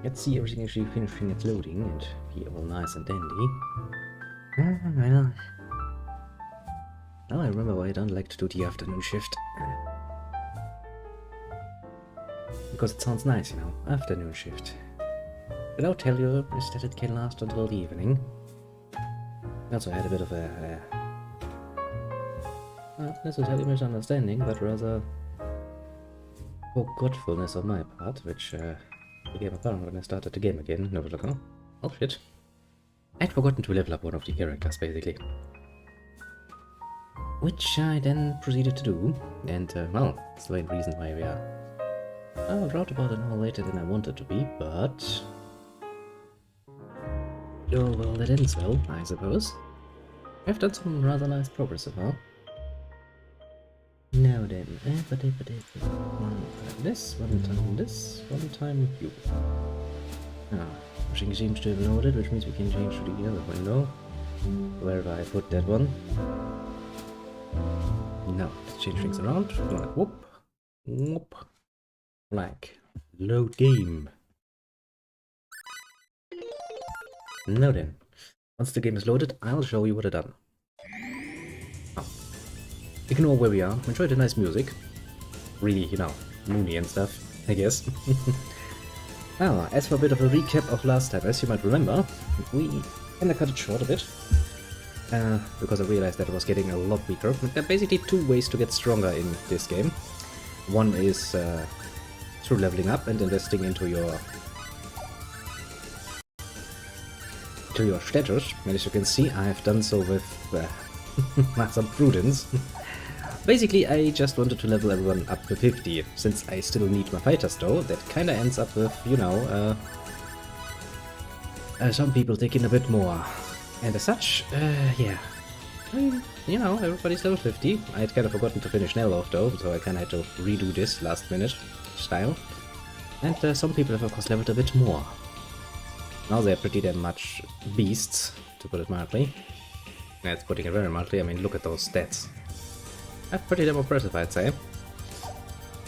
Let's see everything actually finishing its loading and be all nice and dandy. Well, now I remember why I don't like to do the afternoon shift. Because it sounds nice, you know, afternoon shift. But I'll tell you is that it can last until the evening. I also had a bit of a not necessarily misunderstanding, but rather forgetfulness on my part, which became apparent when I started the game again. No, look, oh shit. I'd forgotten to level up one of the characters, basically. Which I then proceeded to do, and well, that's the main reason why we are roundabout an hour later than I wanted to be, but oh well, that ends well, I suppose. I've done some rather nice progress so far. Now then, one time this, one time this, one time you. Everything seems to have loaded, which means we can change to the other window. Where do I put that one? Now, let's change things around. Like whoop, whoop, like load game. Now then, once the game is loaded, I'll show you what I've done. Ignore where we are, enjoy the nice music. Really, you know, moony and stuff, I guess. As for a bit of a recap of last time, as you might remember, we kinda cut it short a bit. Because I realized that it was getting a lot weaker. There are basically two ways to get stronger in this game. One is through leveling up and investing into your status, and as you can see, I have done so with some prudence. Basically, I just wanted to level everyone up to 50, since I still need my fighters though. That kinda ends up with, you know, some people taking a bit more. And as such, yeah. I mean, you know, everybody's level 50. I had kind of forgotten to finish Nell off though, so I kinda had to redo this last minute style. And some people have of course leveled a bit more. Now they're pretty damn much beasts, to put it mildly. That's putting it very mildly. I mean, look at those stats. That's pretty damn impressive, I'd say.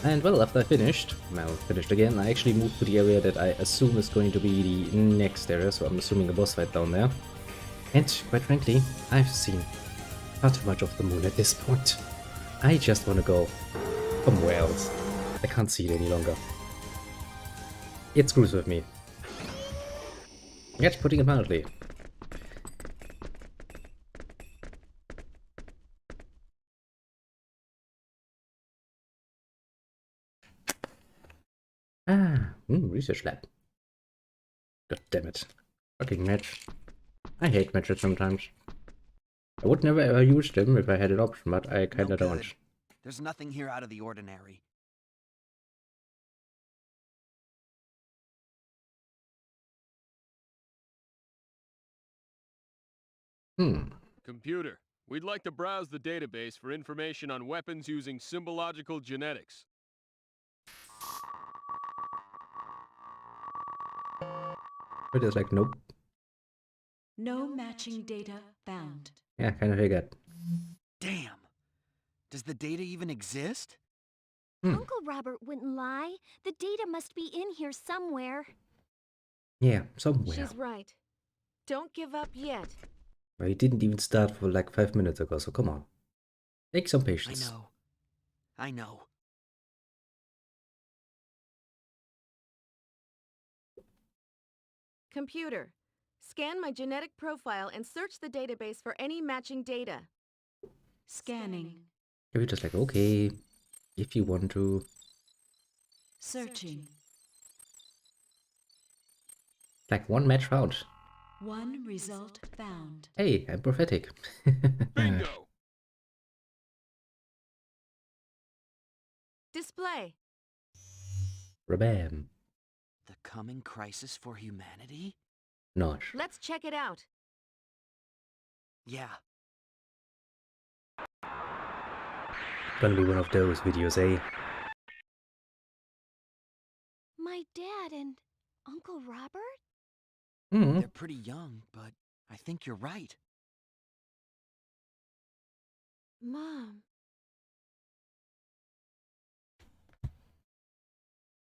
And well, after I finished again, I actually moved to the area that I assume is going to be the next area, so I'm assuming a boss fight down there. And quite frankly, I've seen far too much of the moon at this point. I just want to go somewhere else. I can't see it any longer. It screws with me. Yet, putting it mildly. Research lab. God damn it. Fucking match. I hate matches sometimes. I would never ever use them if I had an option, but I kinda don't. There's nothing here out of the ordinary. Computer, we'd like to browse the database for information on weapons using symbological genetics. But it's like, nope. No matching data found. Yeah, kinda figured. Damn. Does the data even exist? Uncle Robert wouldn't lie. The data must be in here somewhere. Yeah, somewhere. She's right. Don't give up yet. But he didn't even start for like 5 minutes ago, so come on. Take some patience. I know. Computer, scan my genetic profile and search the database for any matching data. Scanning. You're just like, okay, if you want to. Searching. Like one match found. One result found. Hey, I'm prophetic. Bingo! Display. Rabam. The coming crisis for humanity? Nosh. Let's check it out. Yeah. Gonna be one of those videos, eh? My dad and Uncle Robert? They're pretty young, but I think you're right. Mom.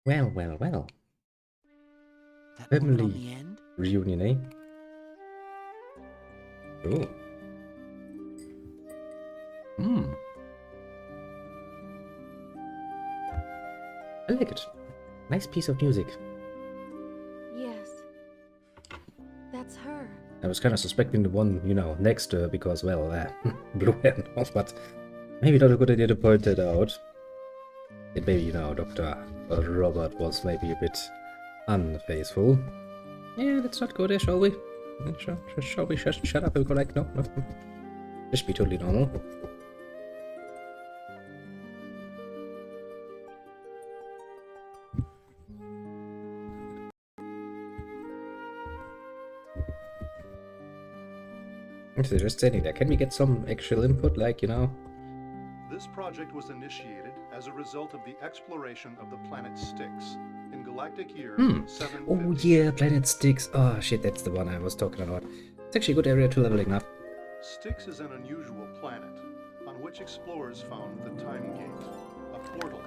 Well, well, well. That word on Family the end? reunion, eh? Oh. Hmm. I like it. Nice piece of music. Yes. That's her. I was kind of suspecting the one, you know, next to her because, well, blue hair and all, but maybe not a good idea to point that out. It maybe, you know, Dr. Robert was maybe a bit unfaithful. Yeah, let's not go there, shall we? Shall we just shut up and go like, no. Just be totally normal. So just standing there. Can we get some actual input, like, you know? This project was initiated as a result of the exploration of the planet Styx in galactic year 750. Oh yeah, Planet Styx. Oh shit, that's the one I was talking about. It's actually a good area to leveling up. Styx is an unusual planet on which explorers found the Time Gate, a portal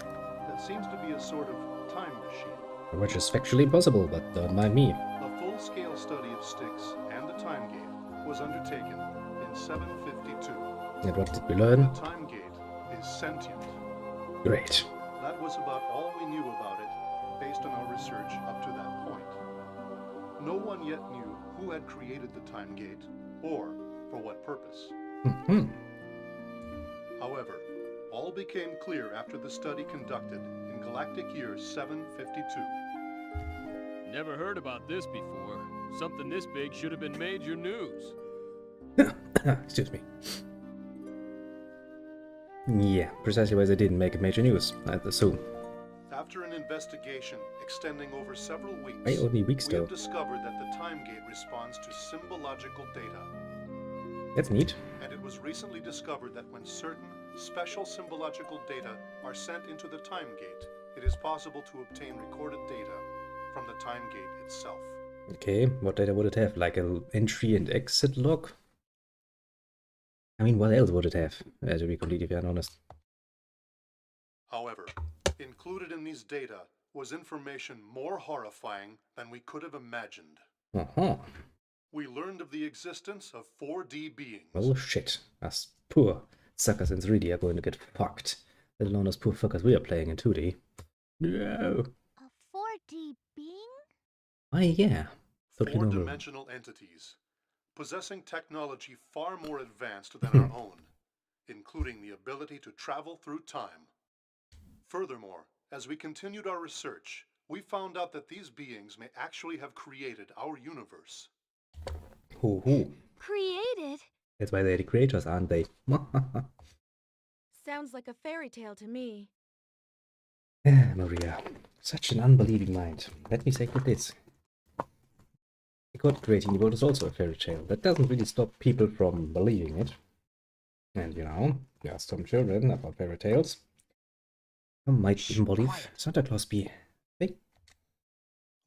that seems to be a sort of time machine. Which is factually impossible, but don't mind me. A full-scale study of Styx and the Time Gate was undertaken in 752. And what did we learn? The Time Gate is sentient. Great. That was about all we knew about it based on our research up to that point. No one yet knew who had created the Time Gate or for what purpose. However, all became clear after the study conducted in galactic year 752. Never heard about this before. Something this big should have been major news. Excuse me. Yeah, precisely why they didn't make it major news, I'd assume. After an investigation extending over several weeks, Wait, only weeks we though. have discovered that the Time Gate responds to symbological data. That's neat. And it was recently discovered that when certain special symbological data are sent into the Time Gate, it is possible to obtain recorded data from the Time Gate itself. Okay, what data would it have? Like an entry and exit log? I mean, what else would it have? To be completely fair and honest. However, included in these data was information more horrifying than we could have imagined. We learned of the existence of 4D beings. Well, shit. Us poor suckers in 3D are going to get fucked. Let alone us poor fuckers we are playing in 2D. No. A 4D being? Why, yeah. Totally normal. Four-dimensional entities, possessing technology far more advanced than our own, including the ability to travel through time. Furthermore, as we continued our research, we found out that these beings may actually have created our universe. Created? That's why they're the creators, aren't they? Sounds like a fairy tale to me. Maria, such an unbelieving mind. Let me say with this. God creating the world is also a fairy tale. That doesn't really stop people from believing it. And you know, there are some children about fairy tales. Some might even believe Santa Claus be big.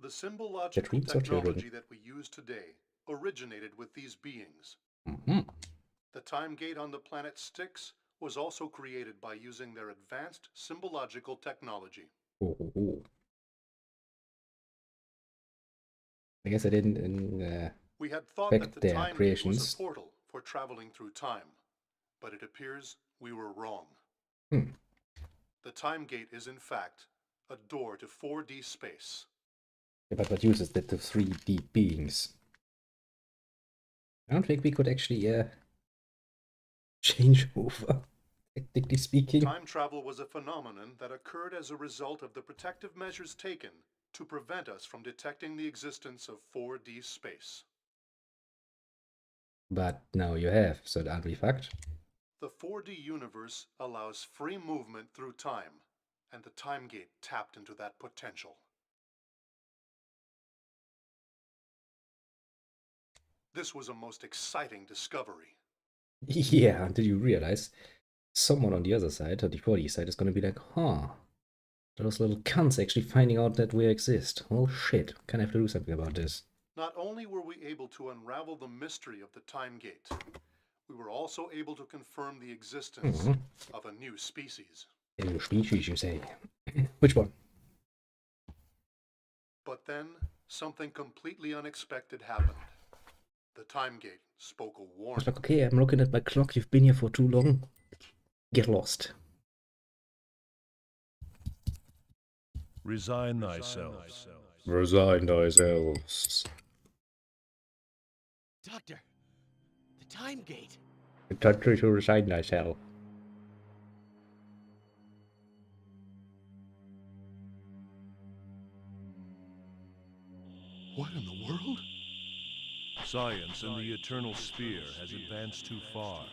The symbological technology that we use today originated with these beings. The Time Gate on the planet Styx was also created by using their advanced symbological technology. I guess I didn't we had thought that the their Time creations. Gate was a portal for traveling through time, but it appears we were wrong. The Time Gate is in fact a door to 4D space. Yeah, but what uses that to 3D beings? I don't think we could actually change over, technically speaking. Time travel was a phenomenon that occurred as a result of the protective measures taken to prevent us from detecting the existence of 4D space. But now you have, so aren't we fucked? The 4D universe allows free movement through time, and the Time Gate tapped into that potential. This was a most exciting discovery. Yeah, until you realize someone on the other side, on the 4D side, is gonna be like, huh, those little cunts actually finding out that we exist. Oh shit, kinda have to do something about this. Not only were we able to unravel the mystery of the Time Gate, we were also able to confirm the existence of a new species. A new species, you say? Which one? But then something completely unexpected happened. The time gate spoke a It's warning. like, okay, I'm looking at my clock, you've been here for too long. Get lost. Resign thyself. Resign thyself. Doctor, the time gate. Time to resign thyself. What in the world? Science in the eternal sphere has advanced too far.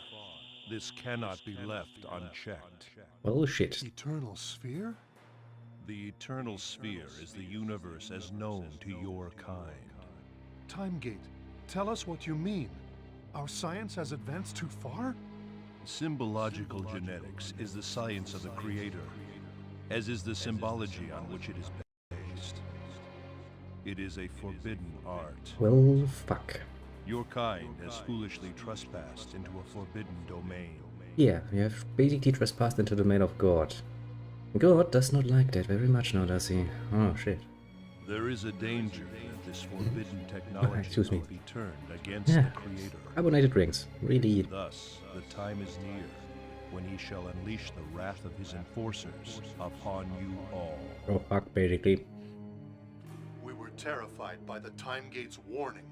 This cannot be left unchecked. Well, shit. Eternal sphere? The eternal sphere is the universe as known to your kind. Time gate, tell us what you mean. Our science has advanced too far? Symbological genetics is the science of the Creator, as is the symbology on which it is based. It is a forbidden art. Well, fuck. Your kind has foolishly trespassed into a forbidden domain. Yeah, you have basically trespassed into the domain of God. God does not like that very much now, does he? Oh, shit. There is a danger that this forbidden technology Excuse me. will be turned against Yeah. the Creator. Carbonated drinks. Really. Thus, the time is near when he shall unleash the wrath of his enforcers upon you all. Oh, fuck, basically. We were terrified by the time gate's warning.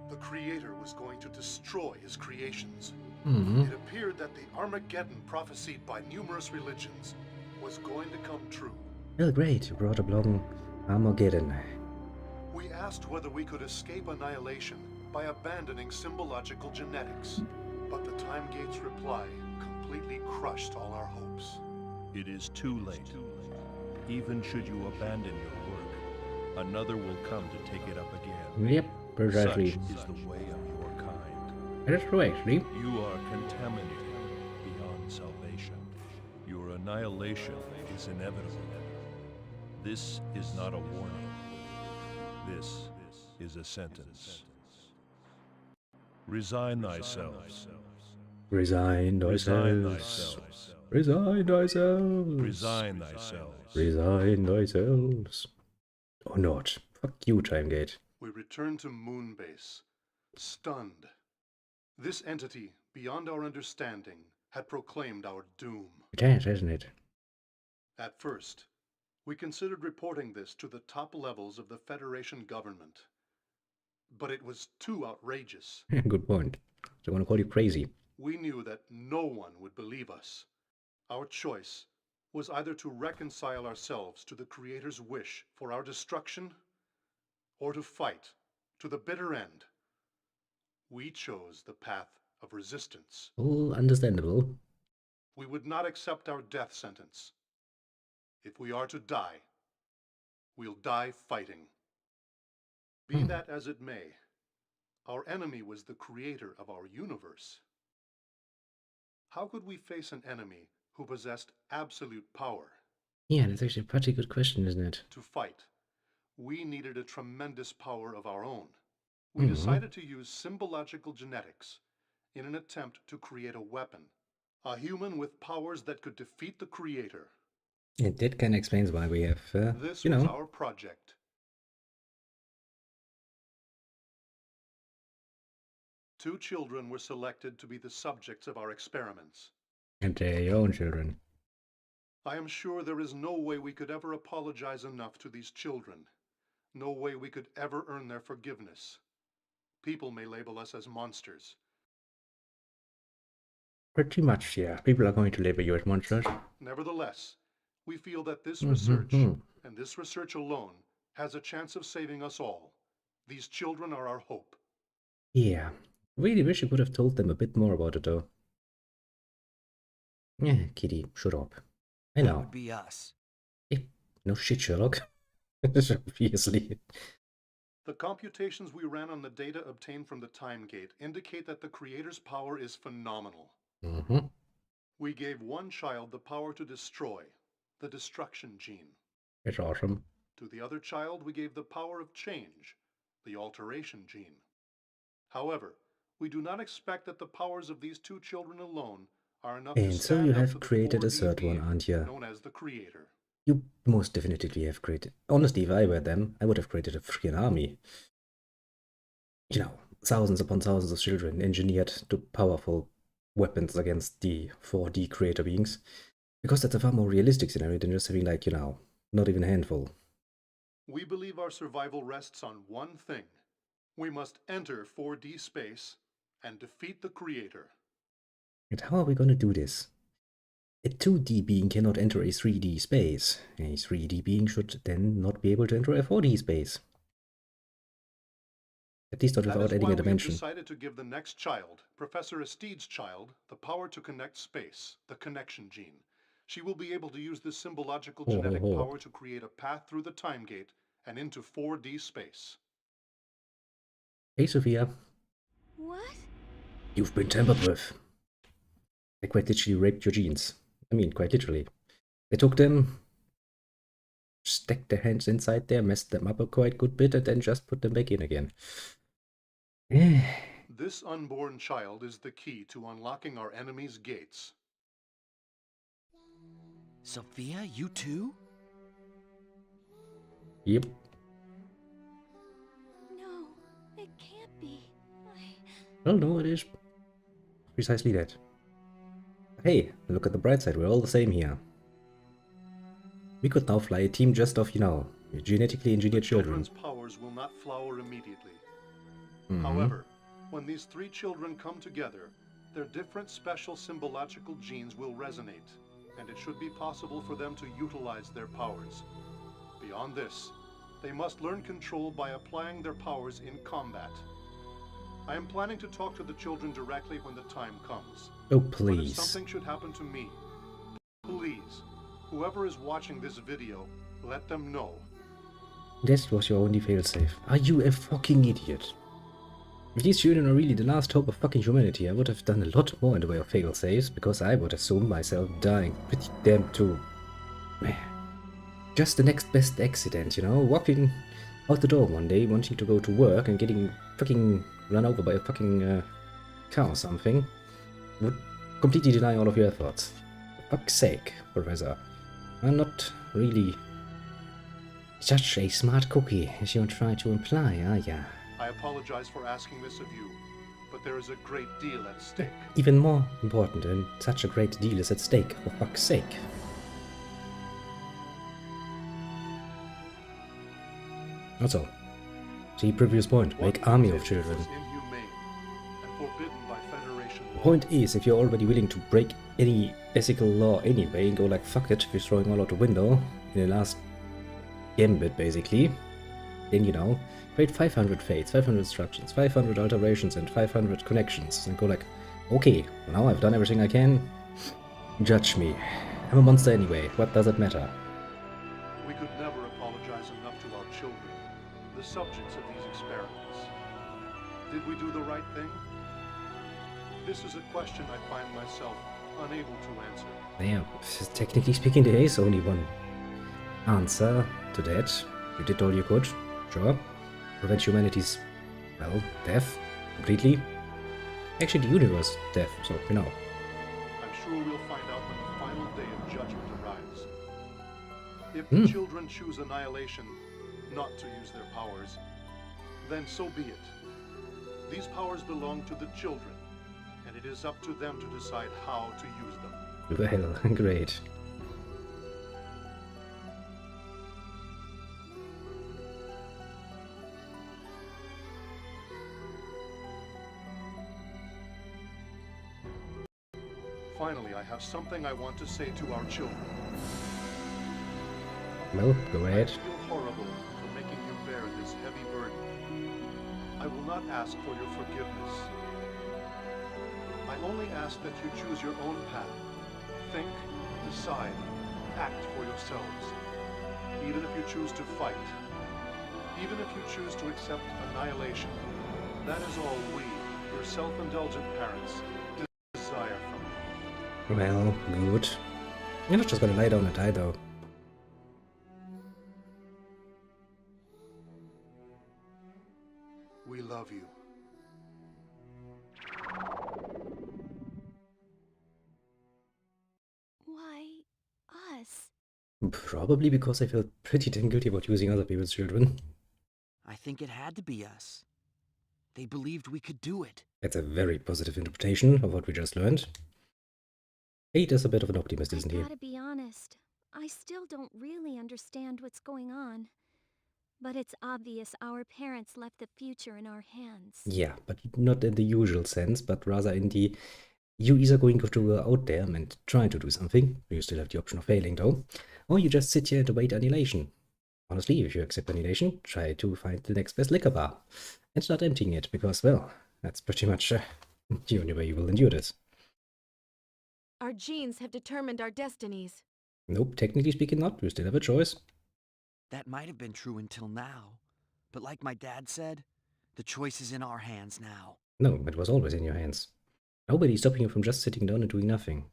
The Creator was going to destroy his creations. It appeared that the Armageddon prophesied by numerous religions was going to come true. Well, great. You brought along Armageddon. We asked whether we could escape annihilation by abandoning symbological genetics, but the time gate's reply completely crushed all our hopes. It is too late. Even should you abandon your work, another will come to take it up again. Yep, precisely. Such is the way of your kind. That's true, actually. You are contaminated beyond salvation. Your annihilation is inevitable. This is not a warning. This is a sentence. Resign thyself. Resign Resign thyself. thyself. Resign thyself. Resign thyself. Resign thyself. Or not. Fuck you, Timegate. We returned to Moonbase, stunned. This entity, beyond our understanding, had proclaimed our doom. It has, hasn't it? At first, we considered reporting this to the top levels of the Federation government. But it was too outrageous. Good point. They're gonna call you crazy. We knew that no one would believe us. Our choice was either to reconcile ourselves to the Creator's wish for our destruction, or to fight to the bitter end. We chose the path of resistance. All understandable. We would not accept our death sentence. If we are to die, we'll die fighting. Be that as it may, our enemy was the creator of our universe. How could we face an enemy who possessed absolute power? Yeah, that's actually a pretty good question, isn't it? To fight, we needed a tremendous power of our own. We decided to use symbological genetics in an attempt to create a weapon, a human with powers that could defeat the Creator. And that kind of explains why we have, This you was know, our project. Two children were selected to be the subjects of our experiments. and they're your own children. I am sure there is no way we could ever apologize enough to these children. No way we could ever earn their forgiveness. People may label us as monsters. Pretty much, yeah. People are going to label you as monsters. Nevertheless, we feel that this research, and this research alone, has a chance of saving us all. These children are our hope. Yeah. Really wish you could have told them a bit more about it, though. Yeah, Kitty, shut up. I That know. would be us. No shit, Sherlock. Obviously. The computations we ran on the data obtained from the time gate indicate that the Creator's power is phenomenal. We gave one child the power to destroy, the destruction gene. It's awesome. To the other child, we gave the power of change, the alteration gene. However, we do not expect that the powers of these two children alone are enough to And so stand you up have to the created a 4D third one, being aren't you? known as the Creator. You most definitely have created... Honestly, if I were them, I would have created a freaking army. You know, thousands upon thousands of children engineered to powerful weapons against the 4D creator beings. Because that's a far more realistic scenario than just having, like, you know, not even a handful. We believe our survival rests on one thing. We must enter 4D space and defeat the Creator. And how are we gonna do this? A 2D being cannot enter a 3D space. A 3D being should then not be able to enter a 4D space. At least not without adding a dimension. We have decided to give the next child, Professor Estide's child, the power to connect space, the connection gene. She will be able to use this symbological genetic power to create a path through the time gate and into 4D space. Hey, Sophia. What? You've been tampered with. They quite literally raped your genes. I mean, quite literally. They took them, stuck their hands inside there, messed them up a quite good bit, and then just put them back in again. This unborn child is the key to unlocking our enemy's gates. Sophia, you too? Yep. No, it can't be. Well, no, it is precisely that. Hey, look at the bright side, we're all the same here. We could now fly a team just of, you know, genetically engineered children. Children's powers will not flower immediately. However, when these three children come together, their different special symbological genes will resonate, and it should be possible for them to utilize their powers. Beyond this, they must learn control by applying their powers in combat. I am planning to talk to the children directly when the time comes. Oh, But if please. something should happen to me, please, whoever is watching this video, let them know. That was your only failsafe. Are you a fucking idiot? If these children are really the last hope of fucking humanity, I would have done a lot more in the way of failsafes, because I would assume myself dying pretty damn too. Man. Just the next best accident, you know? Walking out the door one day, wanting to go to work and getting fucking run over by a fucking car or something would completely deny all of your efforts. For fuck's sake, Professor. I'm not really such a smart cookie as you try to imply, are ya? I apologize for asking this of you, but there is a great deal at stake. Even more important, and such a great deal is at stake, for fuck's sake. Also, see previous point, make army of children. Is inhumane and forbidden by Federation law. Point is, if you're already willing to break any ethical law anyway and go like fuck it, we're throwing all out the window in the last gambit basically, then you know, create 500 fates, 500 instructions, 500 alterations and 500 connections and go like, okay, now I've done everything I can, judge me. I'm a monster anyway, what does it matter? We could never apologize enough to our children, the subjects of these experiments. Did we do the right thing? This is a question I find myself unable to answer. Yeah, technically speaking, there is only one answer to that. You did all you could, sure. Prevent humanity's, well, death completely. Actually, the universe death, so you know. I'm sure we'll find out when the final day of judgment arrives. If the children choose annihilation, not to use their powers, then so be it. These powers belong to the children, and it is up to them to decide how to use them. Well, great. Finally, I have something I want to say to our children. Well, go ahead. I feel horrible for making you bear this heavy burden. I will not ask for your forgiveness. I only ask that you choose your own path. Think, decide, act for yourselves. Even if you choose to fight. Even if you choose to accept annihilation. That is all we, your self-indulgent parents, desire from you. Well, good. You're not just gonna lie down and die, though. We love you. Why us? Probably because I felt pretty damn guilty about using other people's children. I think it had to be us. They believed we could do it. That's a very positive interpretation of what we just learned. Kate is a bit of an optimist, isn't I he? gotta be honest. I still don't really understand what's going on. But it's obvious our parents left the future in our hands. Yeah, but not in the usual sense, but rather in the you either going to go out there and try to do something, you still have the option of failing though, or you just sit here and await annihilation. Honestly, if you accept annihilation, try to find the next best liquor bar and start emptying it, because, well, that's pretty much the only way you will endure this. Our genes have determined our destinies. Nope, technically speaking not, you still have a choice. That might have been true until now. But like my dad said, the choice is in our hands now. No, it was always in your hands. Nobody's stopping you from just sitting down and doing nothing.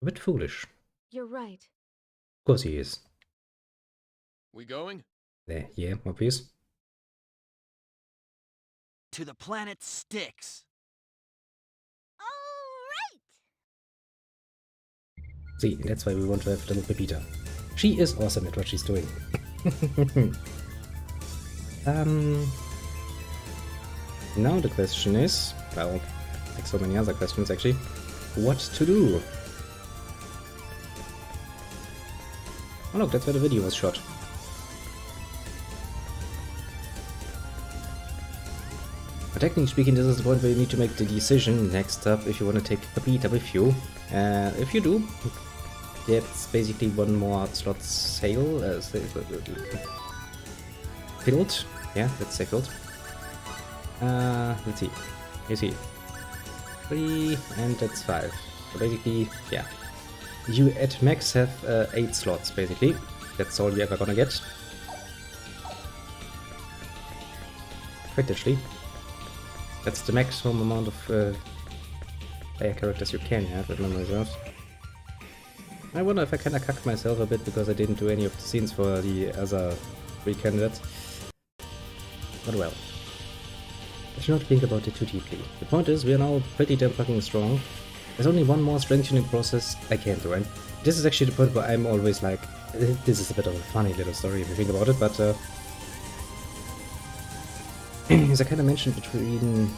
A bit foolish. You're right. Of course he is. We going? Yeah, obvious. To the planet Styx. All right! See, that's why we want to have little Pepita. She is awesome at what she's doing. Now the question is, well, like so many other questions actually, what to do? Oh look, that's where the video was shot. But technically speaking, this is the point where you need to make the decision next up if you want to take Pepita with you. If you do, that's basically one more slot filled. Yeah, let's say filled. Let's see. You see. 3 and that's 5. So basically, yeah. You at max have 8 slots basically. That's all you're ever gonna get. Quite literally. That's the maximum amount of player characters you can have with memory reserves. I wonder if I kinda cucked myself a bit because I didn't do any of the scenes for the other 3 candidates. But well. Let's not think about it too deeply. The point is, we are now pretty damn fucking strong. There's only one more strengthening process I can do, and this is actually the point where I'm always like, this is a bit of a funny little story if you think about it, but as I kinda mentioned between,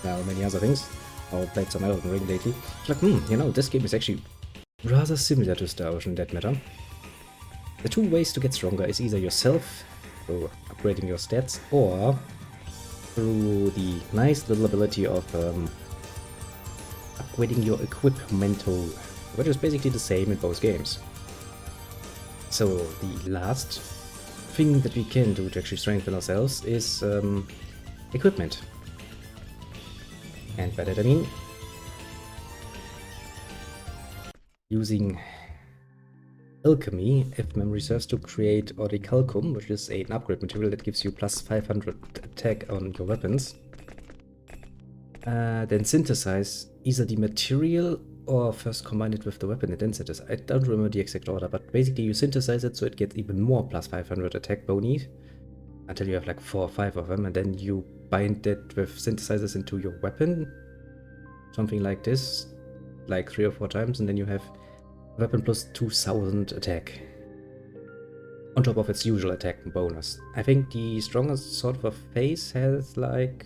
well, many other things, I played some Elden Ring lately, it's like, you know, this game is actually rather similar to Star Ocean in that matter. The two ways to get stronger is either yourself, through upgrading your stats, or through the nice little ability of upgrading your equipmental, which is basically the same in both games. So the last thing that we can do to actually strengthen ourselves is equipment. And by that I mean using alchemy, if memory serves, to create orichalcum, which is an upgrade material that gives you plus 500 attack on your weapons. Then synthesize either the material or first combine it with the weapon and then synthesize. I don't remember the exact order, but basically you synthesize it so it gets even more plus 500 attack bonies until you have like 4 or 5 of them, and then you bind that with synthesizers into your weapon. Something like this, like 3 or 4 times, and then you have weapon plus 2000 attack on top of its usual attack bonus. I think the strongest sort of a phase has like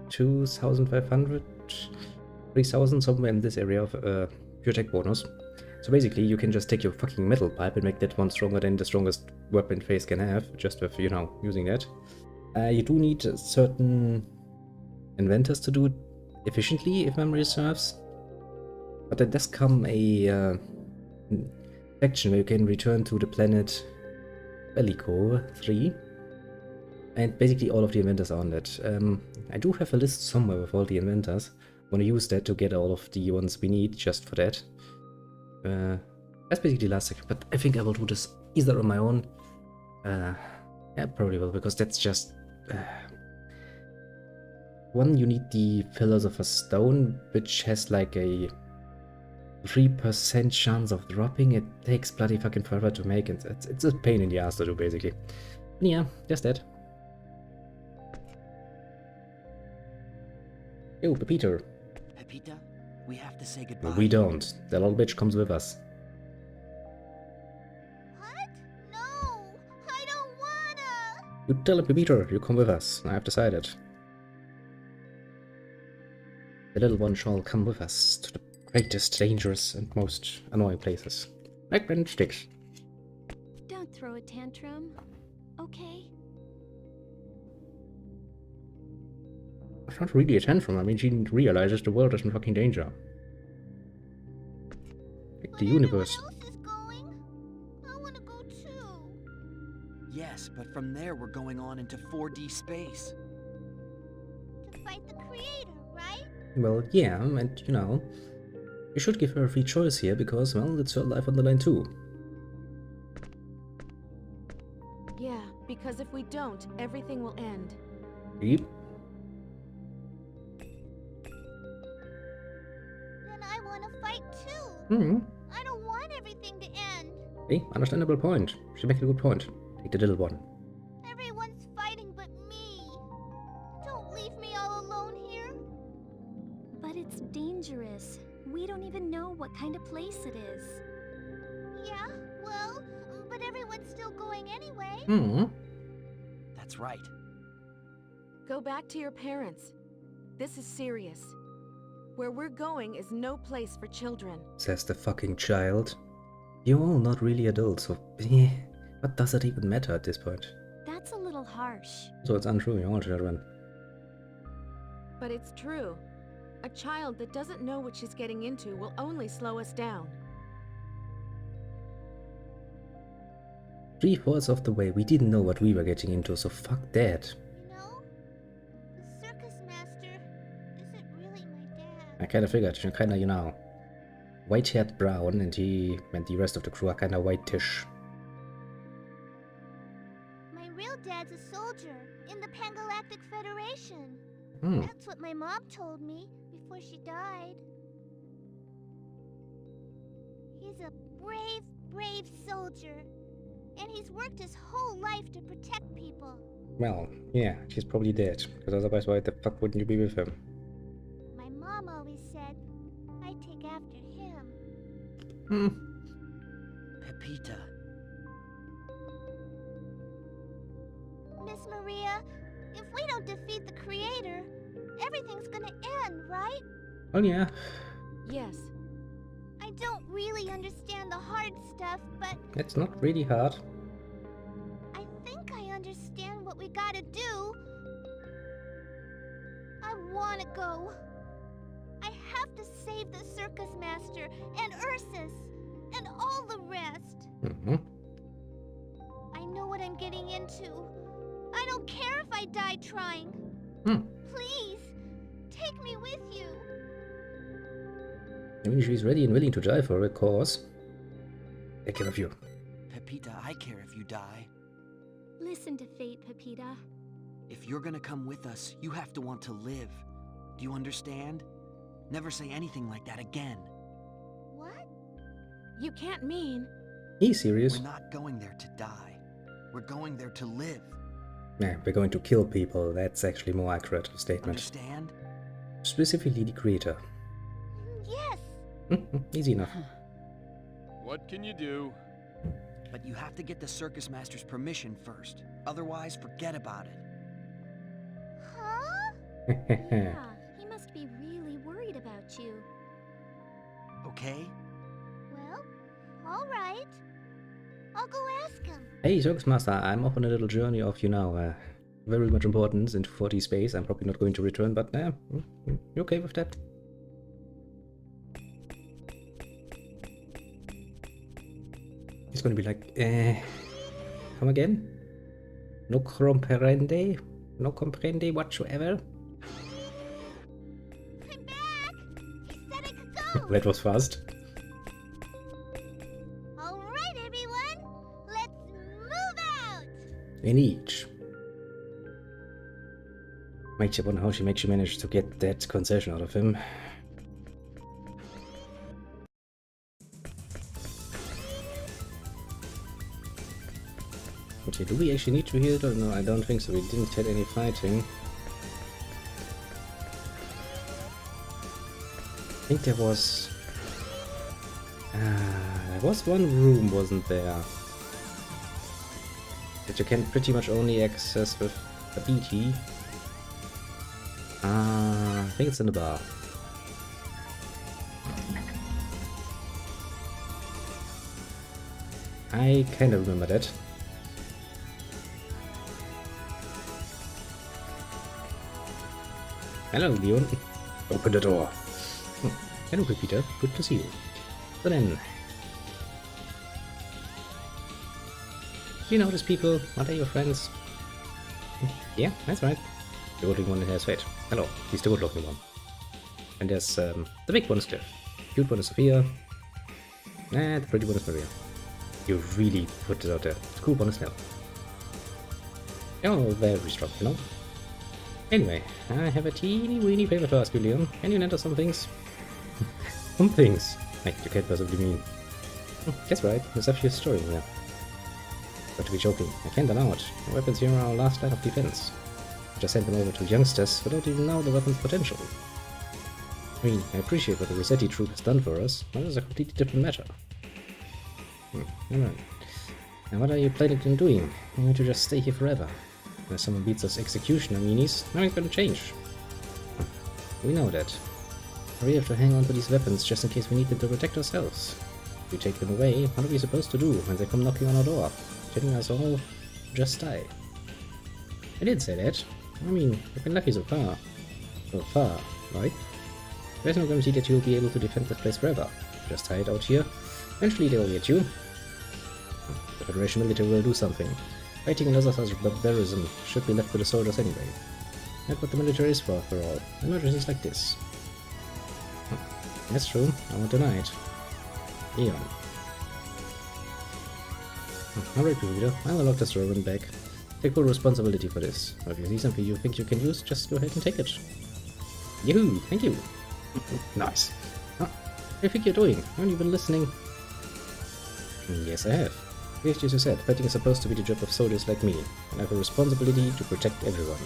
2500, 3000, somewhere in this area of pure attack bonus. So basically you can just take your fucking metal pipe and make that one stronger than the strongest weapon phase can have, just with, you know, using that. You do need certain inventors to do it efficiently, if memory serves. But there does come a section where you can return to the planet Bellico 3. And basically all of the inventors are on that. I do have a list somewhere with all the inventors. I want to use that to get all of the ones we need just for that. That's basically last second, but I think I will do this either on my own. Yeah, probably will, because that's just... one, you need the Philosopher's Stone, which has like a 3% chance of dropping. It takes bloody fucking forever to make, and it's a pain in the ass to do, basically. And yeah, just that. Yo, Pepita. Pepita, we have to say goodbye. We don't. The little bitch comes with us. You tell him, Peter, you come with us. I've decided. The little one shall come with us to the greatest, dangerous, and most annoying places. Like when sticks. Don't throw a tantrum, okay? It's not really a tantrum. I mean, she realizes the world is in fucking danger. Like the universe. Everyone else is going. I want to go too. Yes, but from there we're going on into 4D space. To fight the creator, right? Well, yeah, and you know, you should give her a free choice here because, well, it's her life on the line too. Yeah, because if we don't, everything will end. Yep. Then I want to fight too. Hmm. I don't want everything to end. Hey, understandable point. She's making a good point. Take the little one. Everyone's fighting but me. Don't leave me all alone here. But it's dangerous. We don't even know what kind of place it is. Yeah, well, but everyone's still going anyway. Hmm. That's right. Go back to your parents. This is serious. Where we're going is no place for children. Says the fucking child. You're all not really adults, so what does it even matter at this point? That's a little harsh. So it's untrue, you're all children. But it's true. A child that doesn't know what she's getting into will only slow us down. 3/4 of the way, we didn't know what we were getting into, so fuck that. You know, the circus master isn't really my dad. I kinda figured, you're kinda, you know, white-haired brown, and he and the rest of the crew are kinda whitish. My real dad's a soldier in the Pangalactic Federation. Hmm. That's what my mom told me before she died. He's a brave, brave soldier. And he's worked his whole life to protect people. Well, yeah, she's probably dead, because otherwise why the fuck wouldn't you be with him? My mom always said I'd take after him. Hmm. Pepita. Miss Maria, if we don't defeat the creator, everything's gonna end, right? Oh yeah. Yes. I don't really understand the hard stuff, but It's not really hard. I think I understand what we gotta do. I wanna go. I have to save the circus master and Ursus and all the rest. Mm-hmm. I know what I'm getting into. I don't care if I die trying. Hmm. Please, take me with you. I mean, she's ready and willing to die for a cause. Take care of you. Pepita, I care if you die. Listen to fate, Pepita. If you're gonna come with us, you have to want to live. Do you understand? Never say anything like that again. What? You can't mean... He's serious. We're not going there to die. We're going there to live. Yeah, we're going to kill people. That's actually more accurate statement. Understand? Specifically the creator. Yes. Easy enough. What can you do? But you have to get the circus master's permission first. Otherwise, forget about it. Huh? Yeah, he must be really worried about you. Okay? Well, all right. I'll go ask him. Hey, Circus Master, I'm off on a little journey of, you know, very much importance into 4D space. I'm probably not going to return, but you okay with that? He's gonna be like, come again? No comprende? No comprende whatsoever? I'm back! He said I could go! That was fast. All right, everyone! Let's move out! In each. Makes you wonder how she managed to get that concession out of him. Okay, do we actually need to heal it? No, I don't think so. We didn't get any fighting. I think there was one room, wasn't there? that you can pretty much only access with a BT. I think it's in the bar. I kind of remember that. Hello, Leon. Open the door. Hello, Peter. Good to see you. So then, do you know these people? Are they your friends? Yeah, that's right. The good-looking one has fate. Hello, he's the good-looking one. And there's the big one is Cliff. Cute one is Sophia. And the pretty one is Maria. You really put it out there. The cool one is Nell. They're all very strong, you know? Anyway, I have a teeny-weeny favor to ask you, Leon. Can you lend us some things? Some things? Like, you can't possibly mean. That's right, there's a few story here. But to be joking, I can't allow it. The weapons here are our last line of defense. I just sent them over to youngsters who don't even know the weapon's potential. I mean, I appreciate what the Rossetti troop has done for us, but it's a completely different matter. Alright. Now what are you planning on doing? You need to just stay here forever. When someone beats us executioner meanies, nothing's gonna change. We know that. We have to hang on to these weapons just in case we need them to protect ourselves. If we take them away, what are we supposed to do when they come knocking on our door? Telling us all just die. I did say that. I mean, we've been lucky so far. So far, right? There's no guarantee that you'll be able to defend this place forever. Just hide out here. Eventually they'll get you. The Federation military will do something. Fighting another such barbarism should be left to the soldiers anyway. That's what the military is for, after all. Emergencies like this. That's true, I won't deny it. Leon. Alright, Peter, I'll lock this Rowan back. Take full responsibility for this. If you see something you think you can use, just go ahead and take it. Yahoo! Thank you! Nice. What do you think you're doing? Haven't you been listening? Yes, I have. Yes, as you said, fighting is supposed to be the job of soldiers like me, and I have a responsibility to protect everyone.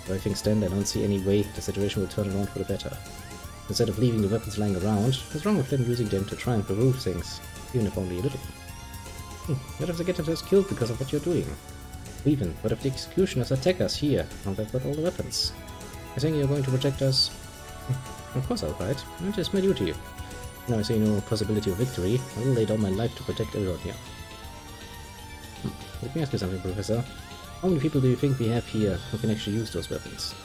Where things stand, I don't see any way the situation will turn around for the better. Instead of leaving the weapons lying around, what's wrong with them using them to try and prove things, even if only a little? What if they get us killed because of what you're doing? Even, what if the executioners attack us here, and they've got all the weapons? You're saying you're going to protect us? Of course I'll fight. It is my duty. Now I see no possibility of victory. I will lay down my life to protect everyone here. Let me ask you something, Professor. How many people do you think we have here who can actually use those weapons?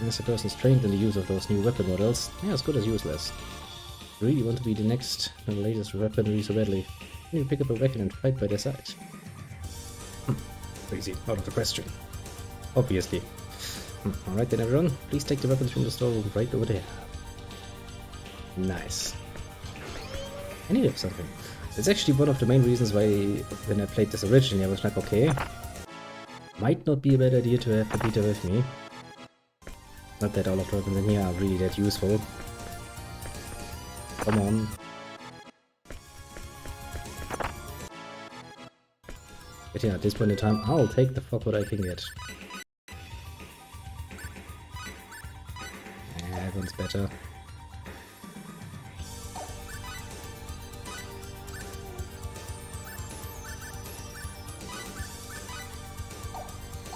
As a person trained in the use of those new weapon models, they are as good as useless. If you really want to be the next and latest weaponry so badly, you need to pick up a weapon and fight by their side. Crazy, out of the question. Obviously. Alright then everyone, please take the weapons from the storeroom right over there. Nice. I need something. It's actually one of the main reasons why, when I played this originally, I was like, okay, might not be a bad idea to have the Peter with me. Not that all of the weapons in here are really that useful. Come on. But yeah, at this point in time, I'll take the fuck what I can get. That one's better.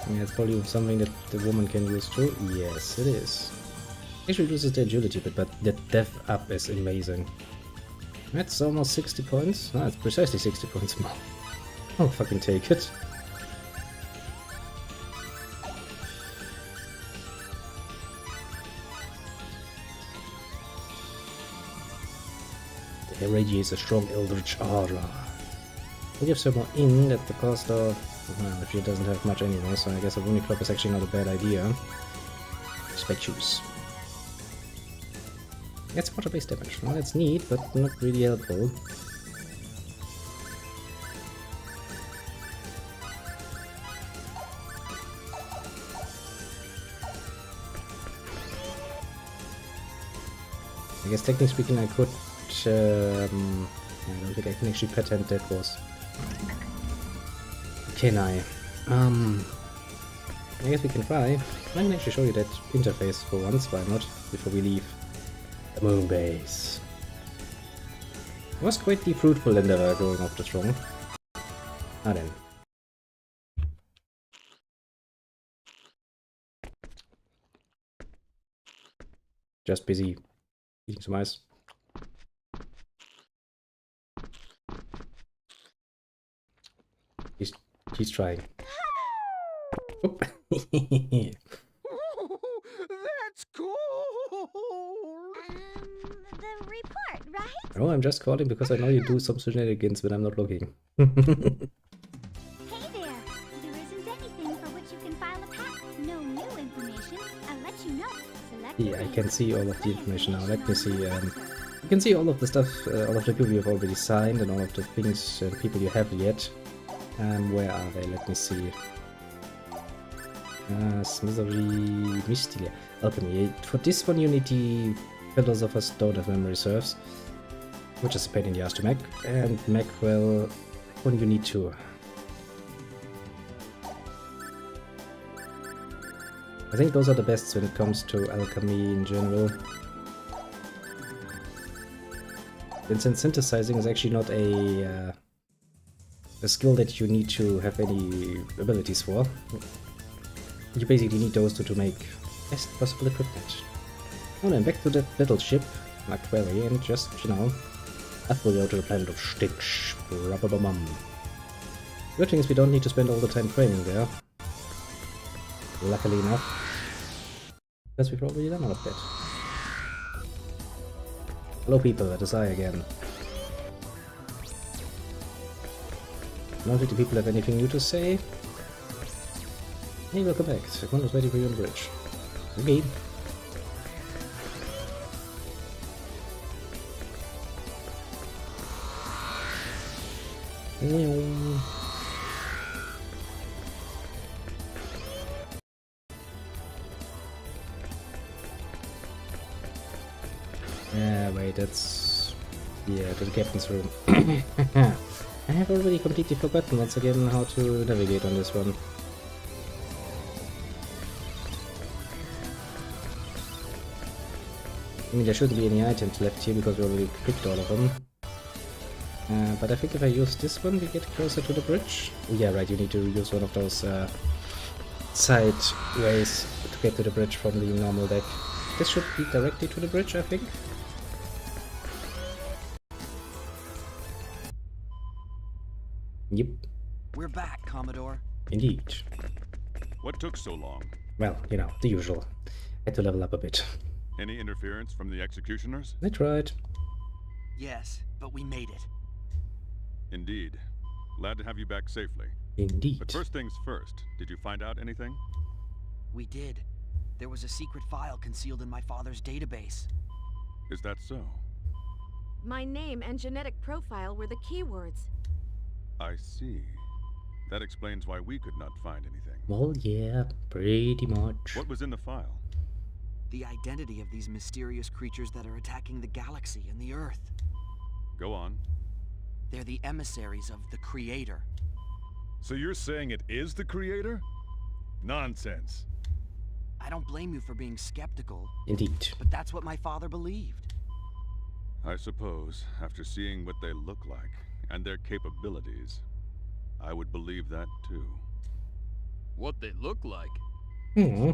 Yeah, it's probably something that the woman can use too. Yes, it is. Actually reduces the agility a bit, but the death up is amazing. That's almost 60 points. No, it's precisely 60 points more. I'll fucking take it. It radiates a strong eldritch aura. It gives her more in at the cost of... well, if she doesn't have much anyway, so I guess a Runic Club is actually not a bad idea. Spectus. That's water-based damage. Well, that's neat, but not really helpful. I guess technically speaking I could... I don't think I can actually patent that was... Can I? I guess we can try. I can actually show you that interface for once, why not, before we leave the moon base. It was quite the fruitful endeavor going off the strong. Ah then. Just busy eating some ice. He's trying. Oop. That's cool! The report, right? Oh, I'm just calling because I know you do some shenanigans when I'm not looking. Hey there! There isn't anything for which you can file a patent. No new information. I'll let you know. Select Yeah, I can see all of the information now. Let me see. You can see all of the stuff, all of the people you've already signed, and all of the things and people you haven't yet. Where are they? Let me see. Smithery, Mystilia, Alchemy. For this one, you need the Philosopher's Stone of Memory Reserves, which is a pain in the ass to make. And make, well, one you need to. I think those are the best when it comes to alchemy in general. And since synthesizing is actually not a skill that you need to have any abilities for, you basically need those two to make best possible equipment. Oh, then back to that little ship, my quarry, and just, you know, up we'll go to the planet of Stinch. Rubber-bum. Good thing is we don't need to spend all the time training there. Luckily enough. Because we've already done all of that. Hello people, it is I again. None of the people have anything new to say. Hey, welcome back. Second was waiting for you on the bridge. Okay. Wait, that's... yeah, to the captain's room. I have already completely forgotten once again how to navigate on this one. I mean, there shouldn't be any items left here because we already picked all of them. But I think if I use this one, we get closer to the bridge. Yeah, right, you need to use one of those side ways to get to the bridge from the normal deck. This should lead directly to the bridge, I think. Yep. We're back, Commodore. Indeed. What took so long? Well, you know, the usual. Had to level up a bit. Any interference from the executioners? I tried. Yes, but we made it. Indeed. Glad to have you back safely. Indeed. But first things first, did you find out anything? We did. There was a secret file concealed in my father's database. Is that so? My name and genetic profile were the keywords. I see. That explains why we could not find anything. Well, yeah, pretty much. What was in the file? The identity of these mysterious creatures that are attacking the galaxy and the Earth. Go on. They're the emissaries of the Creator. So you're saying it is the Creator? Nonsense. I don't blame you for being skeptical, Indeed. but that's what my father believed. I suppose, after seeing what they look like, and their capabilities, I would believe that too. What they look like? Hmm.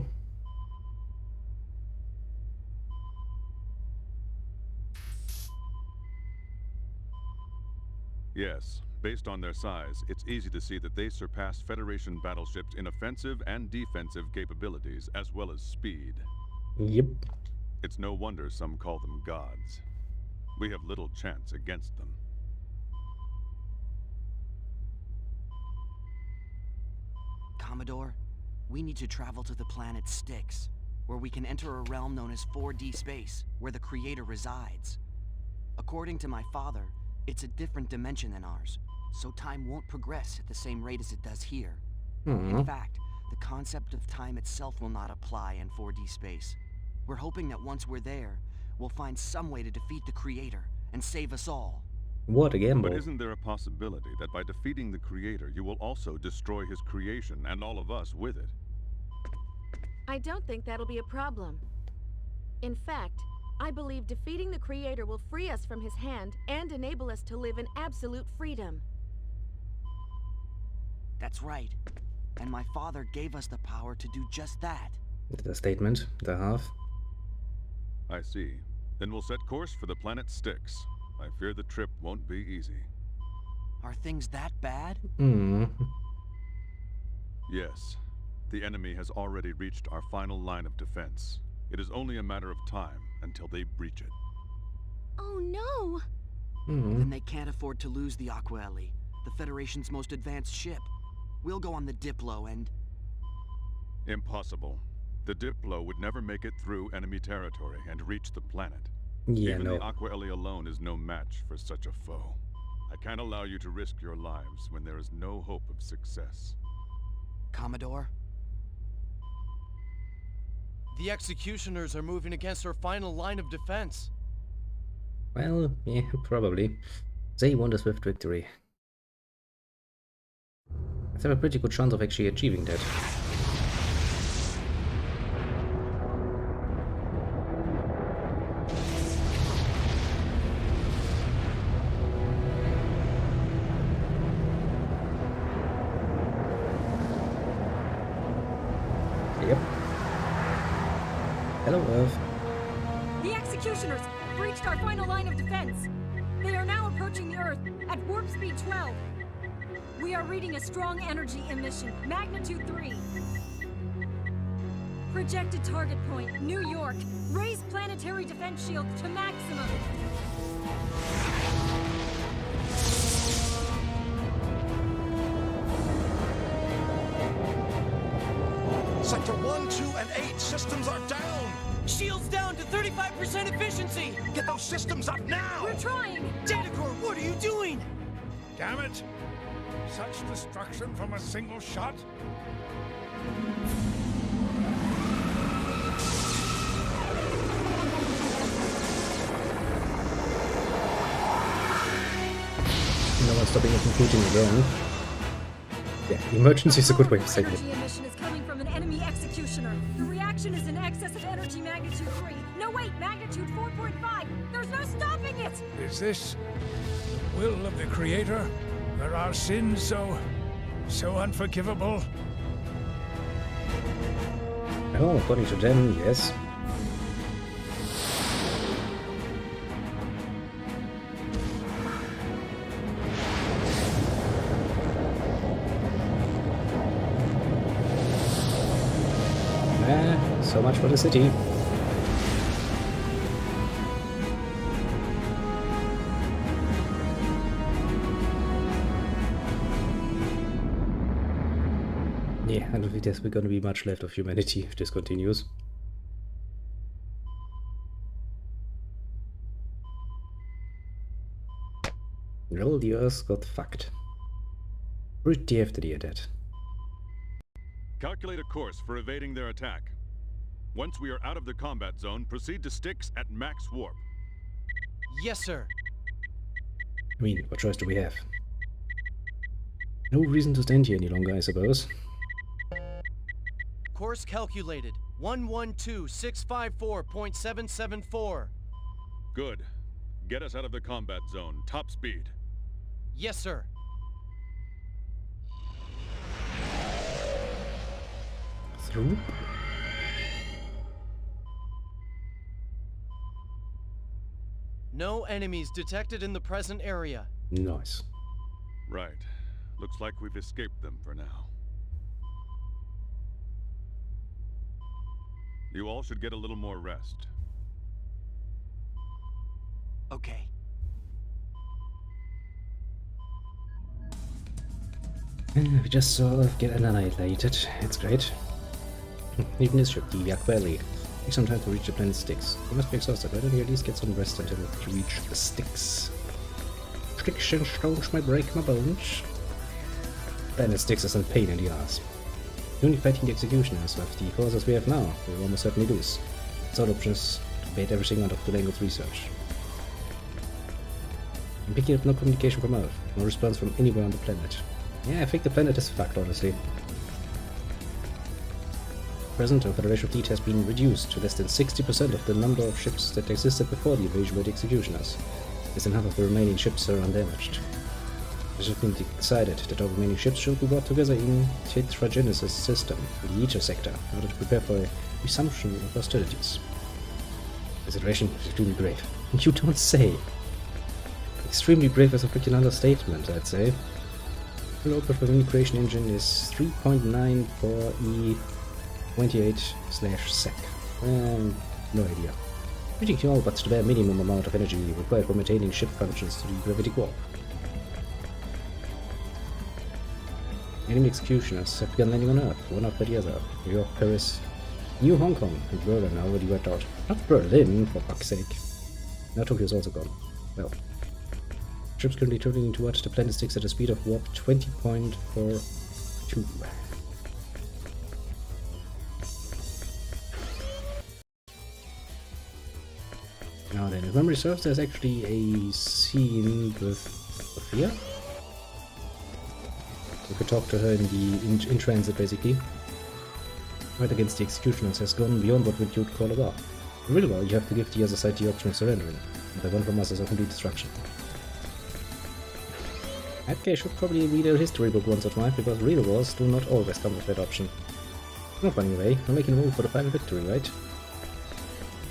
Yes, based on their size, it's easy to see that they surpass Federation battleships in offensive and defensive capabilities, as well as speed. Yep. It's no wonder some call them gods. We have little chance against them. Commodore, we need to travel to the planet Styx, where we can enter a realm known as 4D space, where the Creator resides. According to my father, it's a different dimension than ours, so time won't progress at the same rate as it does here. In fact, the concept of time itself will not apply in 4D space. We're hoping that once we're there, we'll find some way to defeat the Creator and save us all. What a gamble. But isn't there a possibility that by defeating the Creator, you will also destroy his creation and all of us with it? I don't think that'll be a problem. In fact, I believe defeating the Creator will free us from his hand and enable us to live in absolute freedom. That's right. And my father gave us the power to do just that. The statement, the half. I see. Then we'll set course for the planet Styx. I fear the trip won't be easy. Are things that bad? Hmm. Yes. The enemy has already reached our final line of defense. It is only a matter of time until they breach it. Oh no! Hmm. Then they can't afford to lose the Aquaeli, the Federation's most advanced ship. We'll go on the Diplo and... Impossible. The Diplo would never make it through enemy territory and reach the planet. Yeah, Even no. the Aquaeli alone is no match for such a foe. I can't allow you to risk your lives when there is no hope of success. Commodore? The Executioners are moving against our final line of defense. Well, yeah, probably. They want a swift victory. I have a pretty good chance of actually achieving that. Yep. Hello, Earth. The Executioners breached our final line of defense. They are now approaching the Earth at warp speed 12. We are reading a strong energy emission, magnitude 3. Projected target point, New York. Raise planetary defense shield to maximum. Sector 1, 2, and 8 systems are down! Shields down to 35% efficiency! Get those systems up now! We're trying! Datacore, what are you doing? Damn it! Such destruction from a single shot? No one's stopping it from shooting again. Yeah, emergency is a good way of saying it. Energy emission is coming from an enemy executioner. The reaction is in excess of energy magnitude 3. No, wait, magnitude 4.5. There's no stopping it! Is this the will of the Creator? Are our sins so unforgivable? Oh, according to them, yes. So much for the city. Yeah, I don't think there's going to be much left of humanity if this continues. Well, the Earth got fucked. Pretty hefty at that. Calculate a course for evading their attack. Once we are out of the combat zone, proceed to Styx at max warp. Yes, sir. I mean, what choice do we have? No reason to stand here any longer, I suppose. Course calculated. 112654.774. Good. Get us out of the combat zone. Top speed. Yes, sir. Through? No enemies detected in the present area. Nice. Right. Looks like we've escaped them for now. You all should get a little more rest. Okay. We just sort of get annihilated. It's great. Even this ship, the Aquaeli, takes some time to reach the planet Styx. You must be exhausted. Why don't you at least get some rest until you reach the Styx? Sticks and stones might break my bones. Planet Styx is a pain in the ass. Only fighting the executioners with the forces we have now, we will almost certainly lose. Sole options to bait everything out of the language research. I'm picking up no communication from Earth, no response from anywhere on the planet. Yeah, I think the planet is fucked, honestly. Present, our Federation fleet has been reduced to less than 60% of the number of ships that existed before the invasion by the executioners. Less than half of the remaining ships are undamaged. It has been decided that our remaining ships should be brought together in Tetragenesis system, in the Ether sector, in order to prepare for a resumption of hostilities. The situation is extremely brave. You don't say. Extremely brave is a freaking understatement, I'd say. The output for the mini creation engine is 3.9 for E28/sec. No idea. Pretty cool, but the bare minimum amount of energy required for maintaining ship functions to the gravity warp. Enemy executioners have begun landing on Earth, one after the other. New York, Paris, New Hong Kong, and Berlin are already wiped out. Not Berlin, for fuck's sake. Now Tokyo is also gone. Well. Ships currently turning towards the planet sticks at a speed of warp 20.42. Now then, if memory serves, there's actually a scene with Sophia. You could talk to her in transit, basically. Fight against the executioners has gone beyond what you'd call a war. In real war, you have to give the other side the option of surrendering. The one from us is a complete destruction. That guy should probably read a history book once or twice, because real wars do not always come with that option. Not running away, we're making room for the final victory, right?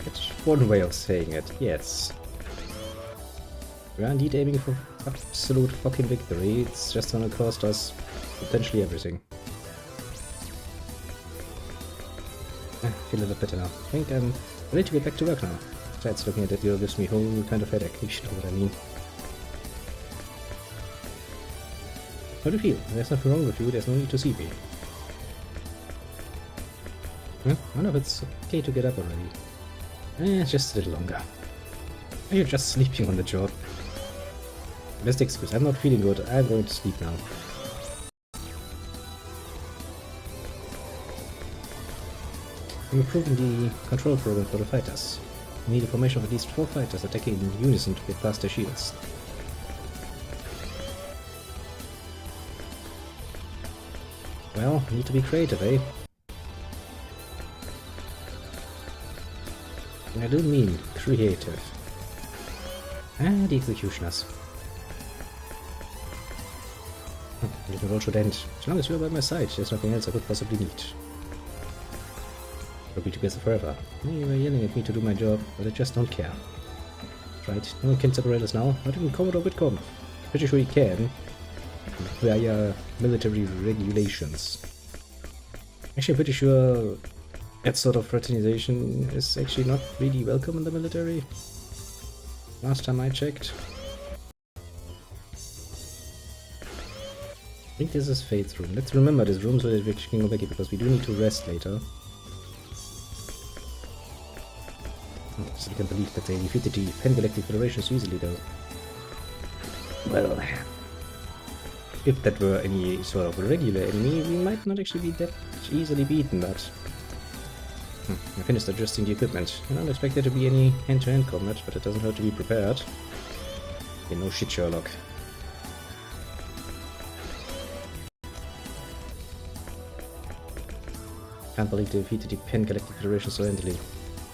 That's one way of saying it, yes. We are indeed aiming for absolute fucking victory, it's just gonna cost us potentially everything. I feel a little better now. I think I'm ready to get back to work now. Besides, looking at that deal gives me a whole new kind of headache, if you know what I mean. How do you feel? There's nothing wrong with you, there's no need to see me. Well, I wonder if it's okay to get up already. Just a little longer. Are you just sleeping on the job? Best excuse, I'm not feeling good, I'm going to sleep now. I'm improving the control program for the fighters. We need a formation of at least 4 fighters attacking in unison to get past their shields. Well, need to be creative, eh? I do mean creative. Ah, the executioners. The world should end. As long as you're by my side, there's nothing else I could possibly need. We'll be together forever. You were yelling at me to do my job, but I just don't care. Right, no one can separate us now, not even Commodore Whitcomb. Pretty sure he can. Via military regulations. Actually, I'm pretty sure that sort of fraternization is actually not really welcome in the military. Last time I checked. I think this is Fate's room. Let's remember this room so that we can go back here, because we do need to rest later. Oh, so I can't believe that they defeated the Pan-Galactic Federation so easily, though. Well, if that were any sort of regular enemy, we might not actually be that easily beaten, but... I finished adjusting the equipment. I don't expect there to be any hand-to-hand combat, but it doesn't hurt to be prepared. Okay, no shit, Sherlock. Can't believe they defeated the Pan-Galactic Federation so handily.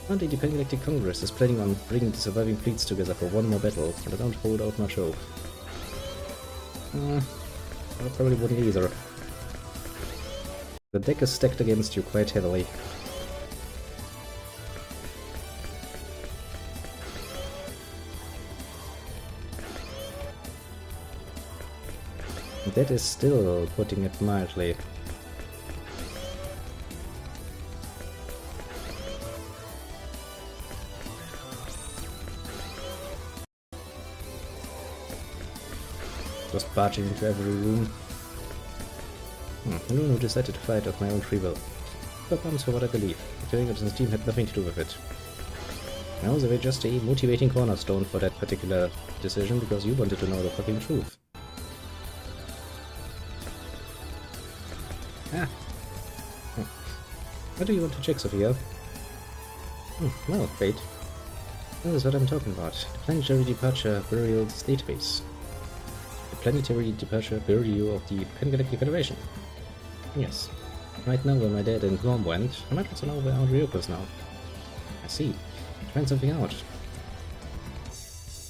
Apparently the Pan-Galactic Congress is planning on bringing the surviving fleets together for one more battle, but I don't hold out much hope. I probably wouldn't either. The deck is stacked against you quite heavily. That is still putting it mildly. Just barging into every room. Anyone who decided to fight of my own free will. No problems for what I believe. Doing it as a team had nothing to do with it. Now they were just a motivating cornerstone for that particular decision because you wanted to know the fucking truth. What do you want to check, Sophia? Well, Fate. That is what I'm talking about. The Planetary Departure Burial's database. The Planetary Departure Burial of the Pan-Galactic Federation. Yes. I might know where my dad and mom went. I might also know where Aunt Ryoko is now. I see. Find something out.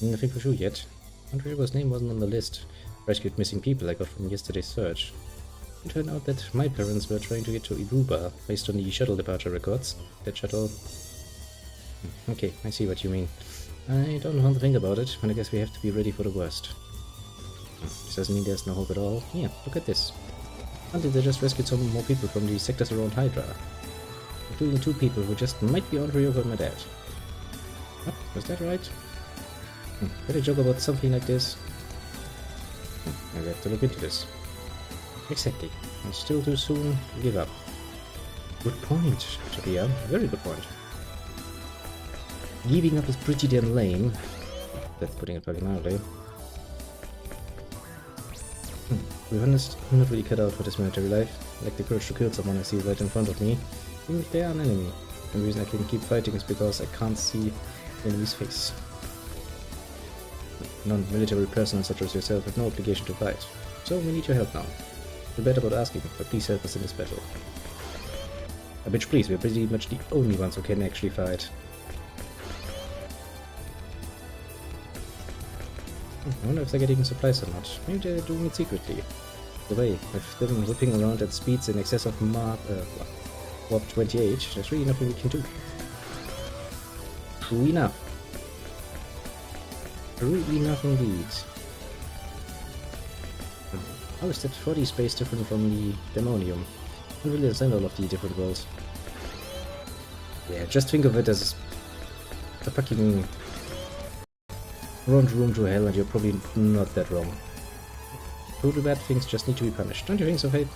Nothing for sure yet. Aunt Ryoko's name wasn't on the list. Rescued missing people I got from yesterday's search. It turned out that my parents were trying to get to Iruba based on the shuttle departure records. That shuttle Okay, I see what you mean. I don't want to think about it, but I guess we have to be ready for the worst. This doesn't mean there's no hope at all. Yeah, look at this. Until they just rescued some more people from the sectors around Hydra. Including 2 people who just might be on Ryoko and my dad. What? Was that right? Did I joke about something like this? I have to look into this. Exactly. It's still too soon to give up. Good point, TtEoT. Very good point. Giving up is pretty damn lame. That's putting it fucking mildly. To be honest, I'm not really cut out for this military life. I lack the courage to kill someone I see right in front of me, even if they are an enemy. And the reason I can keep fighting is because I can't see the enemy's face. Non-military personnel such as yourself have no obligation to fight, so we need your help now. We're bad about asking, but please help us in this battle. Bitch, please, we're pretty much the only ones who can actually fight. I wonder if they're getting supplies or not. Maybe they're doing it secretly. By the way, with them whipping around at speeds in excess of Warp 28, there's really nothing we can do. True enough. Really enough indeed. How is that 4D space different from the Demonium? I don't really understand all of the different worlds. Yeah, just think of it as a fucking round room to hell, and you're probably not that wrong. Brutal bad things just need to be punished. Don't you think so, Fate?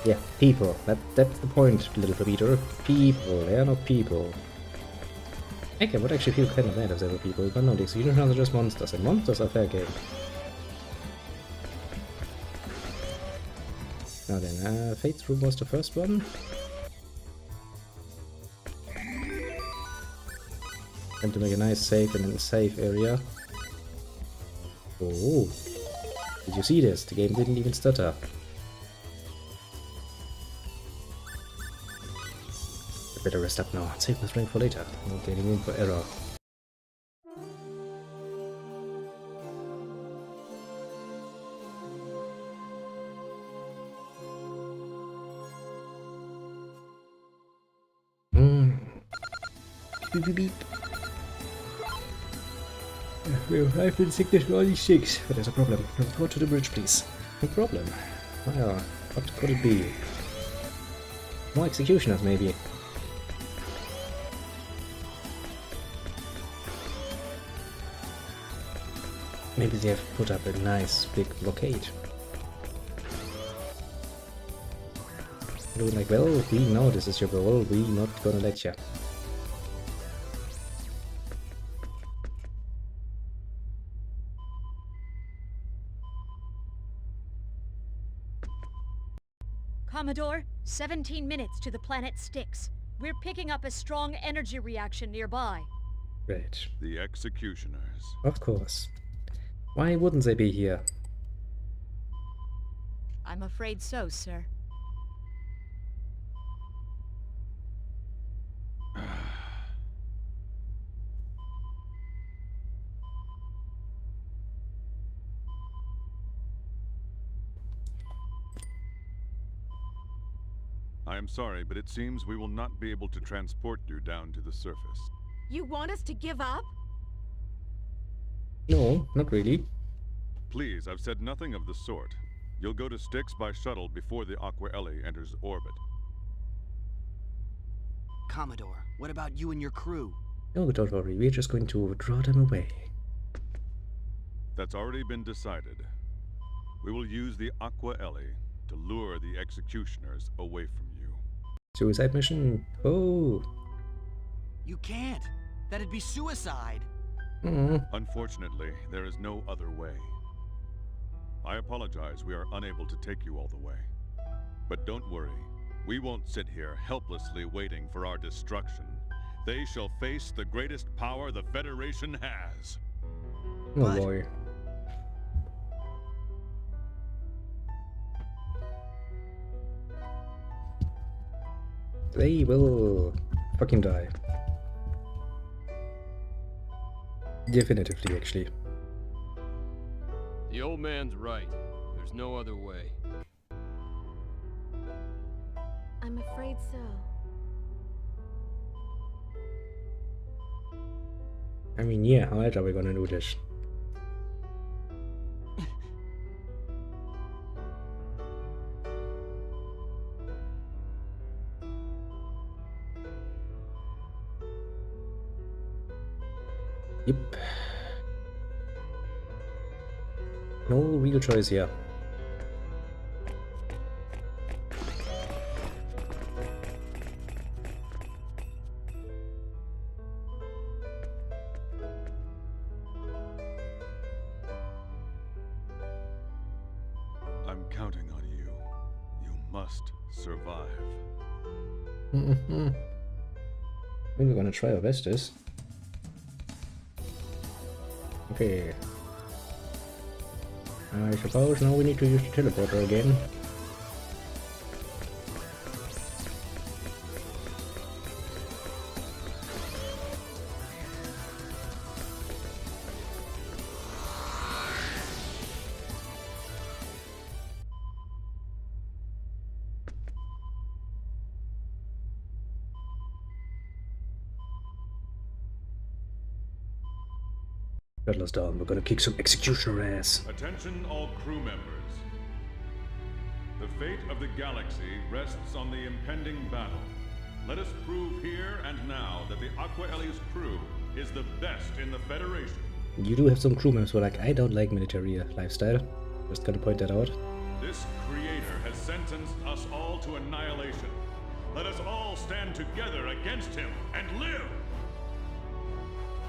Yeah, people. That's the point, little Peter. People. They are not people. Heck, I would actually feel kind of bad if they were people, but no, the executioners are just monsters, and monsters are fair game. Now then, Fate's room was the first one. And to make a nice safe and a safe area. Oh, did you see this? The game didn't even stutter. I better rest up now. Save my strength for later. No getting in for error. Beep beep beep. We arrived in Signature 46, but there's a problem. Go to the bridge, please. No problem. Well, what could it be? More executioners, maybe. Maybe they have put up a nice big blockade. Doing like, well, we know this is your goal, we not gonna let ya. Commodore, 17 minutes to the planet Styx. We're picking up a strong energy reaction nearby. Great. The executioners. Of course. Why wouldn't they be here? I'm afraid so, sir. I am sorry, but it seems we will not be able to transport you down to the surface. You want us to give up? No, not really. Please, I've said nothing of the sort. You'll go to Styx by shuttle before the Aqua Ellie enters orbit. Commodore, what about you and your crew? No, don't worry, we're just going to draw them away. That's already been decided. We will use the Aqua Ellie to lure the executioners away from you. Suicide mission? Oh. You can't. That'd be suicide. Unfortunately, there is no other way. I apologize we are unable to take you all the way. But don't worry, we won't sit here helplessly waiting for our destruction. They shall face the greatest power the Federation has. Oh boy. They will fucking die. Definitively, actually. The old man's right. There's no other way. I'm afraid so. I mean, yeah, how else are we gonna do this? Yep. No real choice here. I'm counting on you. You must survive. I think we're gonna try our bestest. Okay. I suppose now we need to use the teleporter again. Battler's down, we're gonna kick some executioner ass. Attention all crew members. The fate of the galaxy rests on the impending battle. Let us prove here and now that the Aqua Elias crew is the best in the Federation. You do have some crew members who are like, I don't like military lifestyle. Just gonna point that out. This creator has sentenced us all to annihilation. Let us all stand together against him and live!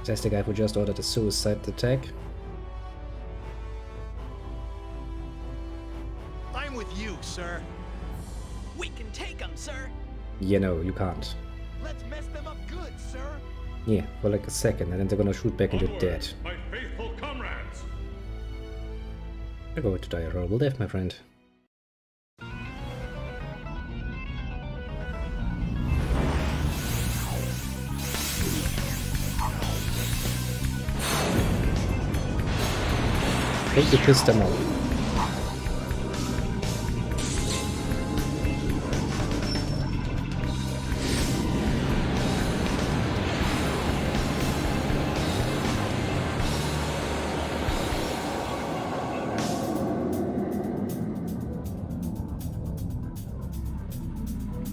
That's the guy who just ordered a suicide attack. I'm with you, sir. We can take them, sir. Yeah, no, you can't. Let's mess them up good, sir. Yeah, for like a second, and then they're gonna shoot back into Onward, dead. my faithful comrades! You're going to die a horrible death, my friend. Take the pistol out.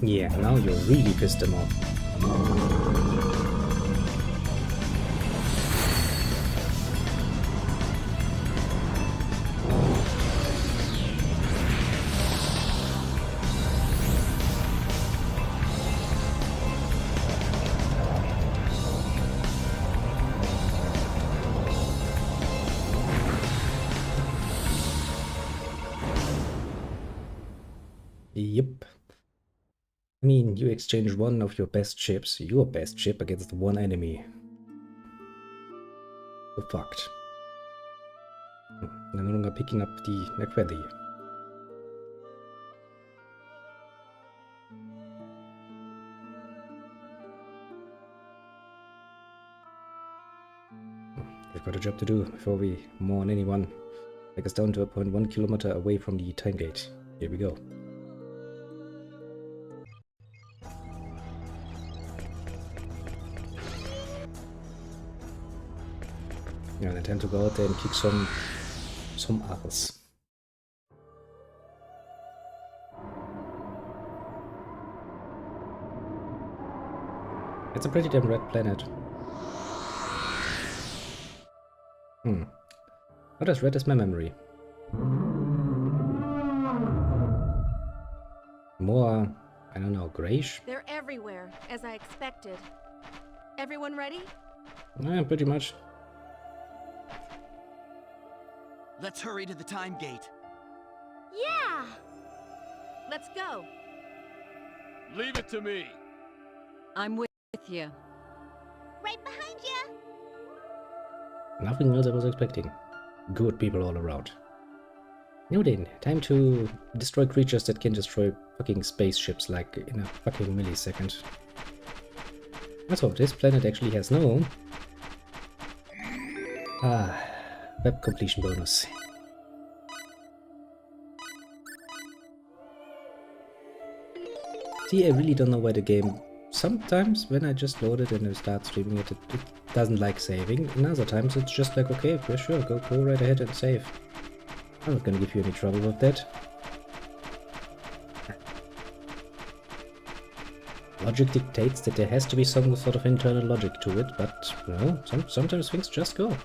Yeah, now you're really pissed them off. Yep. I mean, you exchange one of your best ships, your best ship, against one enemy. You're fucked. They're no longer picking up the McFeather. We've got a job to do before we mourn anyone. Take us down to a point 1 kilometer away from the time gate. Here we go. Yeah, I tend to go out there and kick some ass. It's a pretty damn red planet. Not as red as my memory. More, I don't know, grayish? They're everywhere, as I expected. Everyone ready? Yeah, pretty much. Let's hurry to the time gate. Yeah! Let's go. Leave it to me. I'm with you. Right behind you. Nothing else I was expecting. Good people all around. Now then, time to destroy creatures that can destroy fucking spaceships like in a fucking millisecond. Let's hope this planet actually has no... web completion bonus. See, I really don't know why the game... Sometimes when I just load it and I start streaming it, it doesn't like saving, and other times it's just like, okay, yeah, sure, go right ahead and save. I'm not gonna give you any trouble with that. Logic dictates that there has to be some sort of internal logic to it, but, you know, sometimes things just go.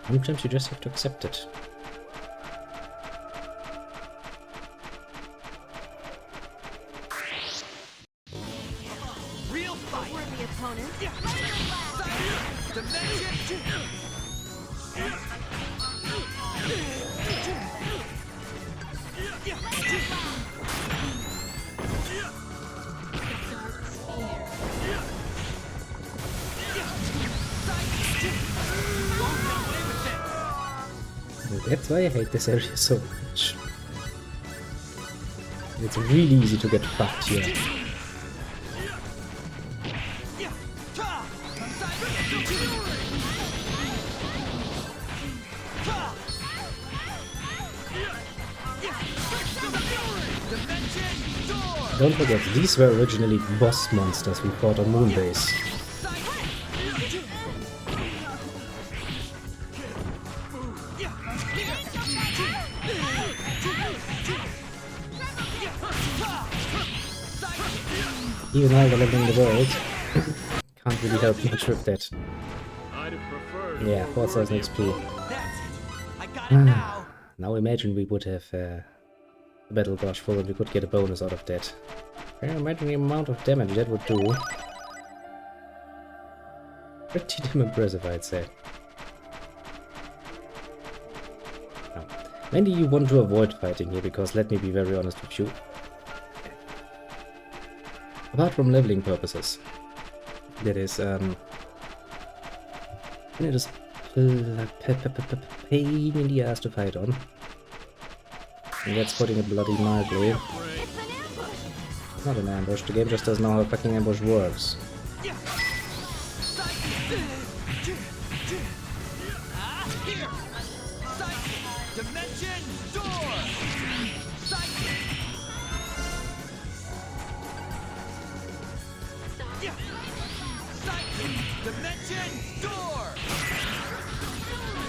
Sometimes you just have to accept it. Real fight! We're the opponent. That's why I hate this area so much. It's really easy to get fucked here. Don't forget, these were originally boss monsters we fought on Moonbase. Even all the leveling in the world can't really help much with that. Yeah, 4000 XP. Now imagine we would have a battle gush full and we could get a bonus out of that. Imagine the amount of damage that would do. Pretty damn impressive, I'd say. Now, mainly you want to avoid fighting here, because let me be very honest with you. Apart from leveling purposes, that is, it is pain in the ass to fight on. And that's putting it bloody mildly. Not an ambush, the game just doesn't know how fucking ambush works.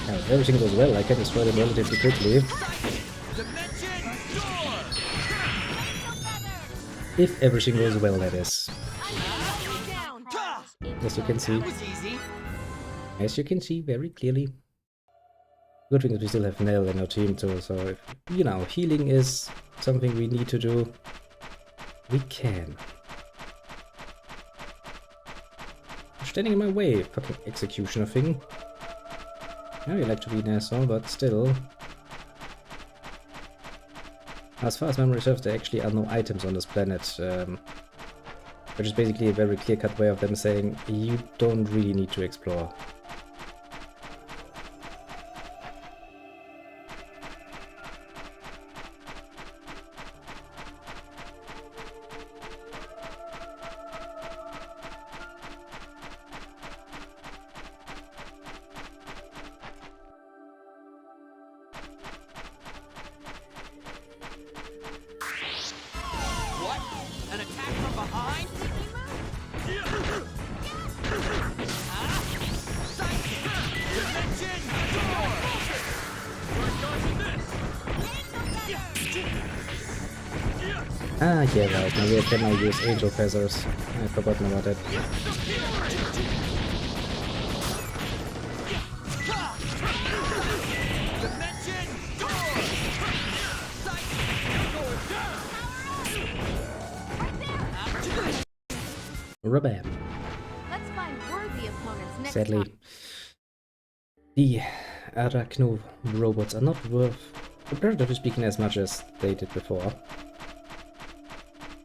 Now, if everything goes well, I can destroy them relatively quickly. If everything goes well, that is. As you can see. As you can see very clearly. Good thing is we still have Nell in our team too, so if, you know, healing is something we need to do, we can. You're standing in my way, fucking executioner thing. I know you like to be an asshole, but still. As far as memory serves, there actually are no items on this planet, which is basically a very clear-cut way of them saying you don't really need to explore. Ah, yeah, right, maybe I can now use angel feathers. I've forgotten about that. Rabam. Let's find worthy opponents next Sadly, time. the Arachno robots are not worth, comparatively speaking, as much as they did before.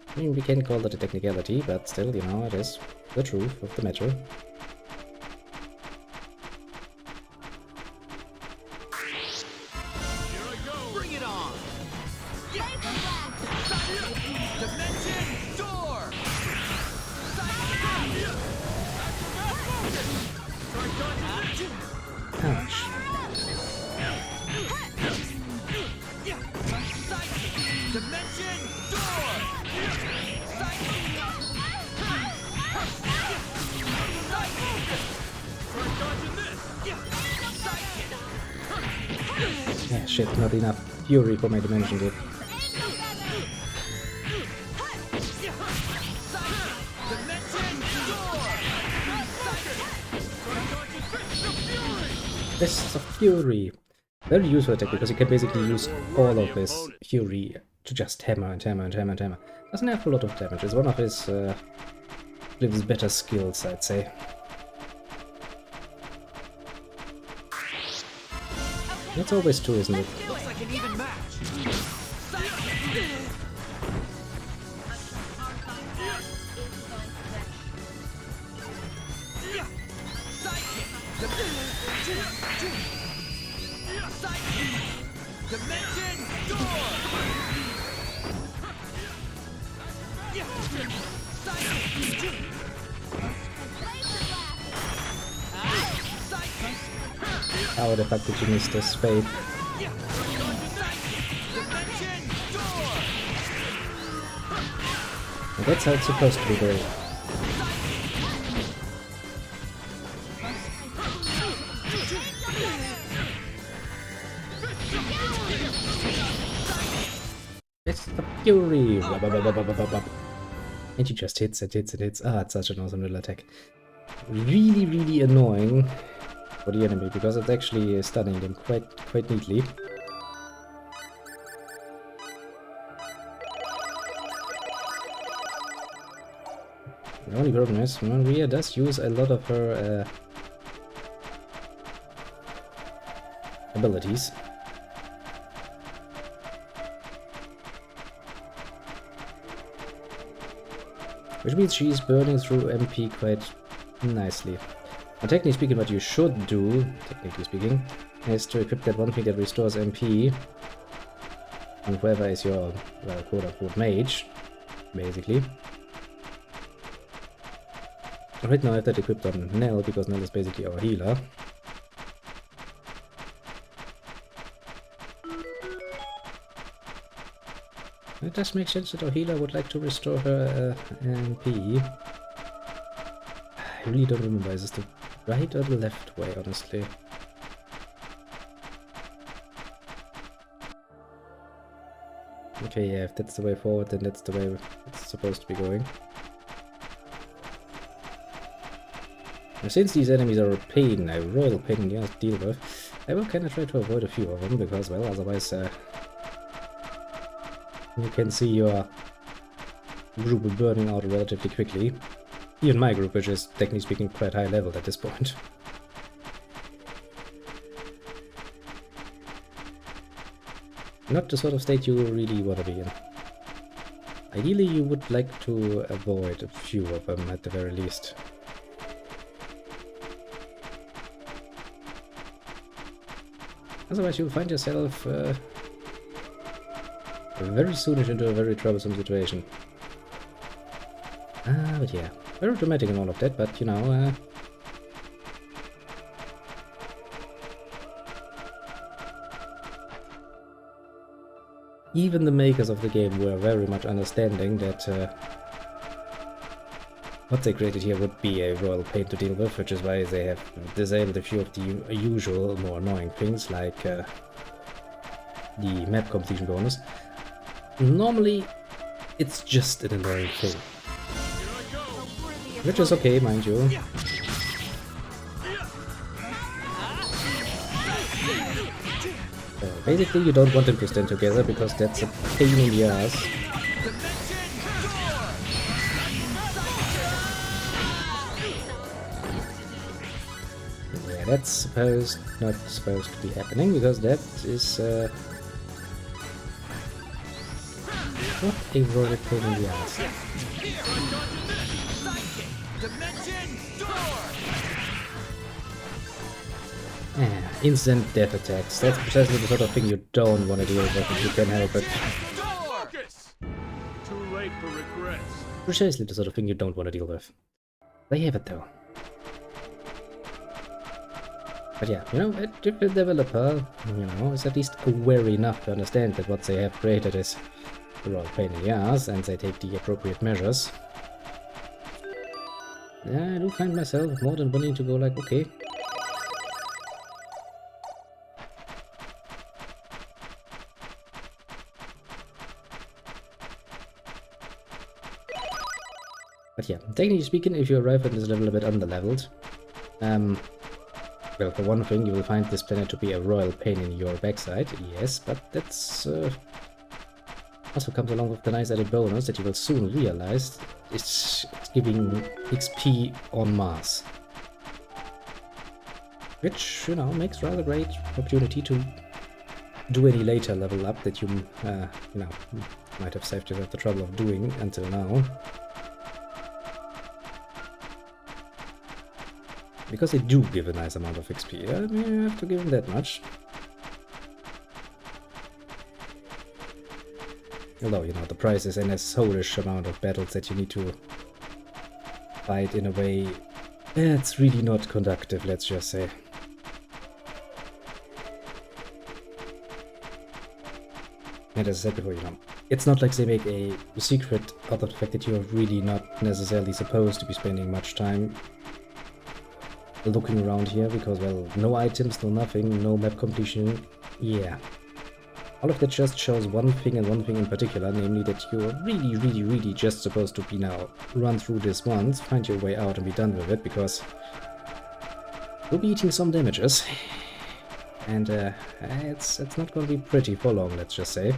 I mean, we can call that a technicality, but still, you know, it is the truth of the matter. Bring it on! Dimension door! Ouch. Dimension door! shit, not enough fury for my dimension dude. Fists of Fury. Very useful attack because you can basically use all of his fury to just hammer and hammer and hammer and hammer. Doesn't have a lot of damage. It's one of his better skills, I'd say. That's always true, isn't it? Looks like an even match. Dimension door. How the fuck did you miss this fade? And that's how it's supposed to be going. It's the Fury! And he just hits and hits and hits. Ah, it's such an awesome little attack. Really, really annoying for the enemy because it's actually stunning them quite neatly. The only problem is Maria does use a lot of her abilities. Which means she's burning through MP quite nicely. Now, technically speaking, what you should do, is to equip that one thing that restores MP. And whoever is your, well, quote-unquote mage, basically. Right now I have that equipped on Nell, because Nell is basically our healer. It does make sense that our healer would like to restore her MP. I really don't remember, is this the right or the left way, honestly? Okay, yeah, if that's the way forward, then that's the way it's supposed to be going. Now, since these enemies are a pain, a royal pain in the ass to deal with, I will kind of try to avoid a few of them, because, well, otherwise you can see your group burning out relatively quickly. Even my group, which is, technically speaking, quite high level at this point. Not the sort of state you really want to be in. Ideally, you would like to avoid a few of them at the very least. Otherwise, you'll find yourself very soonish into a very troublesome situation. But yeah, very dramatic and all of that, but you know, even the makers of the game were very much understanding that what they created here would be a royal pain to deal with, which is why they have disabled a few of the usual, more annoying things, like the map completion bonus. Normally, it's just an annoying thing. Which is okay, mind you. Basically, you don't want them to stand together because that's a pain in the ass. Yeah, that's not supposed to be happening because that is what a royal pain in the ass. Instant death attacks. That's precisely the sort of thing you don't want to deal with if you can help it. Focus! Too late for regrets. Precisely the sort of thing you don't want to deal with. They have it though. But yeah, you know, if the developer, you know, is at least aware enough to understand that what they have created is a real pain in the ass, and they take the appropriate measures, I do find myself more than willing to go like, okay. But yeah, technically speaking, if you arrive at this level a bit under-leveled, well, for one thing, you will find this planet to be a royal pain in your backside, yes, but that's also comes along with the nice added bonus that you will soon realize it's giving XP en masse. Which, you know, makes rather great opportunity to do any later level up that you, you know, might have saved yourself the trouble of doing until now. Because they do give a nice amount of XP, I mean, you have to give them that much. Although, you know, the price is in a soulish amount of battles that you need to fight in a way that's really not conductive, let's just say. And as I said before, you know, it's not like they make a secret out of the fact that you are really not necessarily supposed to be spending much time looking around here, because, well, no items, no nothing, no map completion, yeah. All of that just shows one thing, and one thing in particular, namely that you're really just supposed to be now run through this once, find your way out and be done with it, because you'll be eating some damages. And it's not going to be pretty for long, let's just say.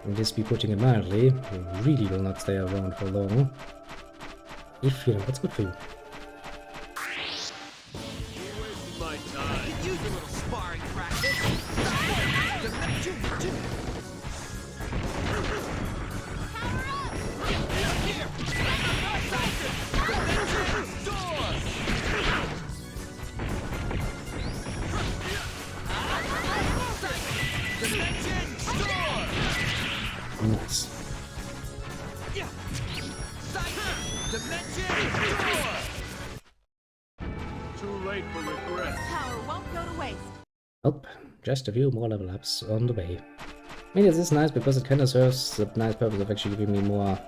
And this be putting it mildly, you really will not stay around for long. If you know what's good for you. My time. Could use a little sparring practice. Nice. Too late for regret. Power won't go to waste. Nope, just a few more level ups on the way. I mean, this is nice because it kind of serves the nice purpose of actually giving me more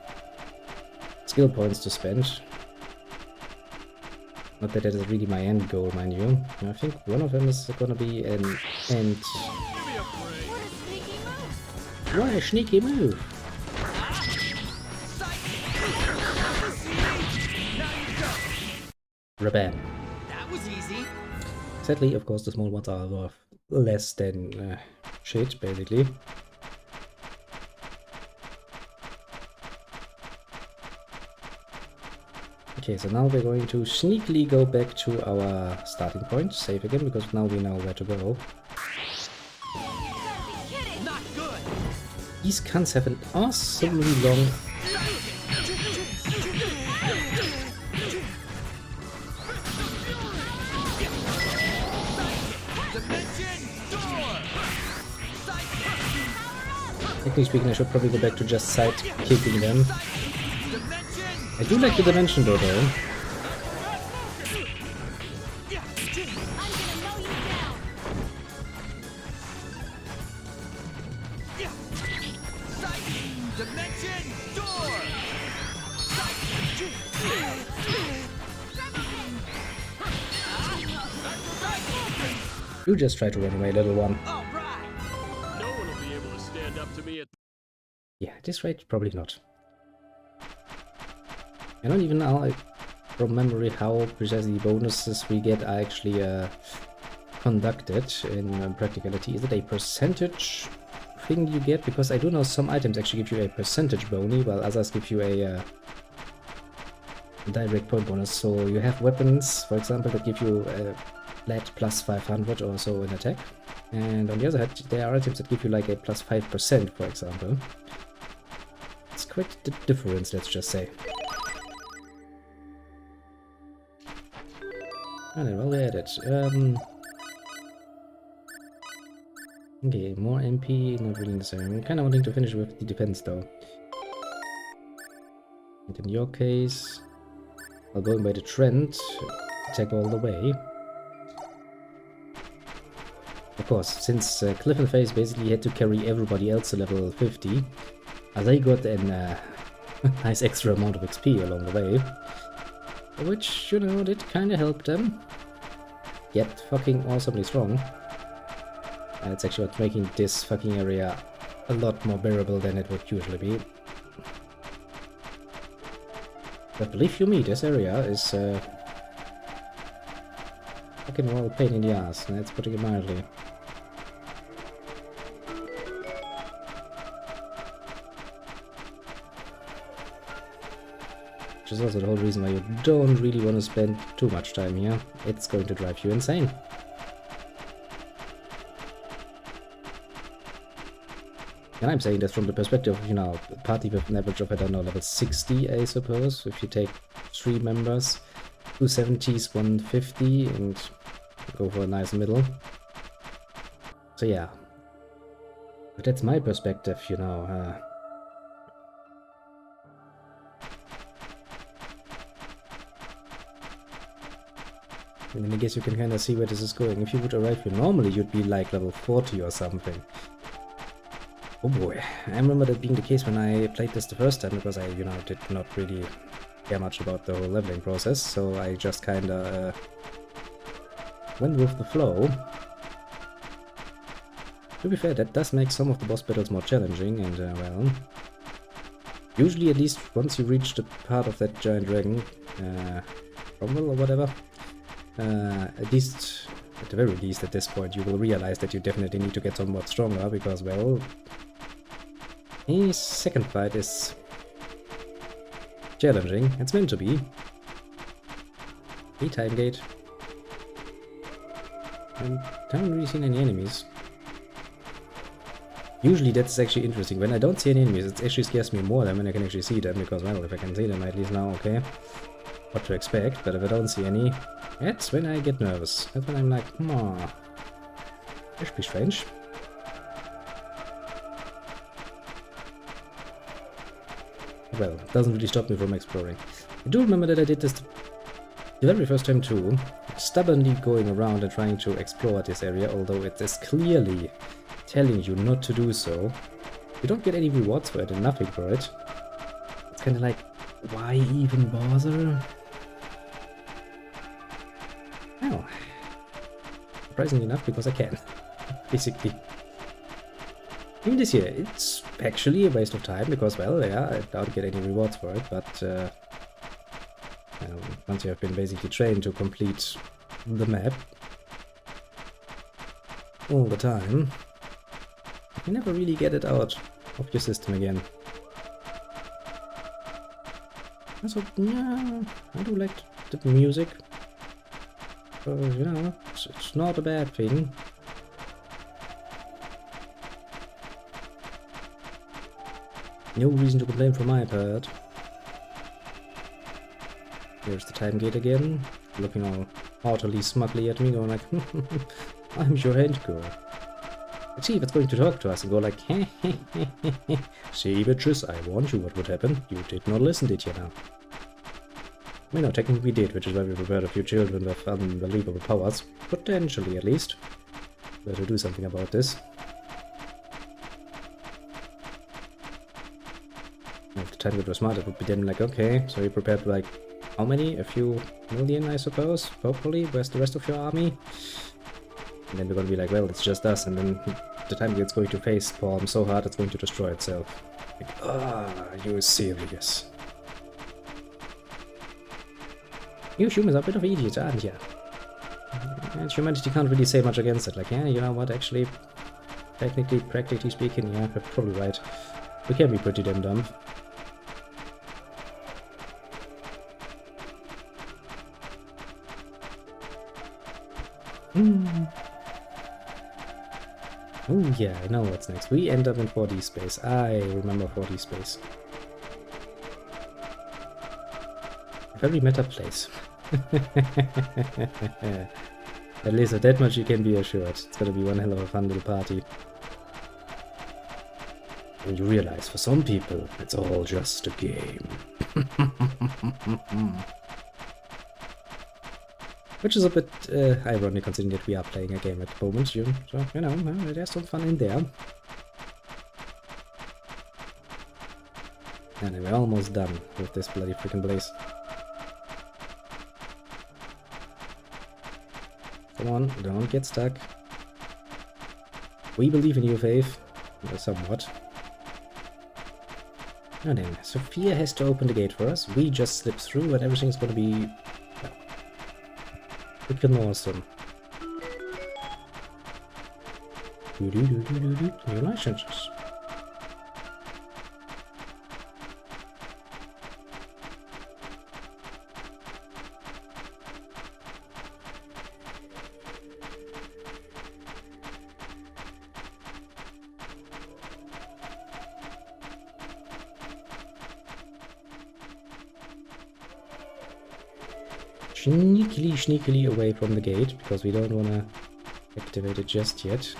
skill points to spend. Not that that is really my end goal, mind you. And I think one of them is gonna be an end. Give me a break. What a sneaky move! Rabam. That was easy. Sadly, of course, the small ones are worth less than shit, basically. Okay, so now we're going to sneakily go back to our starting point, save again, because now we know where to go. Not good. These cunts have an awesomely long... Technically speaking, I should probably go back to just side kicking them. I do like the dimension door though. You just try to run away, little one. No one will be able to stand up to me at Yeah, at this rate, probably not. I don't even know from memory how precisely bonuses we get are actually conducted in practicality. Is it a percentage thing you get? Because I do know some items actually give you a percentage boni, while others give you a direct point bonus. So you have weapons, for example, that give you a flat plus 500 or so in attack. And on the other hand, there are items that give you like a plus 5%, for example. It's quite the difference, let's just say. And well, we're at it. Okay, more MP, not really necessary. I'm kind of wanting to finish with the defense though. And in your case, I'll go by the trend, attack all the way. Of course, since Cliff and Face basically had to carry everybody else to level 50, they got a nice extra amount of XP along the way. Which, you know, did kind of help them get fucking awesomely strong. It's actually what's making this fucking area a lot more bearable than it would usually be. But believe you me, this area is fucking well pain in the ass, and that's putting it mildly. Which is also the whole reason why you don't really want to spend too much time here. It's going to drive you insane. And I'm saying this from the perspective of, you know, a party with an average of, I don't know, level 60, I suppose. If you take 3 members, 2 70s, 150, and go for a nice middle. So yeah. But that's my perspective, you know. And then I guess you can kind of see where this is going. If you would arrive here normally, you'd be like level 40 or something. Oh boy, I remember that being the case when I played this the first time, because I, you know, did not really care much about the whole leveling process, so I just kinda went with the flow. To be fair, that does make some of the boss battles more challenging, and well, usually at least once you reach the part of that giant dragon, Cromwell or whatever, at least, at the very least at this point, you will realize that you definitely need to get somewhat stronger, because, well, a second fight is challenging. It's meant to be. A time gate. I haven't really seen any enemies. Usually that's actually interesting. When I don't see any enemies, it actually scares me more than when I can actually see them, because, well, if I can see them, I at least know, okay, what to expect. But if I don't see any, that's when I get nervous. That's when I'm like, this should be strange. Well, it doesn't really stop me from exploring. I do remember that I did this the very first time too, stubbornly going around and trying to explore this area, although it is clearly telling you not to do so. You don't get any rewards for it and nothing for it. It's kind of like, why even bother? Well, surprisingly enough, because I can, basically. Even this year, it's actually a waste of time, because, well, yeah, I don't get any rewards for it, but once you have been basically trained to complete the map all the time, you never really get it out of your system again. Also, yeah, I do like the music, so, you know, it's not a bad thing. No reason to complain from my part. Here's the time gate again, looking all haughtily smugly at me, going like, I'm your head girl. Let's see if it's going to talk to us and go like, see bitches, I warned you what would happen. You did not listen, did you now? I mean, no, technically we did, which is why we prepared a few children with unbelievable powers. Potentially, at least. Better do something about this. If the time it was smart, it would be then like, okay, so you prepared like, how many? A few million, I suppose? Hopefully, where's the rest of your army? And then we're gonna be like, well, it's just us, and then the time it's going to face palm so hard it's going to destroy itself. Like, you're serious. You humans are a bit of idiots, aren't you? And humanity can't really say much against it. Like, yeah, you know what, actually, technically, practically speaking, yeah, you're probably right. We can be pretty damn dumb. Oh yeah, I know what's next. We end up in 4D space. I remember 4D space. A very meta place. At least of that much you can be assured. It's gonna be one hell of a fun little party. And you realize, for some people, it's all just a game. Which is a bit ironic, considering that we are playing a game at the moment. So, you know, there's some fun in there. And we're almost done with this bloody freaking place. Come on, don't get stuck. We believe in you, Faith. Somewhat. And then, Sophia has to open the gate for us. We just slip through and everything's gonna be... freaking awesome. New licenses. Sneakily away from the gate, because we don't want to activate it just yet.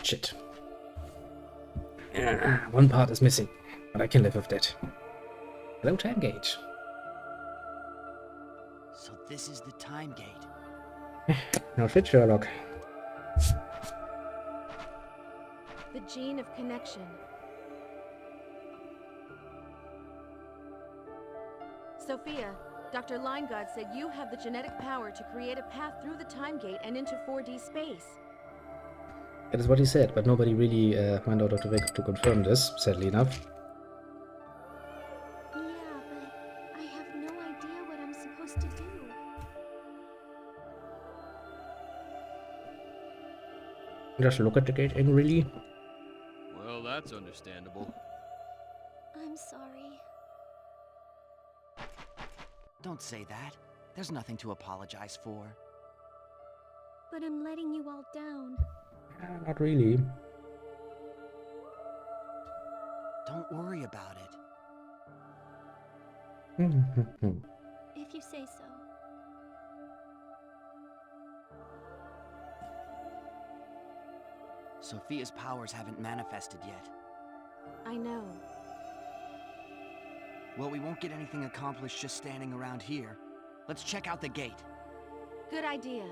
Shit. One part is missing, but I can live with that. Hello, time gate. So this is the time gate. Not fit, Sherlock. The gene of connection. Sophia, Dr. Lineguard said you have the genetic power to create a path through the time gate and into 4D space. That is what he said, but nobody really went out of the way to confirm this, sadly enough. Yeah, but I have no idea what I'm supposed to do. Just look at the gate angrily. Well, that's understandable. I'm sorry. Don't say that. There's nothing to apologize for. But I'm letting you all down. Not really. Don't worry about it. If you say so. Sophia's powers haven't manifested yet. I know. Well, we won't get anything accomplished just standing around here. Let's check out the gate. Good idea.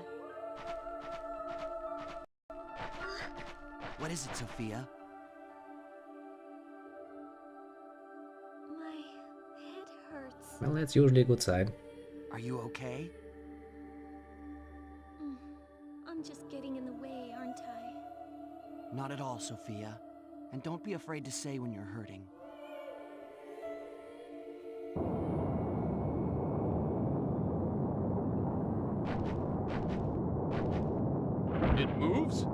What is it, Sophia? My head hurts. Well, that's usually a good sign. Are you okay? I'm just getting in the way, aren't I? Not at all, Sophia. And don't be afraid to say when you're hurting. It moves?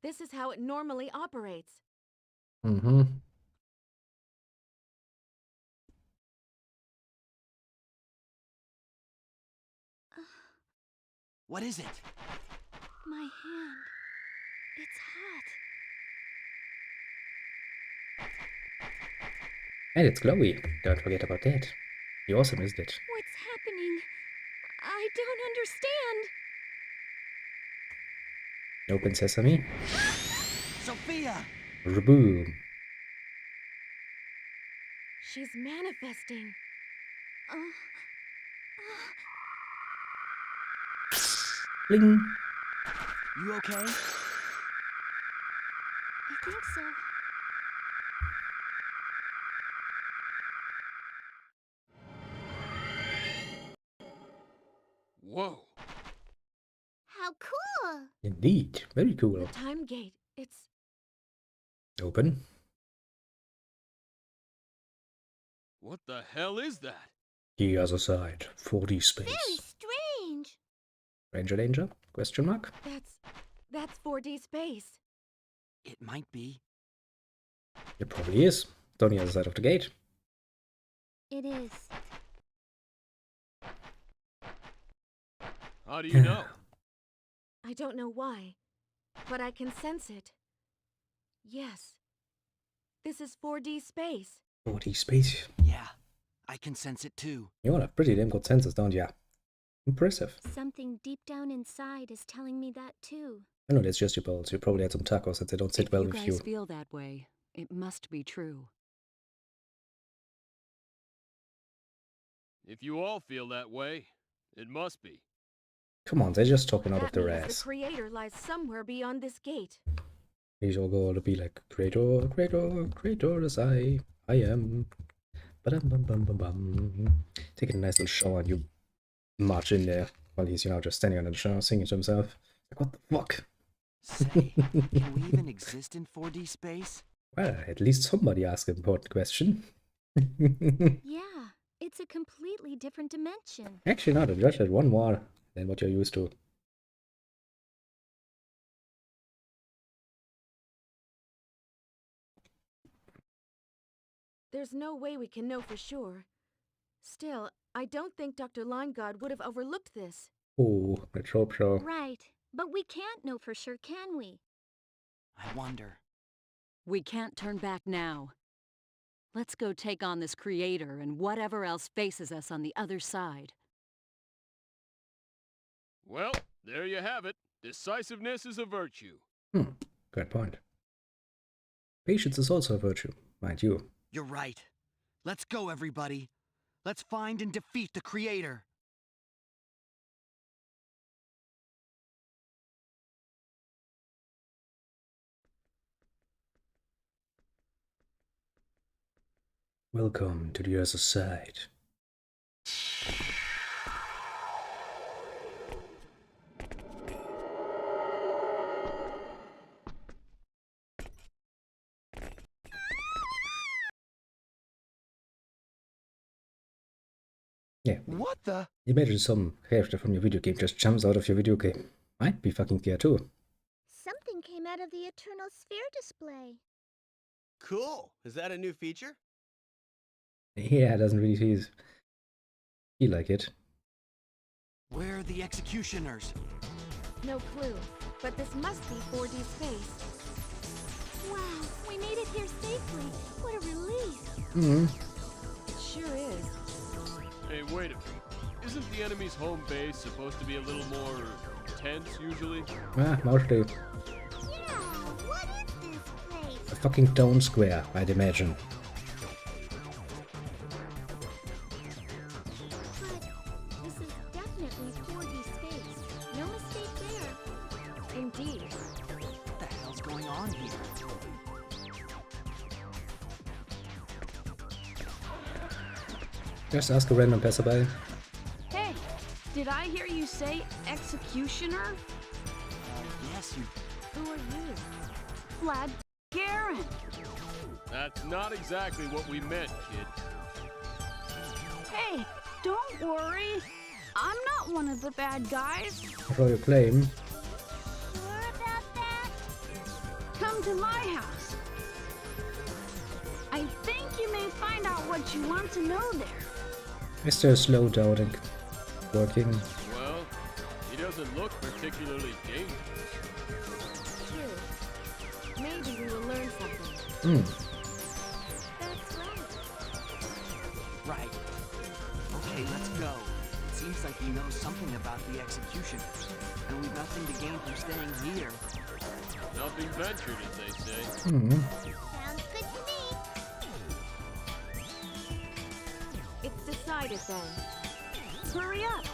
This is how it normally operates. Mm-hmm. What is it? My hand. It's hot. And it's glowy. Don't forget about that. Be awesome, isn't it? What's happening? I don't understand. Open sesame. Sophia! Boom. She's manifesting. Bling. You okay? I think so. Whoa. How cool! Indeed. Very cool. The time gate. It's... Open. What the hell is that? The other side. 4D space. Very strange. Ranger danger? Question mark? That's 4D space. It might be. It probably is. It's on the other side of the gate. It is. How do you know? I don't know why, but I can sense it. Yes. This is 4D space. 4D space. Yeah, I can sense it too. You all have pretty damn good senses, don't ya? Impressive. Something deep down inside is telling me that too. I know that's just your balls. You probably had some tacos since they don't sit well with you. If you guys feel that way, it must be true. If you all feel that way, it must be. Come on, they're just talking out of That their means ass. the creator lies somewhere beyond this gate. These all go to be like, Creator, Creator, Creator as I am. Ba-dum-bum-bum-bum-bum. Taking a nice little shower and you march in there while he's, you know, just standing on the shower singing to himself. Like, what the fuck? Say, can we even exist in 4D space? Well, at least somebody asked an important question. Yeah, it's a completely different dimension. Actually, not. It just had one more than what you're used to. There's no way we can know for sure. Still, I don't think Dr. Lineguard would have overlooked this. Oh, let's hope so. Right, but we can't know for sure, can we? I wonder. We can't turn back now. Let's go take on this creator and whatever else faces us on the other side. Well, there you have it. Decisiveness is a virtue. Good point. Patience is also a virtue, mind you. You're right. Let's go, everybody. Let's find and defeat the Creator. Welcome to the other side. Yeah. What the? Imagine some character from your video game just jumps out of your video game. I'd be fucking scared too. Something came out of the Eternal Sphere display. Cool. Is that a new feature? Yeah, it doesn't really feel like it. Where are the executioners? No clue, but this must be 4D space. Wow, we made it here safely. What a relief. It sure is. Hey, wait a minute. Isn't the enemy's home base supposed to be a little more tense usually? Mostly. Yeah, what is this place? A fucking town square, I'd imagine. But this is definitely 4D space. No mistake there. Indeed. What the hell's going on here? Just ask a random passerby. Hey, did I hear you say executioner? Yes, you... Who are you? Vlad Garen. That's not exactly what we meant, kid. Hey, don't worry. I'm not one of the bad guys. For your claim. Sure about that? Come to my house. I think you may find out what you want to know there. Is there a slow down working? Well, he doesn't look particularly dangerous. True. Maybe we will learn something. That's right. Right. Okay, let's go. It seems like he knows something about the executioners, and we've nothing to gain from staying here. Nothing ventured, as they say. Sounds good to me. It's decided then. Hurry up,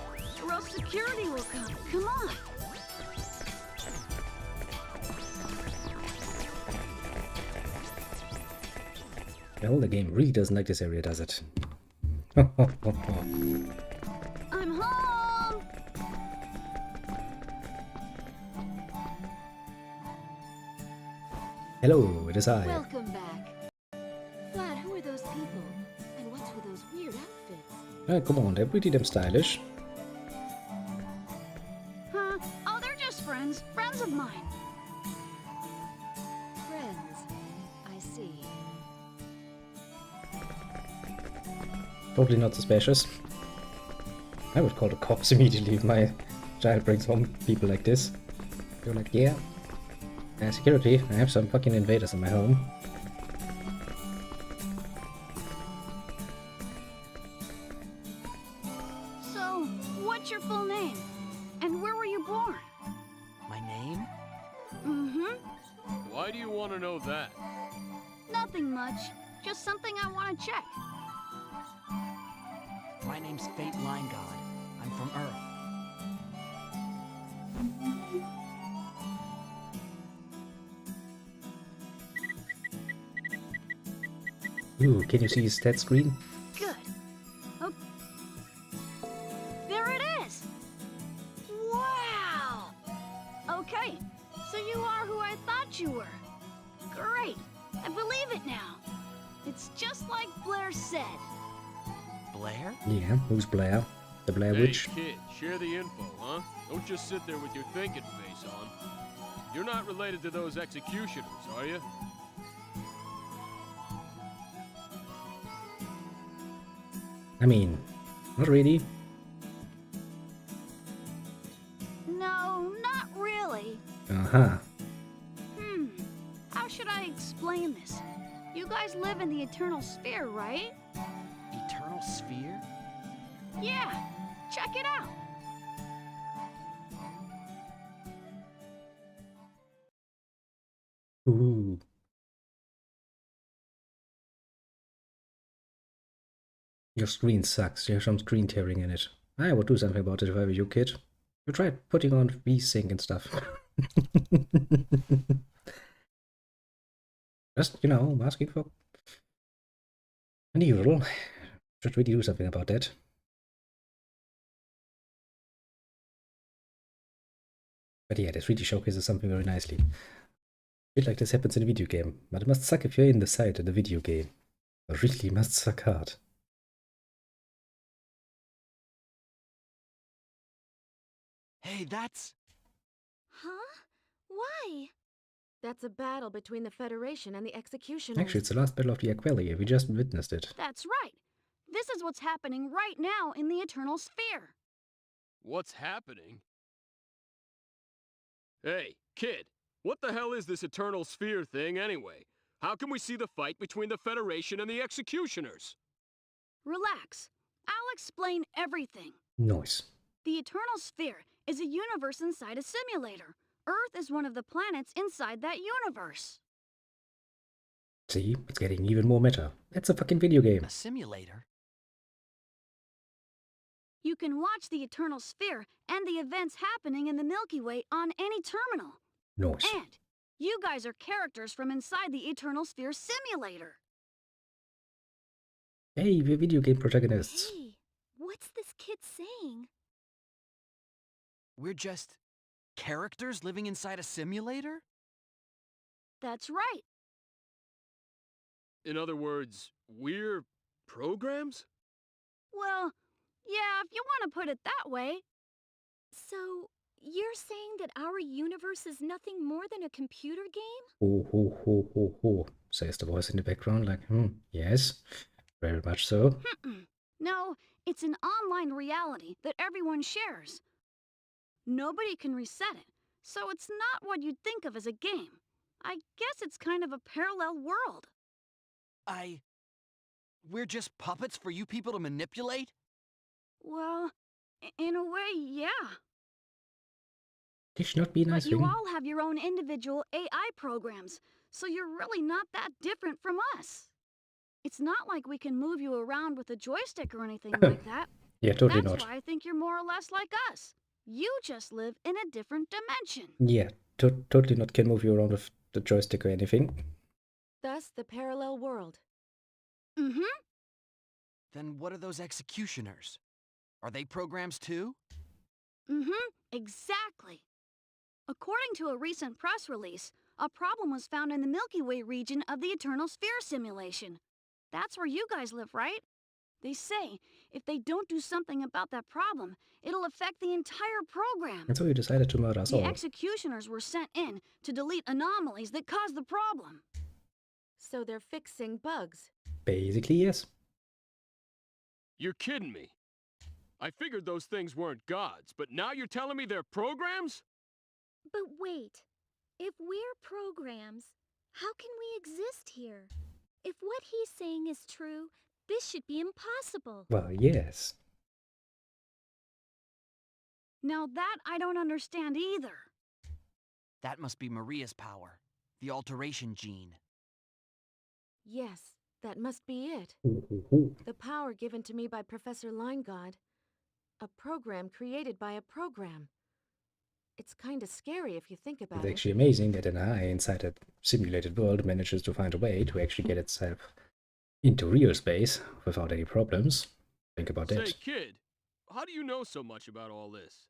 or else security will come. Come on. Well, the game really doesn't like this area, does it? I'm home. Hello, it is I. Welcome back. Vlad, who are those people? And what's with those weird outfits? Come on, they're pretty damn stylish. Huh? Oh, they're just friends. Friends of mine. Friends. I see. Totally not suspicious. I would call the cops immediately if my child brings home people like this. You're like, yeah. Security, I have some fucking invaders in my home. So, what's your full name? And where were you born? My name? Mm-hmm. Why do you want to know that? Nothing much. Just something I want to check. My name's Fate Line God. I'm from Earth. Ooh, can you see his stat screen? it now. It's just like Blair said. Blair? Yeah, who's Blair? The Blair Hey, Witch? kid, share the info, huh? Don't just sit there with your thinking face on. You're not related to those executioners, are you? I mean, not really. No, not really. Uh-huh. How should I explain this? You guys live in the Eternal Sphere, right? Eternal Sphere? Yeah, check it out. Ooh. Your screen sucks. There's some screen tearing in it. I would do something about it if I were you, kid. You tried putting on VSync and stuff. Just, you know, asking for an evil. Should really do something about that. But yeah, this really showcases something very nicely. A bit like this happens in a video game, but it must suck if you're in the side of the video game. It really must suck hard. Hey, that's... Huh? Why? That's a battle between the Federation and the Executioners. Actually, it's the last battle of the Aqualia. We just witnessed it. That's right. This is what's happening right now in the Eternal Sphere. What's happening? Hey, kid, what the hell is this Eternal Sphere thing anyway? How can we see the fight between the Federation and the Executioners? Relax. I'll explain everything. Nice. The Eternal Sphere is a universe inside a simulator. Earth is one of the planets inside that universe. See, it's getting even more meta. It's a fucking video game. A simulator? You can watch the Eternal Sphere and the events happening in the Milky Way on any terminal. Nice. And you guys are characters from inside the Eternal Sphere simulator. Hey, we're video game protagonists. Hey, what's this kid saying? We're just... characters living inside a simulator? That's right. In other words, we're programs? Well, yeah, if you want to put it that way. So, you're saying that our universe is nothing more than a computer game? Ho, ho, ho, ho, ho, says the voice in the background, like, yes, very much so. No, it's an online reality that everyone shares. Nobody can reset it, so it's not what you'd think of as a game. I guess it's kind of a parallel world. We're just puppets for you people to manipulate? Well, in a way, yeah. This should not be a nice But you thing. all have your own individual AI programs, so you're really not that different from us. It's not like we can move you around with a joystick or anything like that. Yeah, totally That's not. why I think you're more or less like us. You just live in a different dimension. Yeah, totally not can move you around with the joystick or anything. Thus, the parallel world. Mm-hmm. Then what are those executioners? Are they programs too? Mm-hmm, exactly. According to a recent press release, a problem was found in the Milky Way region of the Eternal Sphere simulation. That's where you guys live, right? They say if they don't do something about that problem, it'll affect the entire program. And so you decided to murder us The all. executioners were sent in to delete anomalies that caused the problem. So they're fixing bugs. Basically, yes. You're kidding me. I figured those things weren't gods, but now you're telling me they're programs? But wait, if we're programs, how can we exist here? If what he's saying is true, this should be impossible. Well, yes. Now that I don't understand either. That must be Maria's power. The alteration gene. Yes, that must be it. The power given to me by Professor Linegaud. A program created by a program. It's kinda scary if you think about It's it. actually amazing that an AI inside a simulated world manages to find a way to actually get itself into real space without any problems. Think about Say, that. kid, how do you know so much about all this?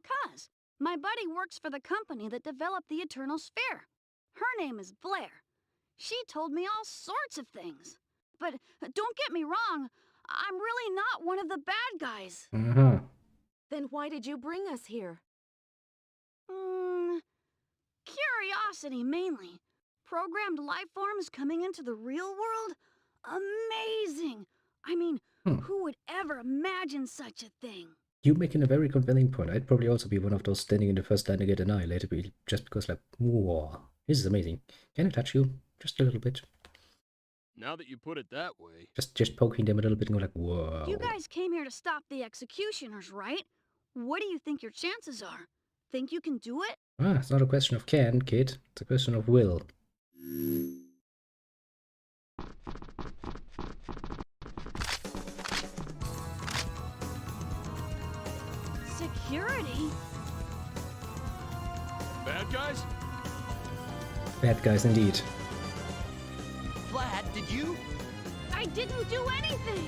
'Cause my buddy works for the company that developed the Eternal Sphere. Her name is Blair. She told me all sorts of things. But don't get me wrong, I'm really not one of the bad guys. Then why did you bring us here? Curiosity mainly. Programmed life forms coming into the real world? Amazing! I mean, who would ever imagine such a thing? You're making a very compelling point. I'd probably also be one of those standing in the first line to get annihilated, just because, like, whoa, this is amazing. Can I touch you? Just a little bit. Now that you put it that way. Just poking them a little bit and go like, whoa. You guys came here to stop the executioners, right? What do you think your chances are? Think you can do it? Ah, it's not a question of can, kid. It's a question of will. Security? Bad guys? Bad guys indeed. Vlad, did you? I didn't do anything!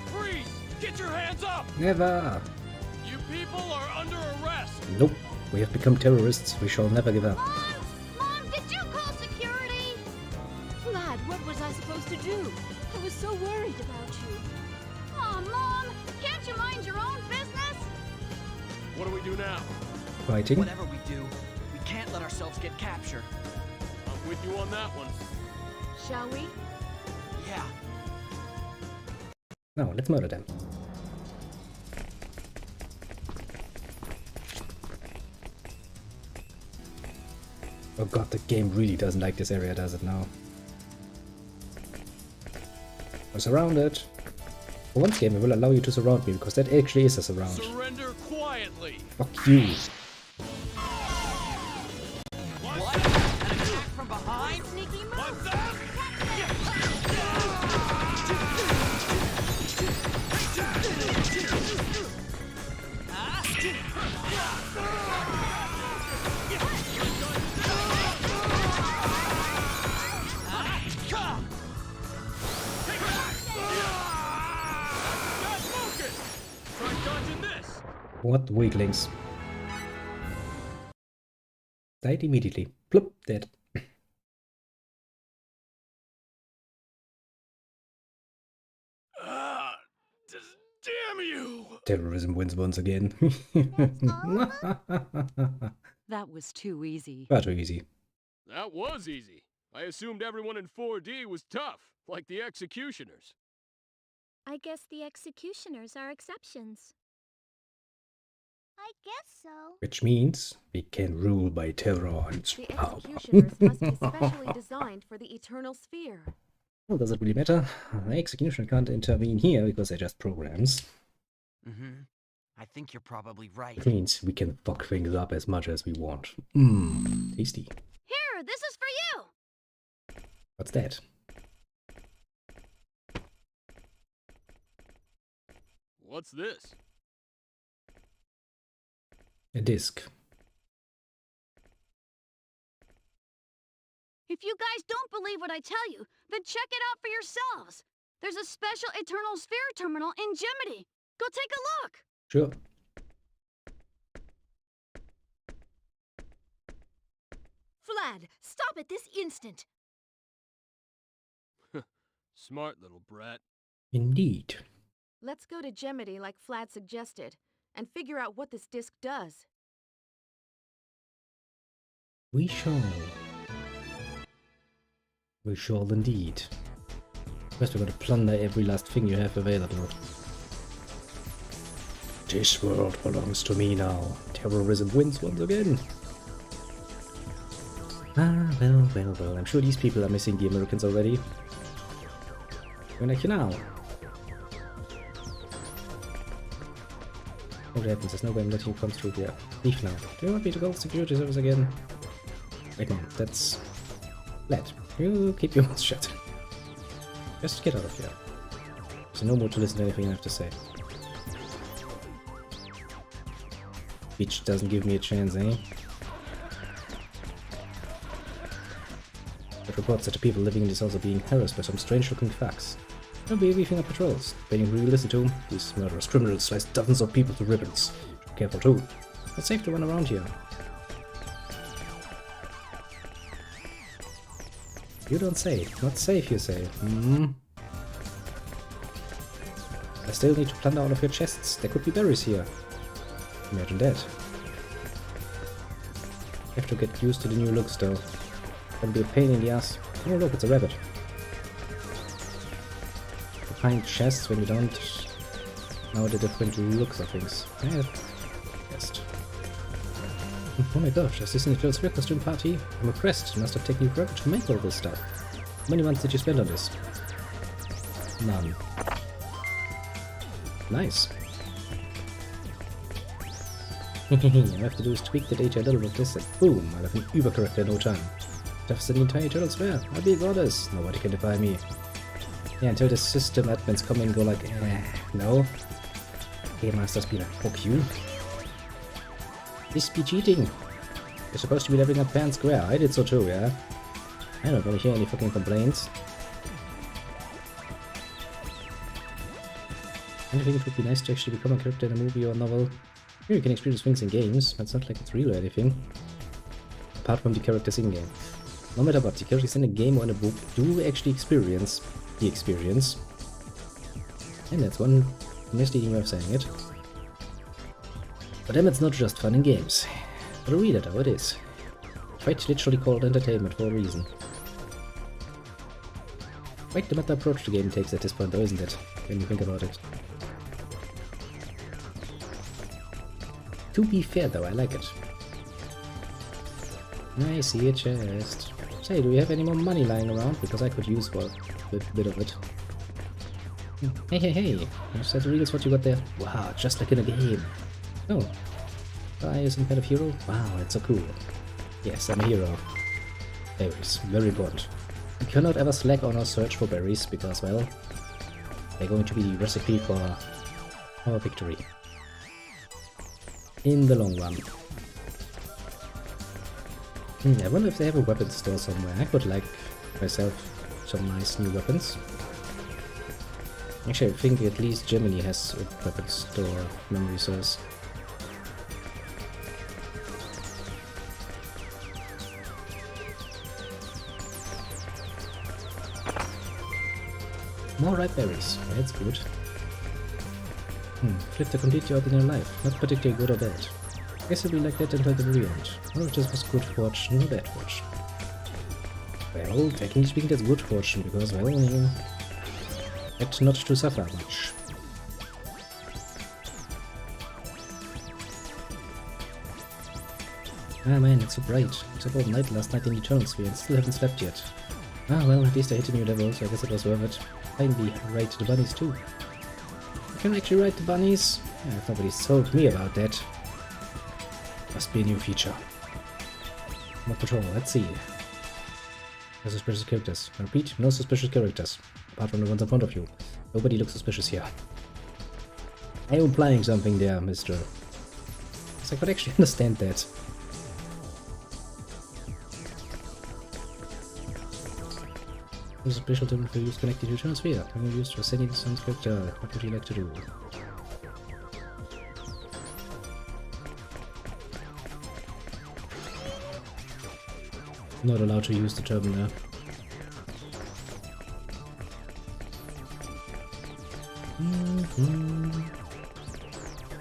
Freeze! Get your hands up! Never! You people are under arrest! Nope. We have become terrorists. We shall never give up. Mom, did you call security? Vlad, what was I supposed to do? I was so worried about you. Aw, Mom, can't you mind your own business? What do we do now? Fighting? Whatever we do, we can't let ourselves get captured. I'm with you on that one. Shall we? Yeah. No, let's murder them. Oh god, the game really doesn't like this area, does it now? We're surrounded. For once game, it will allow you to surround me, because that actually is a surround. Surrender quietly! Fuck you! What? An attack from behind? Sneaky move! What's that? What weaklings? Died immediately. Plop, dead. Damn you! Terrorism wins once again. That was too easy. Far too easy. That was easy. I assumed everyone in 4D was tough, like the executioners. I guess the executioners are exceptions. I guess so. Which means we can rule by terror and The power. executioners must be specially designed for the eternal sphere. Well, does it really matter? The executioner can't intervene here because they're just programs. I think you're probably right. Which means we can fuck things up as much as we want. Tasty. Here, this is for you! What's that? What's this? A disc. If you guys don't believe what I tell you, then check it out for yourselves. There's a special Eternal Sphere terminal in Gemini. Go take a look. Sure. Vlad, stop it this instant! Smart little brat. Indeed. Let's go to Gemini like Vlad suggested, and figure out what this disc does. We shall. We shall indeed. First we're gonna plunder every last thing you have available. This world belongs to me now. Terrorism wins once again. Ah, well. I'm sure these people are missing the Americans already. When I can now. What happens? There's no way I'm letting you come through here. Leave now. Do you want me to call security service again? Wait no, that's... Let. You keep your mouth shut. Just get out of here. There's no more to listen to anything I have to say. Bitch doesn't give me a chance, eh? It reports that the people living in this house are being harassed by some strange-looking thugs. They'll be beefing up patrols. Depending who you listen to, these murderous criminals slice dozens of people to ribbons. Be careful too. It's safe to run around here. You don't say. Not safe, you say. Hmm. I still need to plunder all of your chests. There could be berries here. Imagine that. I have to get used to the new looks though. Gonna be a pain in the ass. Oh look, it's a rabbit. To find chests when you don't know the different looks of things. Yeah. Best. Oh my gosh, is this an Eternal Sphere costume party? I'm impressed. It must have taken you forever to make all this stuff. How many months did you spend on this? None. Nice. All I have to do is tweak the data a little bit this and boom, I'll have an Uber character in no time. That's the entire Eternal Sphere. I'll be goddess. Nobody can defy me. Yeah, until the system admins come and go like, no. Game masters be like, fuck you. This be cheating. You're supposed to be leveling up fair and square. I did so too, yeah? I don't really hear any fucking complaints. I think it would be nice to actually become a character in a movie or a novel. Here you can experience things in games. It's not like it's real or anything. Apart from the characters in game. No matter what, the characters in a game or in a book do actually experience the experience. And that's one misleading way of saying it. For them it's not just fun in games. For the reader though, it is. Quite literally called entertainment for a reason. Quite the meta approach the game takes at this point though, isn't it? When you think about it. To be fair though, I like it. I see a chest. Say, do you have any more money lying around? Because I could use for a bit of it. Hey, hey, hey! Is that real what you got there? Wow, just like in a game. Oh. I am some kind of hero? Wow, it's so cool. Yes, I'm a hero. Berries, very important. We cannot ever slack on our search for berries, because, well, they're going to be the recipe for our victory. In the long run. I wonder if they have a weapon store somewhere. I could like myself some nice new weapons. Actually, I think at least Germany has a weapon store, memory serves. More ripe berries, that's good. Flip the complete ordinary life, not particularly good or bad. Guess it'll be like that until the very end. Or if this was good fortune or bad fortune. Well, technically speaking that's good fortune, because, well, you had not to suffer much. Ah man, it's so bright. I took all night last night in the Eternal Sphere and still haven't slept yet. Ah well, at least I hit a new level, so I guess it was worth it. Finally, ride the bunnies too. I can actually ride the bunnies? Yeah, nobody's told me about that. Must be a new feature. Mob Patrol, let's see. No suspicious characters. I repeat, no suspicious characters. Apart from the ones in front of you. Nobody looks suspicious here. I am implying something there, mister. I could actually understand that. A special term for use connected to Eternal Sphere. Can be used for sending some character. What would you like to do? Not allowed to use the term there.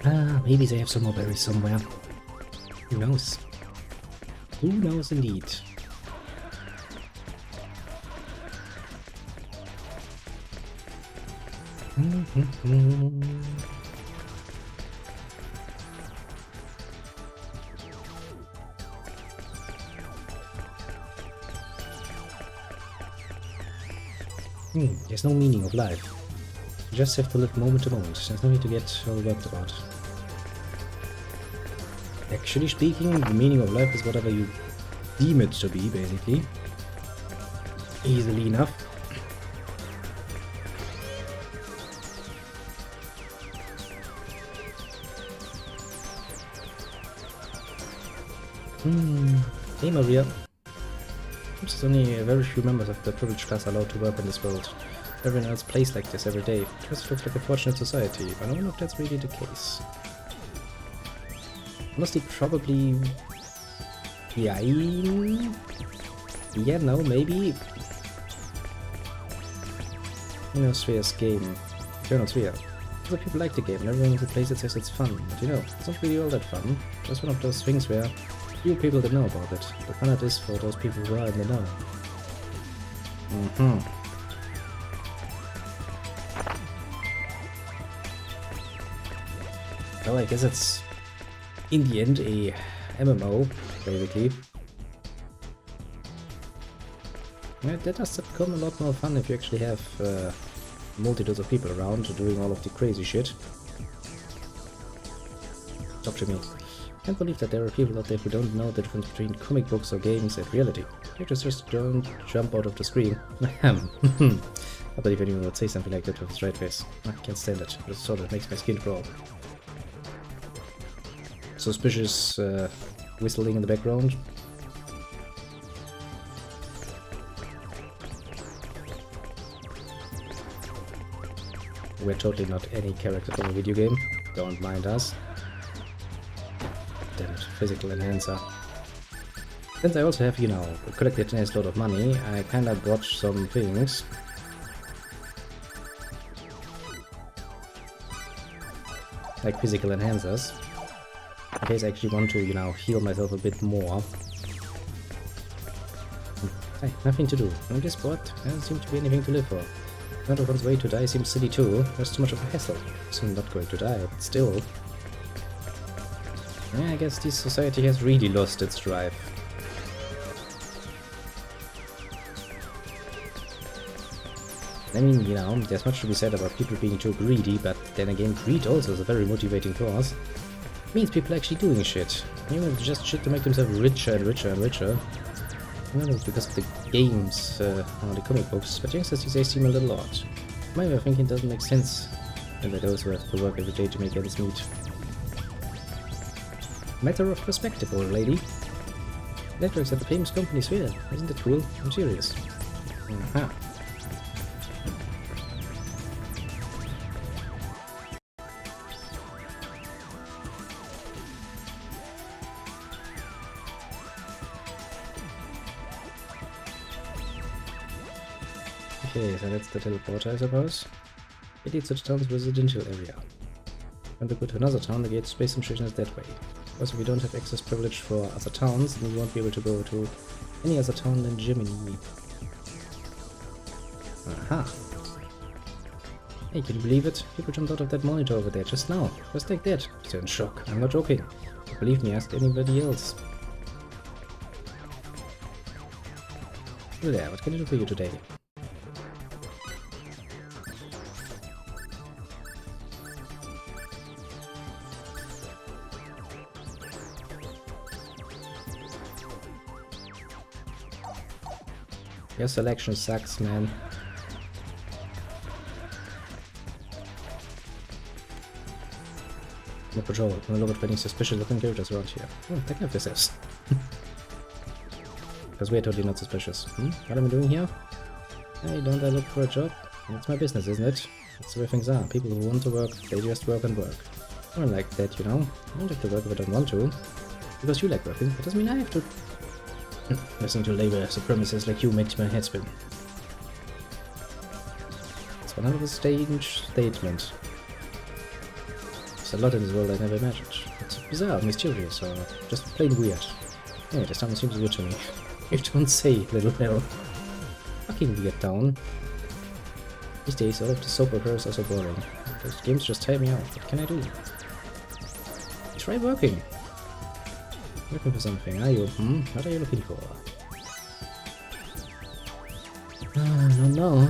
Ah, maybe they have some more berries somewhere. Who knows? Who knows indeed? There's no meaning of life. You just have to live moment to moment. There's no need to get all worked about. Actually speaking, the meaning of life is whatever you deem it to be, basically. Easily enough. Hey Maria. There's only very few members of the privileged class allowed to work in this world. Everyone else plays like this every day. It just looks like a fortunate society, but I don't know if that's really the case. Honestly, probably... Yeah, no, maybe. you know, Sphere's game, Eternal Sphere. Other people like the game, and everyone who plays it says it's fun, but you know, it's not really all that fun. Just one of those things where few people that know about it. The fun it is for those people who are in the know. Well, I guess it's, in the end, a MMO, basically. Yeah, that does become a lot more fun if you actually have multitudes of people around doing all of the crazy shit. Talk to me. I can't believe that there are people out there who don't know the difference between comic books or games and reality. Characters just don't jump out of the screen. I believe anyone would say something like that with a straight face. I can't stand it. It sort of makes my skin crawl. Suspicious whistling in the background. We're totally not any character from a video game. Don't mind us. Damn it, physical enhancer. Since I also have, you know, collected a nice lot of money, I kinda bought some things. Like physical enhancers. In case I actually want to, you know, heal myself a bit more. Hey, nothing to do. I'm just bored. There doesn't seem to be anything to live for. Not one's way to die seems silly too. There's too much of a hassle. So I'm not going to die, but still. Yeah, I guess this society has really lost its drive. I mean, you know, there's much to be said about people being too greedy, but then again, greed also is a very motivating force. It means people actually doing shit. Even just shit to make themselves richer and richer and richer. I don't know, it's because of the games or the comic books, but youngsters these days seem a little odd. My way of thinking doesn't make sense, and by those who have to work every day to make ends meet. Matter of perspective, old lady. Networks at the famous company Sphere. Isn't it cool? I'm serious. Aha. Okay, so that's the teleporter, I suppose. It leads to the town's residential area. When we go to another town, the gate space station is that way. Because if we don't have access privilege for other towns, then we won't be able to go to any other town than Germany. Aha! Hey, can you believe it? People jumped out of that monitor over there just now. Just like that. They're in shock. I'm not joking. Believe me, ask anybody else. Hello there, what can I do for you today? Your selection sucks, man. No patrol. No longer finding suspicious looking characters around here. Oh, take care of yourselves. Because we're totally not suspicious. What am I doing here? Hey, don't I look for a job? It's my business, isn't it? That's the way things are. People who want to work, they just work and work. I don't like that, you know? I don't like to work if I don't want to. Because you like working, that doesn't mean I have to. Listening to labor supremacists like you makes my head spin. It's one of a strange statement. There's a lot in this world I never imagined. It's bizarre, mysterious, or just plain weird. Yeah, this town seems good to me. You don't say, little hell. Fucking weird town. These days, all of the soap operas are so boring. Those games just tire me out. What can I do? Try working. Looking for something, are you? What are you looking for? I don't know.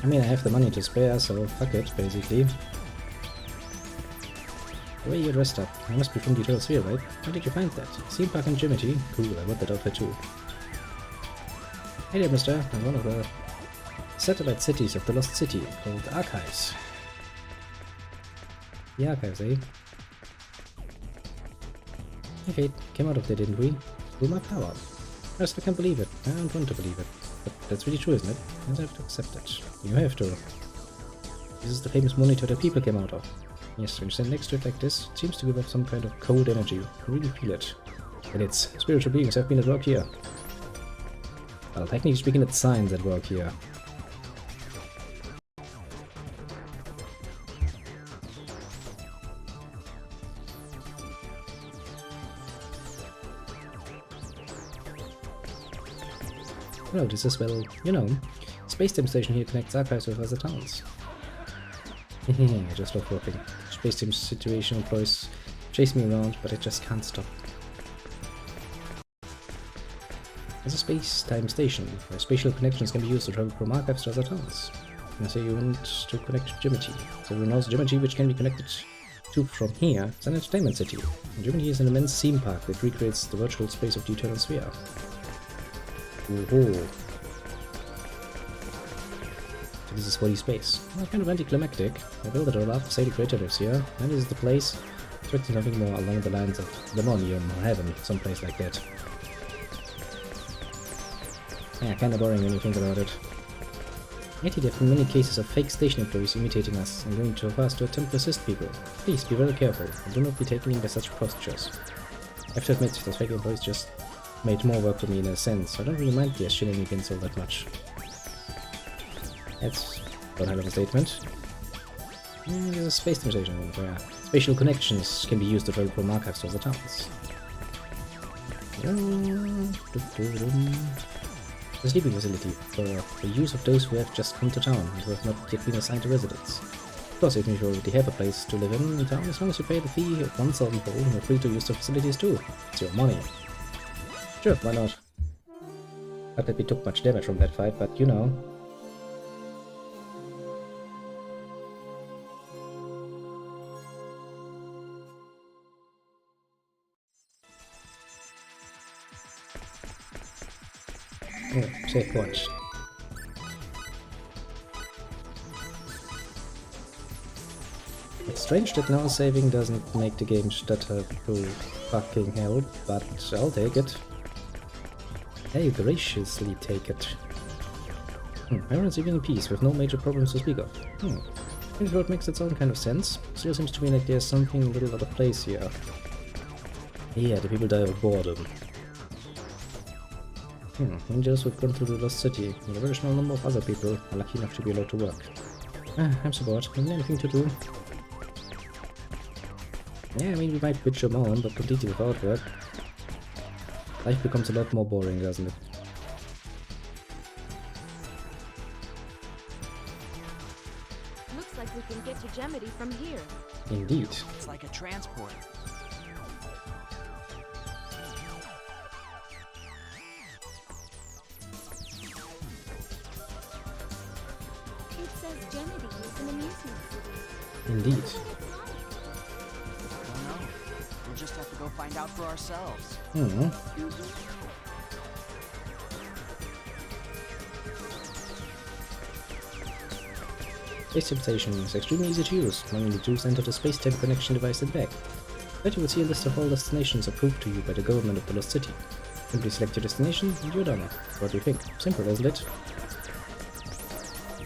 I mean, I have the money to spare, so fuck it, basically. The way you're dressed up, you must be from the Eternal Sphere, right? Where did you find that? Theme park in Jimity? Cool, I want that outfit too. Hey there, mister. I'm one of the satellite cities of the Lost City, called Archives. The Archives, eh? Okay, came out of there, didn't we? With my power. First, I can't believe it. I don't want to believe it. But that's really true, isn't it? And I have to accept it. You have to. This is the famous monitor that people came out of. Yes, when you stand next to it like this, it seems to give off some kind of cold energy. You can really feel it. And its spiritual beings have been at work here. Well, technically speaking, it's signs at work here. Well, this is, well, you know, Space Time Station here connects archives with other towns. I just love working. Space Time situation employees chase me around, but I just can't stop. As a space-time station, where spatial connections can be used to travel from archives to other towns. And say you want to connect to Jimity. So everyone knows Jimity, which can be connected to from here, is an entertainment city. And Jimity is an immense theme park that recreates the virtual space of the Eternal Sphere. Ooh. So this is 4D space. Well, kind of anticlimactic. I built it all up to say the creator lives here, and this is the place. Expecting something more along the lines of Demonium or Heaven, someplace like that. Yeah, kinda boring when you think about it. Yet there have been many cases of fake station employees imitating us and going so far as to attempt to assist people. Please be very careful and do not be taken in by such postures. I have to admit, those fake employees just made more work for me in a sense, so I don't really mind their shenanigans all that much. That's one hell of a statement. There's a space station where spatial connections can be used to travel from archives to other towns. The sleeping facility for the use of those who have just come to town and who have not yet been assigned to residence. Of course, even if you already have a place to live in town, as long as you pay the fee of 1,000 gold, you're free to use the facilities too. It's your money. Sure, why not? Not that we took much damage from that fight, but you know. Oh, save point. It's strange that now saving doesn't make the game stutter to fucking hell, but I'll take it. I graciously take it. Everyone's living in peace with no major problems to speak of. This world makes its own kind of sense. Still seems to me like there's something a little out of place here. Yeah, the people die of boredom. Angels who've gone through the lost city, and a very small number of other people are lucky enough to be allowed to work. I'm so bored. Have anything to do? Yeah, I mean, we might bitch or moan, but completely without work. Life becomes a lot more boring, doesn't it? Looks like we can get to Jemity from here. Indeed. It's like a transport. It says Jemity is an amusement city. Indeed. Oh no. We'll just have to go find out for ourselves. Space station is extremely easy to use. All you need to do is enter the space-time connection device and back. Then you will see a list of all destinations approved to you by the government of the lost city. Simply select your destination and you're done. What do you think? Simple, isn't it?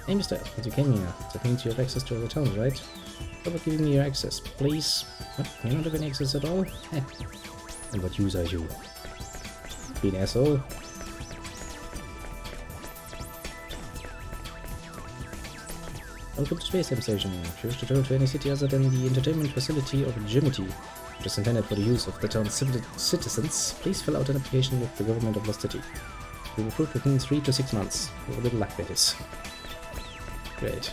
Hey mister, as you came here, that means you have access to all the towns, right? How about giving me your access, please? What? You don't have any access at all? Heh. And what use are you? Be an asshole? Welcome to Space Time Station. If you wish to travel to any city other than the entertainment facility of Jimity, which is intended for the use of the town's citizens, please fill out an application with the government of Lost City. You will approve within 3 to 6 months. With a little luck, that is. Great.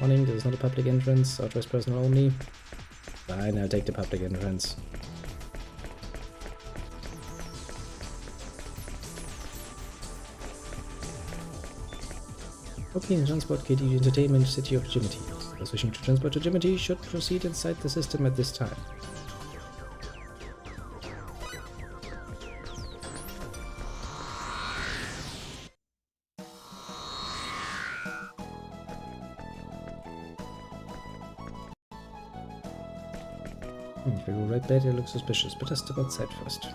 Warning, this is not a public entrance, authorized personnel only. Fine, I'll take the public entrance. Okay, transport KD Entertainment City of Jimity. Those wishing to transport to Jimity should proceed inside the system at this time. If I go right there, they look suspicious, but I'll step outside first.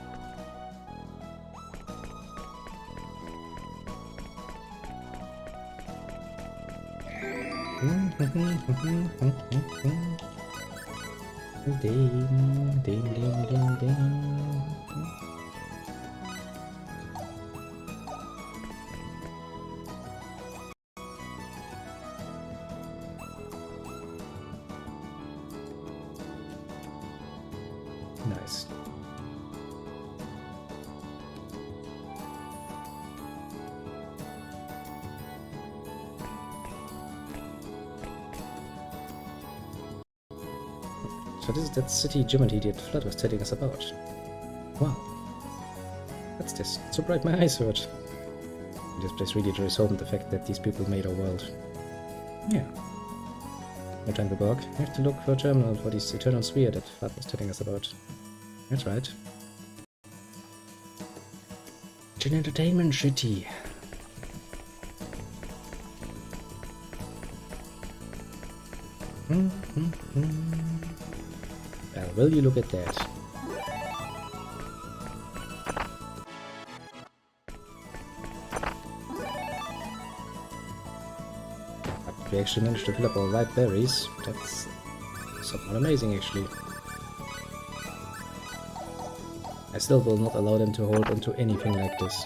Ding, ding, ding, ding, ding. what is that city Geometry that Flood was telling us about? Wow. What's this? So bright my eyes hurt. This place really draws home the fact that these people made our world. Yeah. No time to bog. We have to look for a terminal for this eternal sphere that Flood was telling us about. That's right. It's an entertainment city. Well, will you look at that? We actually managed to fill up our ripe berries. That's somewhat amazing, actually. I still will not allow them to hold onto anything like this.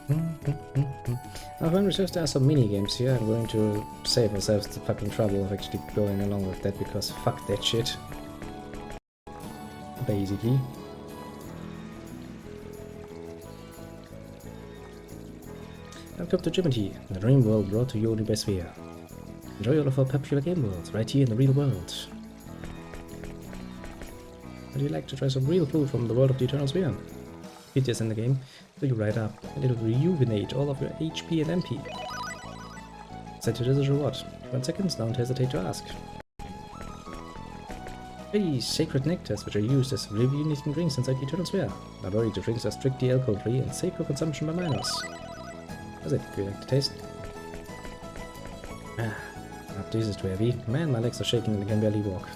Now, if I'm reserved, there are some mini-games here. I'm going to save ourselves the fucking trouble of actually going along with that, because fuck that shit. Basically. Welcome to Geometry, the dream world brought to you only by Sphere. Enjoy all of our popular game worlds, right here in the real world. Would you like to try some real food from the world of the Eternal Sphere? Hit this in the game, so you right up, and it'll rejuvenate all of your HP and MP. Set it as a reward. 1 second, don't hesitate to ask. These sacred nectars, which are used as rejuvenating drinks inside the Eternal Sphere. Not worry, the drinks are strictly alcohol-free and safe for consumption by minors. How's it? Do you like the taste? Ah, this is too heavy. Man, my legs are shaking and I can barely walk.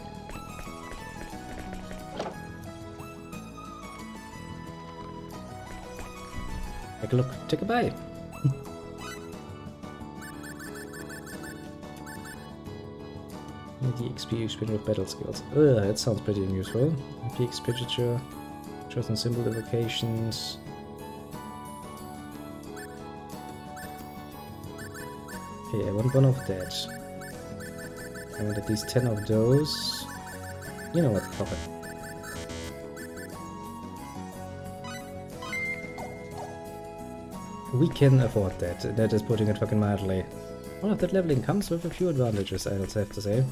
Take a look, take a bite. The XP expended with battle skills. Ugh, that sounds pretty useful. XP expenditure, chosen symbol evocations. Okay, I want one of that. I want at least 10 of those. You know what, fuck it. We can afford that. That is putting it fucking mildly. All of that leveling comes with a few advantages, I would have to say.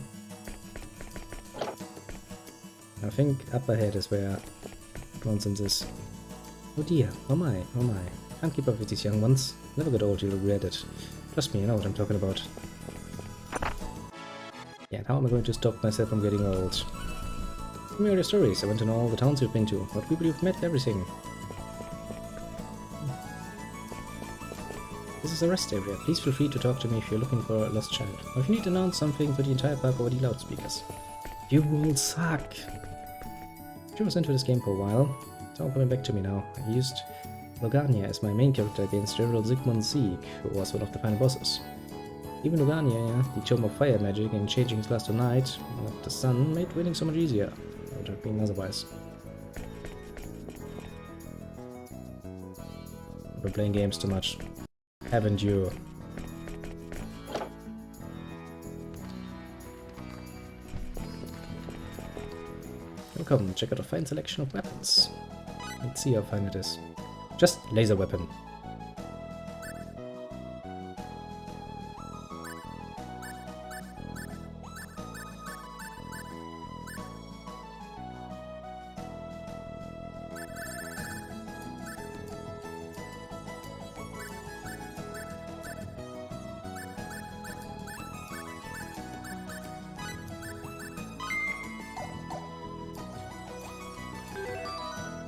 I think up ahead is where nonsense is. Oh dear, oh my, oh my. Can't keep up with these young ones. Never get old, you'll regret it. Trust me, you know what I'm talking about. Yeah, and how am I going to stop myself from getting old? Tell me all your stories. I want to know all the towns you've been to, what people you've met, everything. This is a rest area. Please feel free to talk to me if you're looking for a lost child, or if you need to announce something to the entire park over the loudspeakers. You all suck! I was into this game for a while. It's all coming back to me now. I used Logania as my main character against General Sigmund Sieg, who was one of the final bosses. Even Logania, the Tome of Fire magic, and changing his class to Knight of the Sun made winning so much easier. I would have been otherwise. I've been playing games too much. Haven't you? Welcome, check out a fine selection of weapons. Let's see how fine it is. Just laser weapon.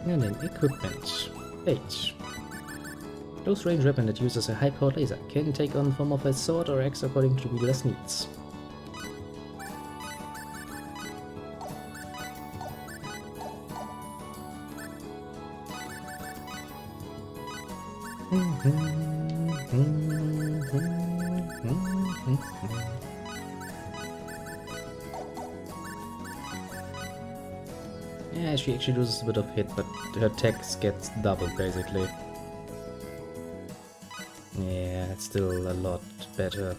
And then equipment. 8. Close range weapon that uses a high powered laser can take on the form of a sword or axe according to the wielder's needs. Yeah, she actually loses a bit of hit, but her attacks gets doubled basically. Yeah, it's still a lot better.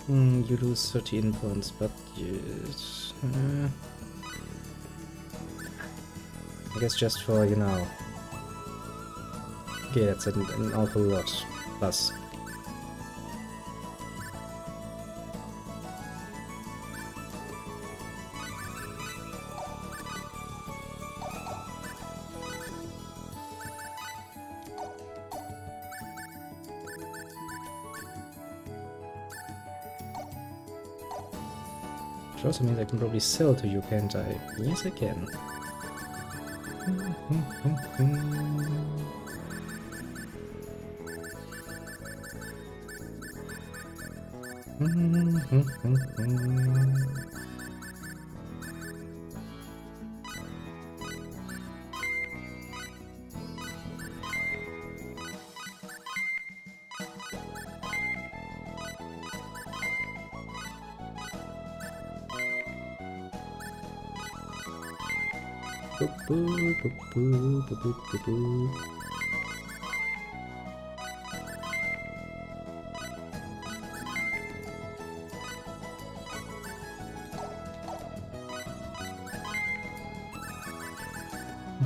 You lose 13 points, but I guess just for, you know... Okay, that's an awful lot. Plus. Which also means I can probably sell to you, can't I? Yes, I can.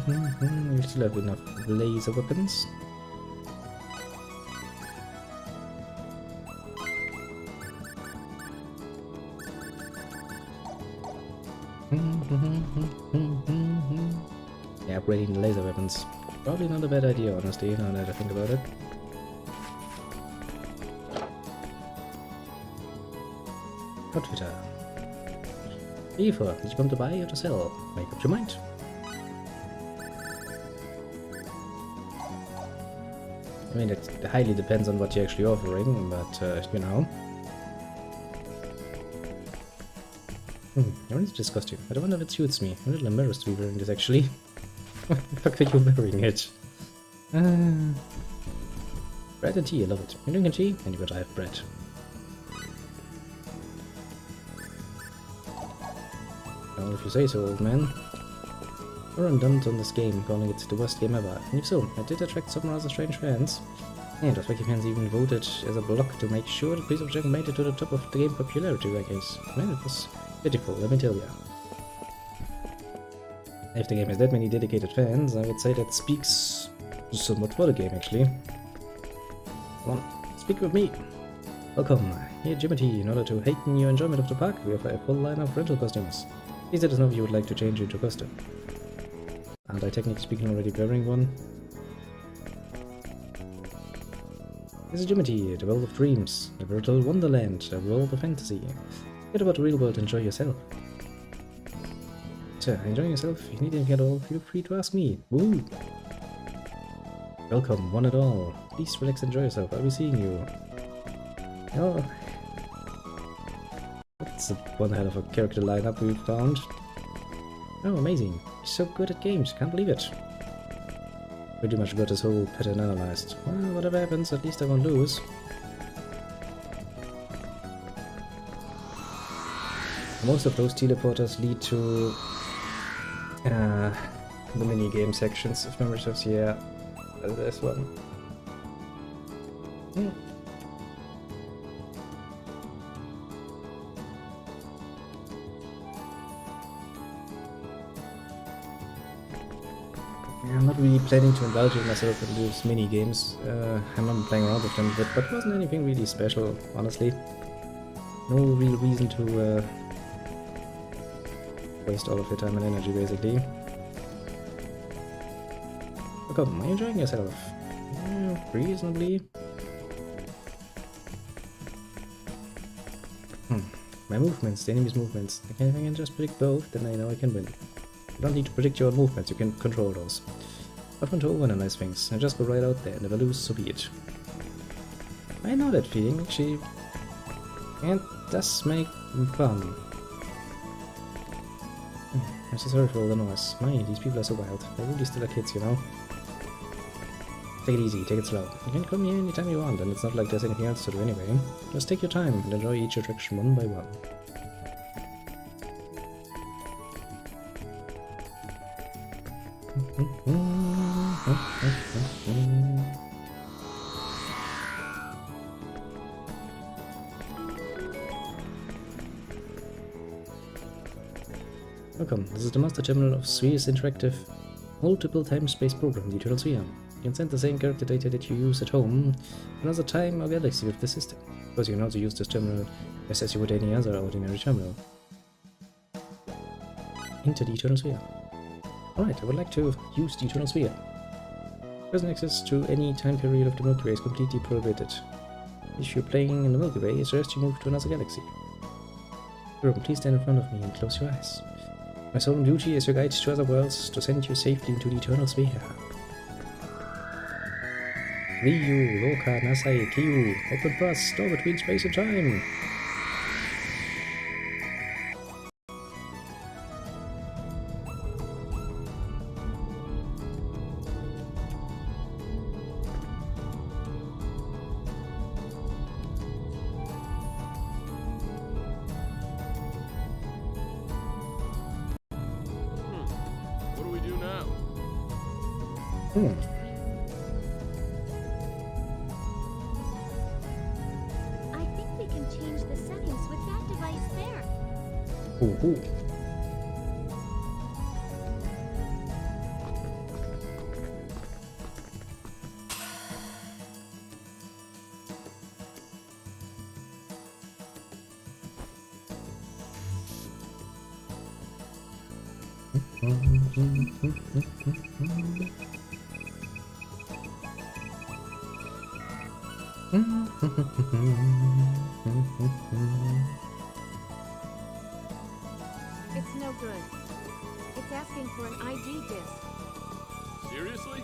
We still have enough laser weapons. Yeah, upgrading the laser weapons. Probably not a bad idea, honestly, now that I think about it. Outfitter. Eva, did you come to buy or to sell? Make up your mind. I mean, it highly depends on what you're actually offering, but, you know. I want this costume. I don't wonder if it suits me. I'm a little embarrassed to be wearing this, actually. Why the fuck are you wearing it? Bread and tea, I love it. You're drinking tea? And you gotta have bread. Well, if you say so, old man. We're undone on this game, calling it the worst game ever. And if so, it did attract some rather strange fans. And those wacky fans even voted as a block to make sure the piece of junk made it to the top of the game popularity rankings. Man, it was pitiful, let me tell ya. If the game has that many dedicated fans, I would say that speaks somewhat for the game, actually. Come on, speak with me. Welcome, here Jimmy T. In order to heighten your enjoyment of the park, we offer a full line of rental costumes. Please let us know if you would like to change into a costume. Aren't I technically speaking already wearing one? This is Jimmy T, the world of dreams, a virtual wonderland, a world of fantasy. Forget about the real world, enjoy yourself. So, enjoying yourself? If you need anything at all, feel free to ask me. Woo! Welcome, one and all. Please relax, enjoy yourself. I'll be seeing you. Oh, that's one hell of a character lineup we found. Oh, amazing. He's so good at games, can't believe it. Pretty much got his whole pattern analyzed. Well, whatever happens, at least I won't lose. Most of those teleporters lead to the mini-game sections, if memory serves. Yeah, there's one. I'm not really planning to indulge myself in these mini-games. I'm not playing around with them, but it wasn't anything really special, honestly. No real reason to waste all of your time and energy, basically. Welcome, are you enjoying yourself? Reasonably. My movements, the enemy's movements. If I can just predict both, then I know I can win. You don't need to predict your own movements, you can control those. Not want to overanalyze things, and just go right out there and never lose, so be it. I know that feeling, actually. And does make fun. I'm so sorry for all the noise. My, these people are so wild. They're really still kids, you know? Take it easy, take it slow. You can come here anytime you want, and it's not like there's anything else to do anyway. Just take your time and enjoy each attraction one by one. Welcome, this is the Master Terminal of Sphere's interactive multiple time-space program, the Eternal Sphere. You can send the same character data that you use at home another time or galaxy with the system. Of course, you can also use this terminal just as you would any other ordinary terminal. Into the Eternal Sphere. Alright, I would like to use the Eternal Sphere. Present access to any time period of the Milky Way is completely prohibited. If you're playing in the Milky Way, it's just you move to another galaxy. Room, please stand in front of me and close your eyes. My solemn duty as your guide to other worlds to send you safely into the eternal sphere. Ryu, Loka, Nasai, Kyu, open thrust, door between space and time. What do we do now? I think we can change the settings with that device there. Ooh. It's no good. It's asking for an ID disc. Seriously?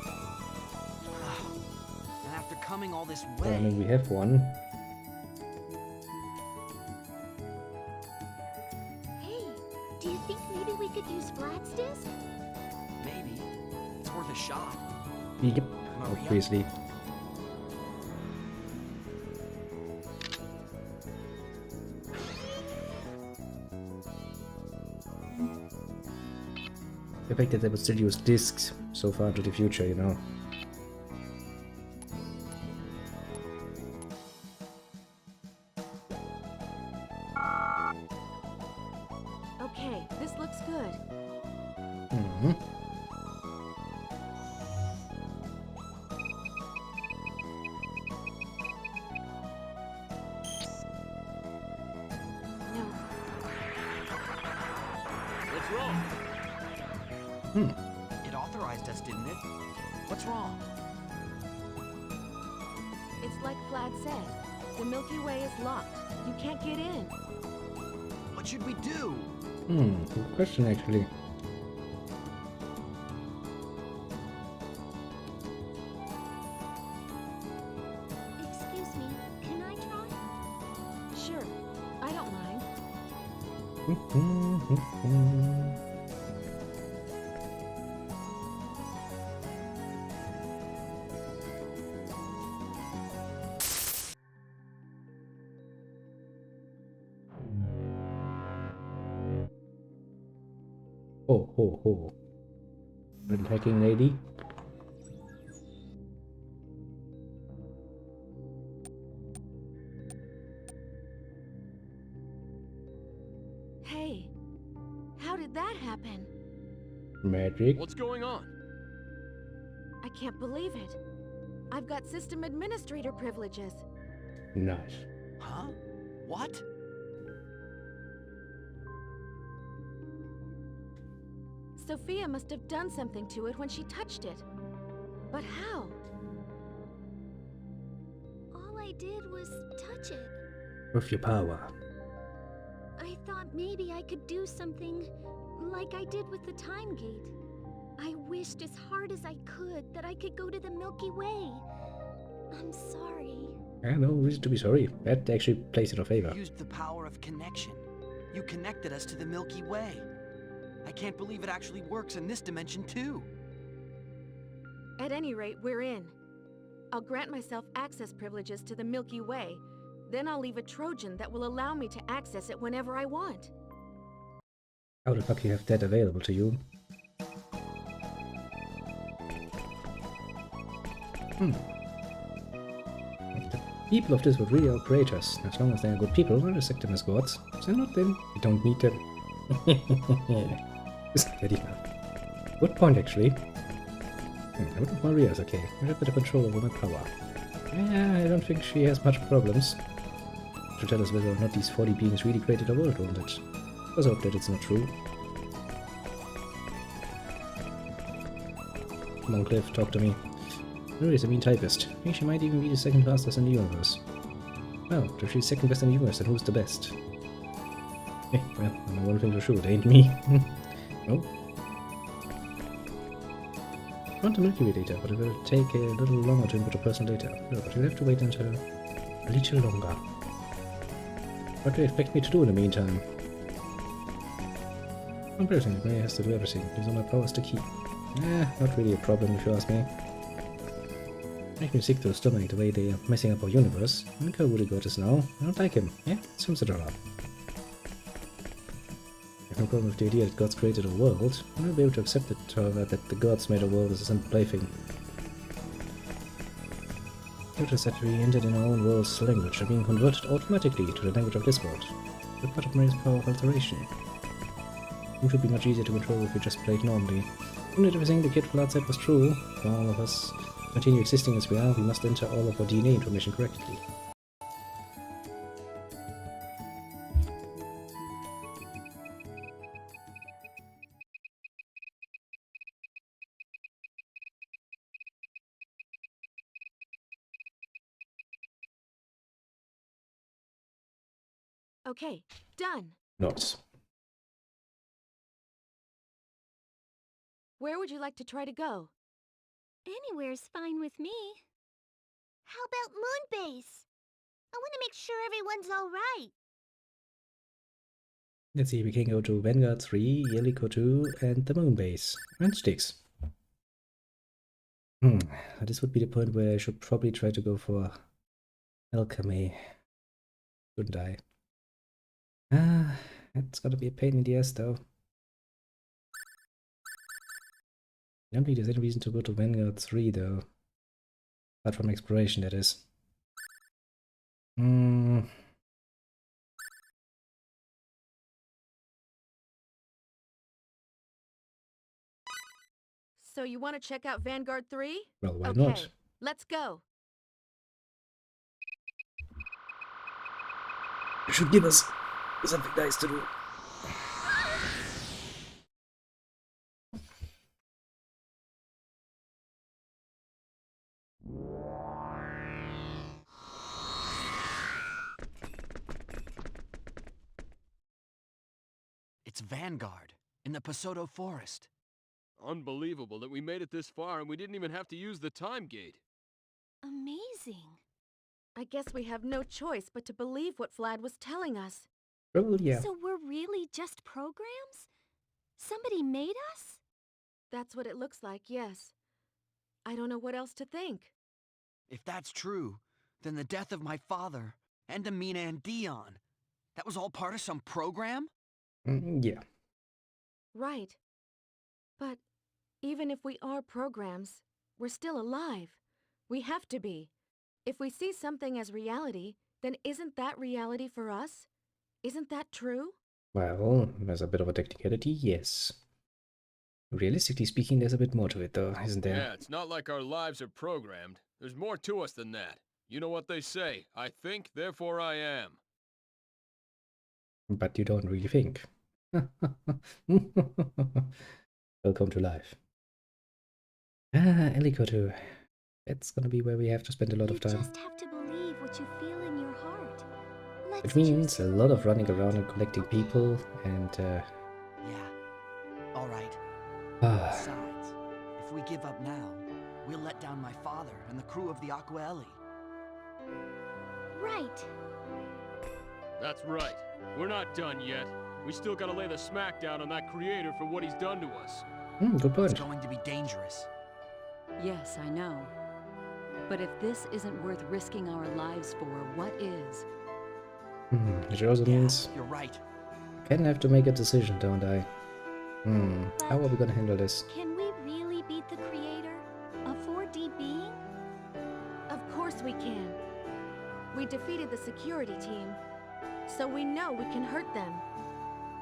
And after coming all this I way, mean, we have one. Hey, do you think maybe we could use Vlad's disc? maybe it's worth a shot. Yep, Maria? obviously. The fact that they would still use discs so far into the future, you know. Okay, this looks good. Mm-hmm. No. What's wrong? It authorized us, didn't it? What's wrong? It's like Vlad said. The Milky Way is locked. You can't get in. What should we do? Good question actually. Excuse me, can I try? Sure, I don't mind. Ho ho ho. Little hacking lady. Hey, how did that happen? Magic. What's going on? I can't believe it. I've got system administrator privileges. Nice. Huh? What? Sophia must have done something to it when she touched it. But how? All I did was touch it. With your power. I thought maybe I could do something like I did with the time gate. I wished as hard as I could that I could go to the Milky Way. I'm sorry. Yeah, no reason to be sorry. That actually plays in our favor. You used the power of connection. You connected us to the Milky Way. I can't believe it actually works in this dimension too. At any rate, we're in. I'll grant myself access privileges to the Milky Way. Then I'll leave a Trojan that will allow me to access it whenever I want. How the fuck you have that available to you? If the people of this would really outgrade us. As long as they are good people, we'll accept them as gods. If they're not, then we don't need them. Isn't that enough? Good point, actually. I wonder if Maria's okay. I have a bit of control over my power. Yeah, I don't think she has much problems. To tell us whether or not these 40 beings really created a world, won't it? Let's hope that it's not true. Come on, Cliff, talk to me. Maria is a mean typist. I think she might even be the second fastest in the universe. Well, if she's second best in the universe, then who's the best? Hey, well, I'm one thing to shoot, ain't me? Oh. I want the Milky Way data, but it will take a little longer to input the personal data. No, but you'll have to wait until a little longer. What do you expect me to do in the meantime? Embarrassing, May has to do everything. Use all my powers to keep. Not really a problem if you ask me. Make me sick to the stomach the way they are messing up our universe. Look how Woody got us now. I don't like him. Yeah, sums it all up. I have no problem with the idea that gods created a world. I will be able to accept it, however, that the gods made a world as a simple plaything. Notice that we entered in our own world's language are being converted automatically to the language of this world. The part of Mary's power of alteration. It would be much easier to control if we just played normally. Even if everything the kid from outside was true, for all of us continue existing as we are, we must enter all of our DNA information correctly. Okay, done. Nice. Where would you like to try to go? Anywhere's fine with me. How about Moon Base? I want to make sure everyone's alright. Let's see, we can go to Vanguard 3, Yelico 2, and the Moon Base. And Styx. This would be the point where I should probably try to go for Alchemy. Shouldn't I? It's gonna be a pain in the ass though. I don't think there's any reason to go to Vanguard 3 though. Apart from exploration, that is. So you want to check out Vanguard 3? Well, why okay, not? Let's go. You should give us something nice to do. It's Vanguard, in the Pasoto Forest. Unbelievable that we made it this far and we didn't even have to use the time gate. Amazing. I guess we have no choice but to believe what Vlad was telling us. Oh, yeah. So we're really just programs? Somebody made us? That's what it looks like, yes. I don't know what else to think. If that's true, then the death of my father, and Amina and Dion, that was all part of some program? Yeah. Right. But even if we are programs, we're still alive. We have to be. If we see something as reality, then isn't that reality for us? Isn't that true? Well, there's a bit of a technicality, yes. Realistically speaking, there's a bit more to it though, isn't there? Yeah, it's not like our lives are programmed. There's more to us than that. You know what they say, I think, therefore I am. But you don't really think. Welcome to life. Yelico 2. That's gonna be where we have to spend a lot of time. You just have to believe what you feel in your heart. It means a lot of running around and collecting people and Yeah. Alright. Besides, if we give up now, we'll let down my father and the crew of the Aquaeli. Right. That's right. We're not done yet. We still gotta lay the smackdown on that creator for what he's done to us. Good point. It's going to be dangerous. Yes, I know. But if this isn't worth risking our lives for, what is? Which also means you're right. I kind of have to make a decision, don't I? How are we gonna handle this? Can we really beat the creator? A 4D being? Of course we can. We defeated the security team, so we know we can hurt them.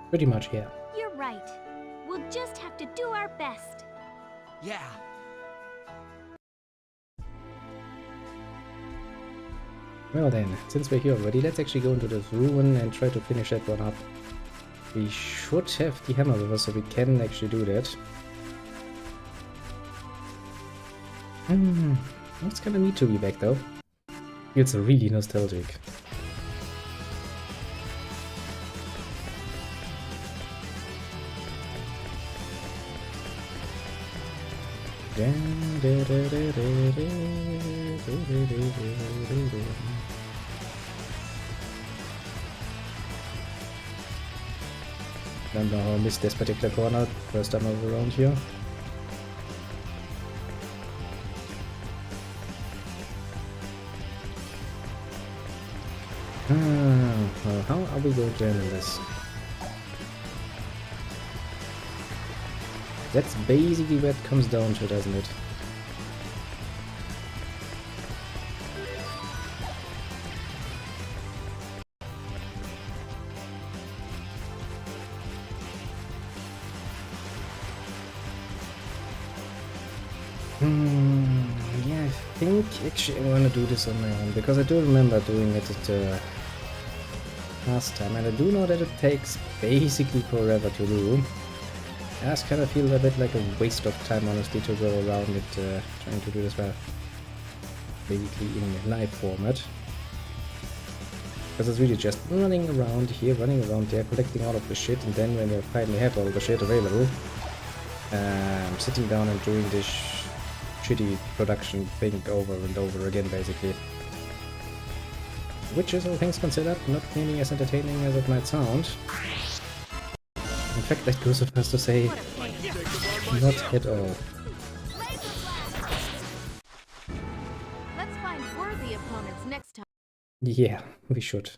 Pretty much, yeah. You're right. We'll just have to do our best. Yeah. Well then, since we're here already, let's actually go into this ruin and try to finish that one up. We should have the hammer with us, so we can actually do that. It's kinda neat to be back though. It's really nostalgic. Don't know how I missed this particular corner first time over around here. Well, how are we going to handle this? That's basically what it comes down to, doesn't it? Yeah, I think actually I want to do this on my own, because I do remember doing it at last time, and I do know that it takes basically forever to do. I just kind of feel a bit like a waste of time, honestly, to go around it trying to do this well, basically in live format. Because it's really just running around here, running around there, collecting all of the shit, and then when you finally have all the shit available, sitting down and doing this shitty production thing over and over again, basically. Which is, all things considered, not nearly as entertaining as it might sound. In fact, that goes so far as to say, not at all. Let's find worthy opponents next time. Yeah, we should.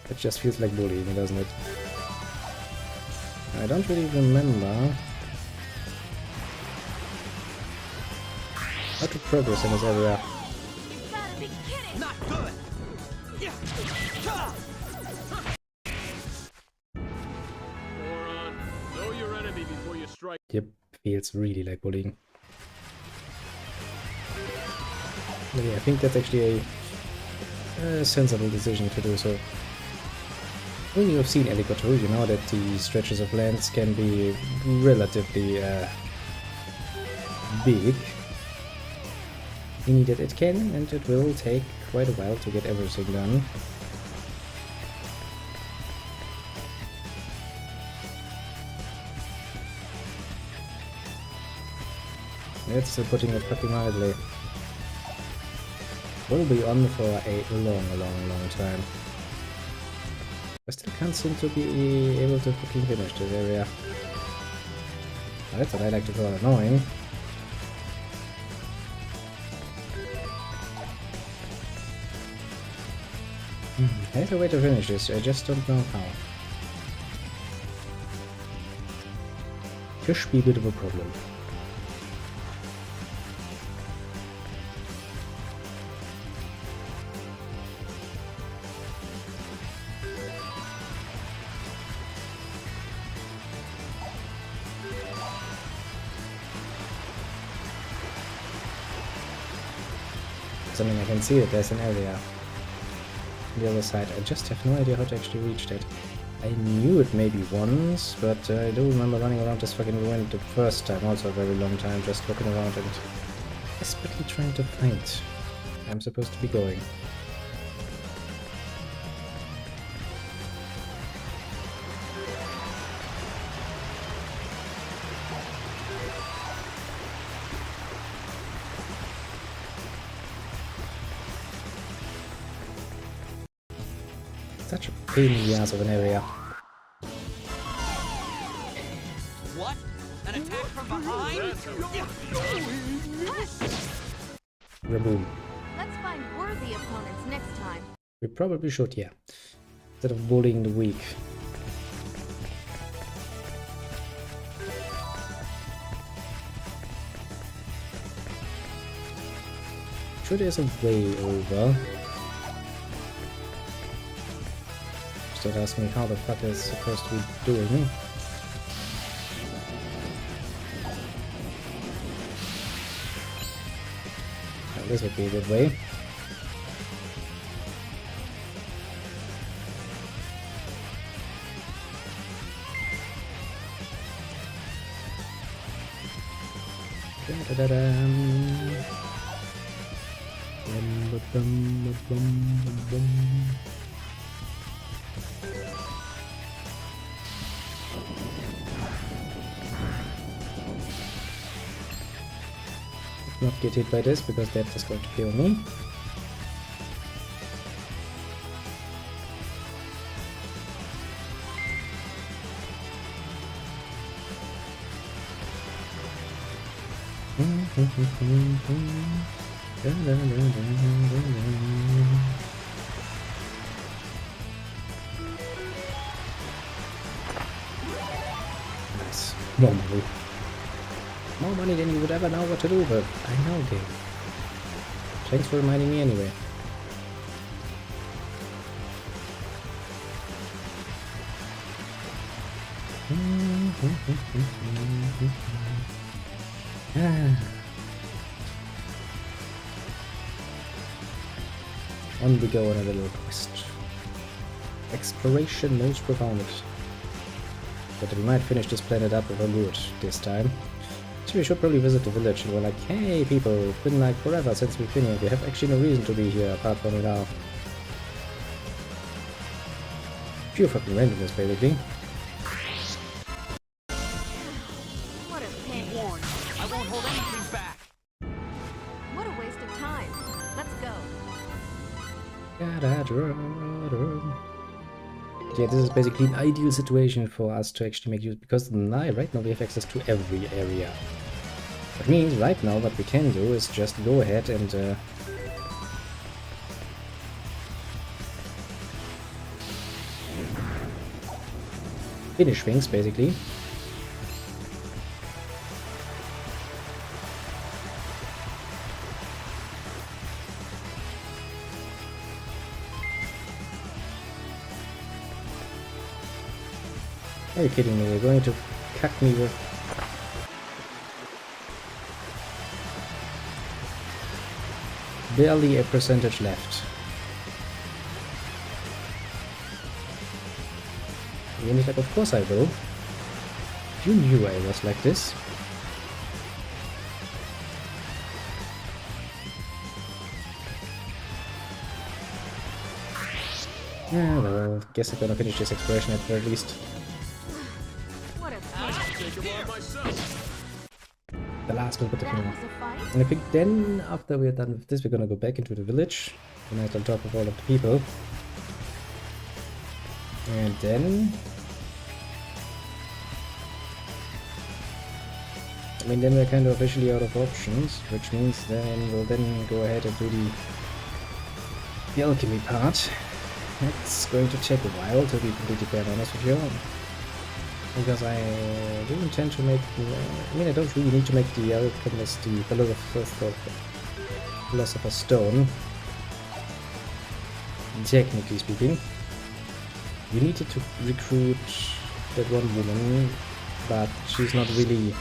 It just feels like bullying, doesn't it? I don't really remember how to progress in this area. You gotta be kidding! Not good! Moron, know your enemy before you strike. Yep, feels really like bullying. But yeah, I think that's actually a sensible decision to do so. When you have seen Helicopter, you know that the stretches of lands can be relatively big. Meaning that it can and it will take quite a while to get everything done. That's putting it fucking mildly. We'll be on for a long time. I still can't seem to be able to fucking finish this area. Well, that's what I like to call annoying. There's a way to finish this, I just don't know how. Could be a bit of a problem. I mean, I can see that there's an area on the other side. I just have no idea how to actually reach that. I knew it maybe once, but I do remember running around this fucking ruin the first time, also a very long time, just looking around and desperately trying to find where I'm supposed to be going. Such a pain in the ass of an area. What? An attack from behind? Raboom. Let's find worthy opponents next time. We probably should, yeah. Instead of bullying the weak. Sure, there's a way over. Don't ask me how the fuck it's supposed to be doing. Well, this would be a good way. not get hit by this, because that is going to kill me. Nice. More money. More money than you would ever know what to do, but I know, game. Thanks for reminding me anyway. On we go on a little quest. Exploration most profound. But we might finish this planet up for good this time. So we should probably visit the village and we're like, hey people, it's been like forever since we've been here. We have actually no reason to be here apart from now. Pure fucking randomness, basically. What a pain. I won't hold anything back. What a waste of time. Let's go. Yeah, this is basically an ideal situation for us to actually make use, because right now we have access to every area. That means right now what we can do is just go ahead and finish things, basically. Are you kidding me? You're going to cut me with... barely a percentage left. And he's like, of course I will. You knew I was like this. Yeah, well, guess I'm gonna finish this exploration at the very least. The last one with the film. And I think then, after we're done with this, we're gonna go back into the village. Tonight on top of all of the people. And then... I mean, then we're kind of officially out of options, which means then we'll then go ahead and do the alchemy part. It's going to take a while, to be completely quite honest with you. Because I do intend to make... I mean, I don't really need to make the alchemist, the Philosopher's Stone. Technically speaking. You needed to recruit that one woman, but she's not really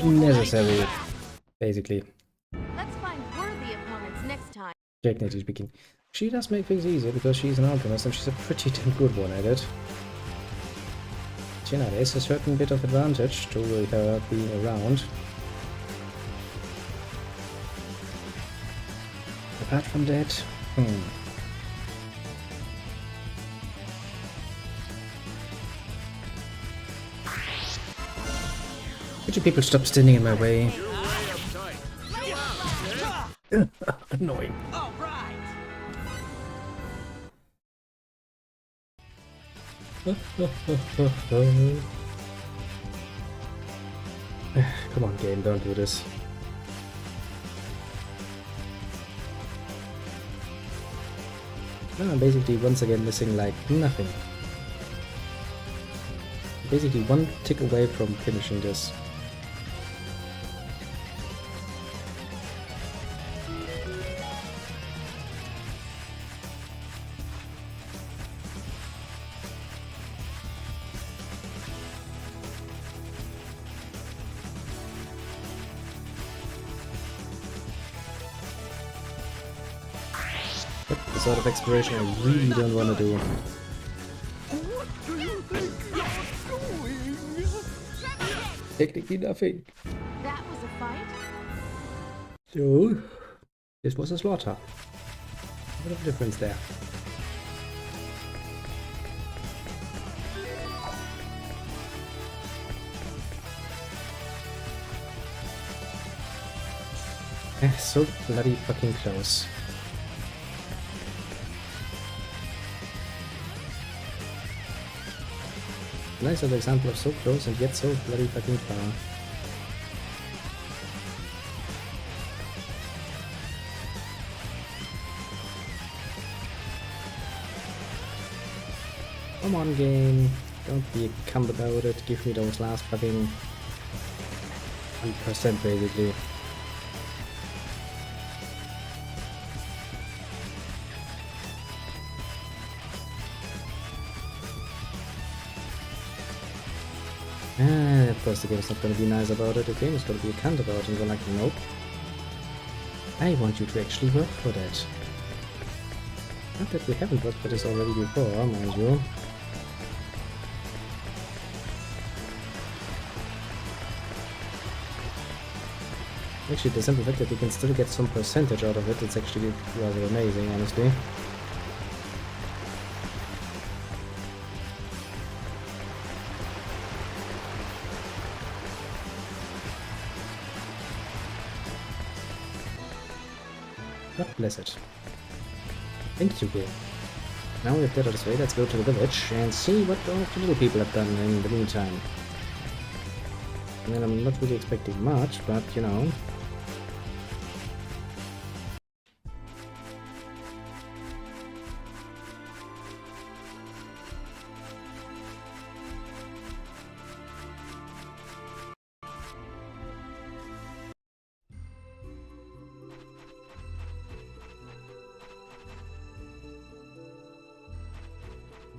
necessary, basically. Let's find worthy opponents next time. Technically speaking. She does make things easier because she's an alchemist and she's a pretty damn good one at it. But, you know, there's a certain bit of advantage to her being around. Apart from that, Could you people stop standing in my way? Annoying. Come on, game, don't do this. I'm basically once again missing like nothing. Basically one tick away from finishing this. The sort of exploration I really don't want to do. What do you think you're doing? Technically nothing. That was a fight? So, this was a slaughter. A bit of difference there. So bloody fucking close. Nice little example of so close and yet so bloody fucking far. Come on, game. Don't be a cunt about it. Give me those last fucking 1% basically. Of course the game's not gonna be nice about it. The game is gonna be a cunt about it and go like, nope. I want you to actually work for that. Not that we haven't worked for this already before, mind you. Actually, the simple fact that you can still get some percentage out of it, it's actually rather amazing, honestly. God bless it. Thank you, game. Now we've got this way, let's go to the village and see what all of the little people have done in the meantime. I mean, I'm not really expecting much, but you know.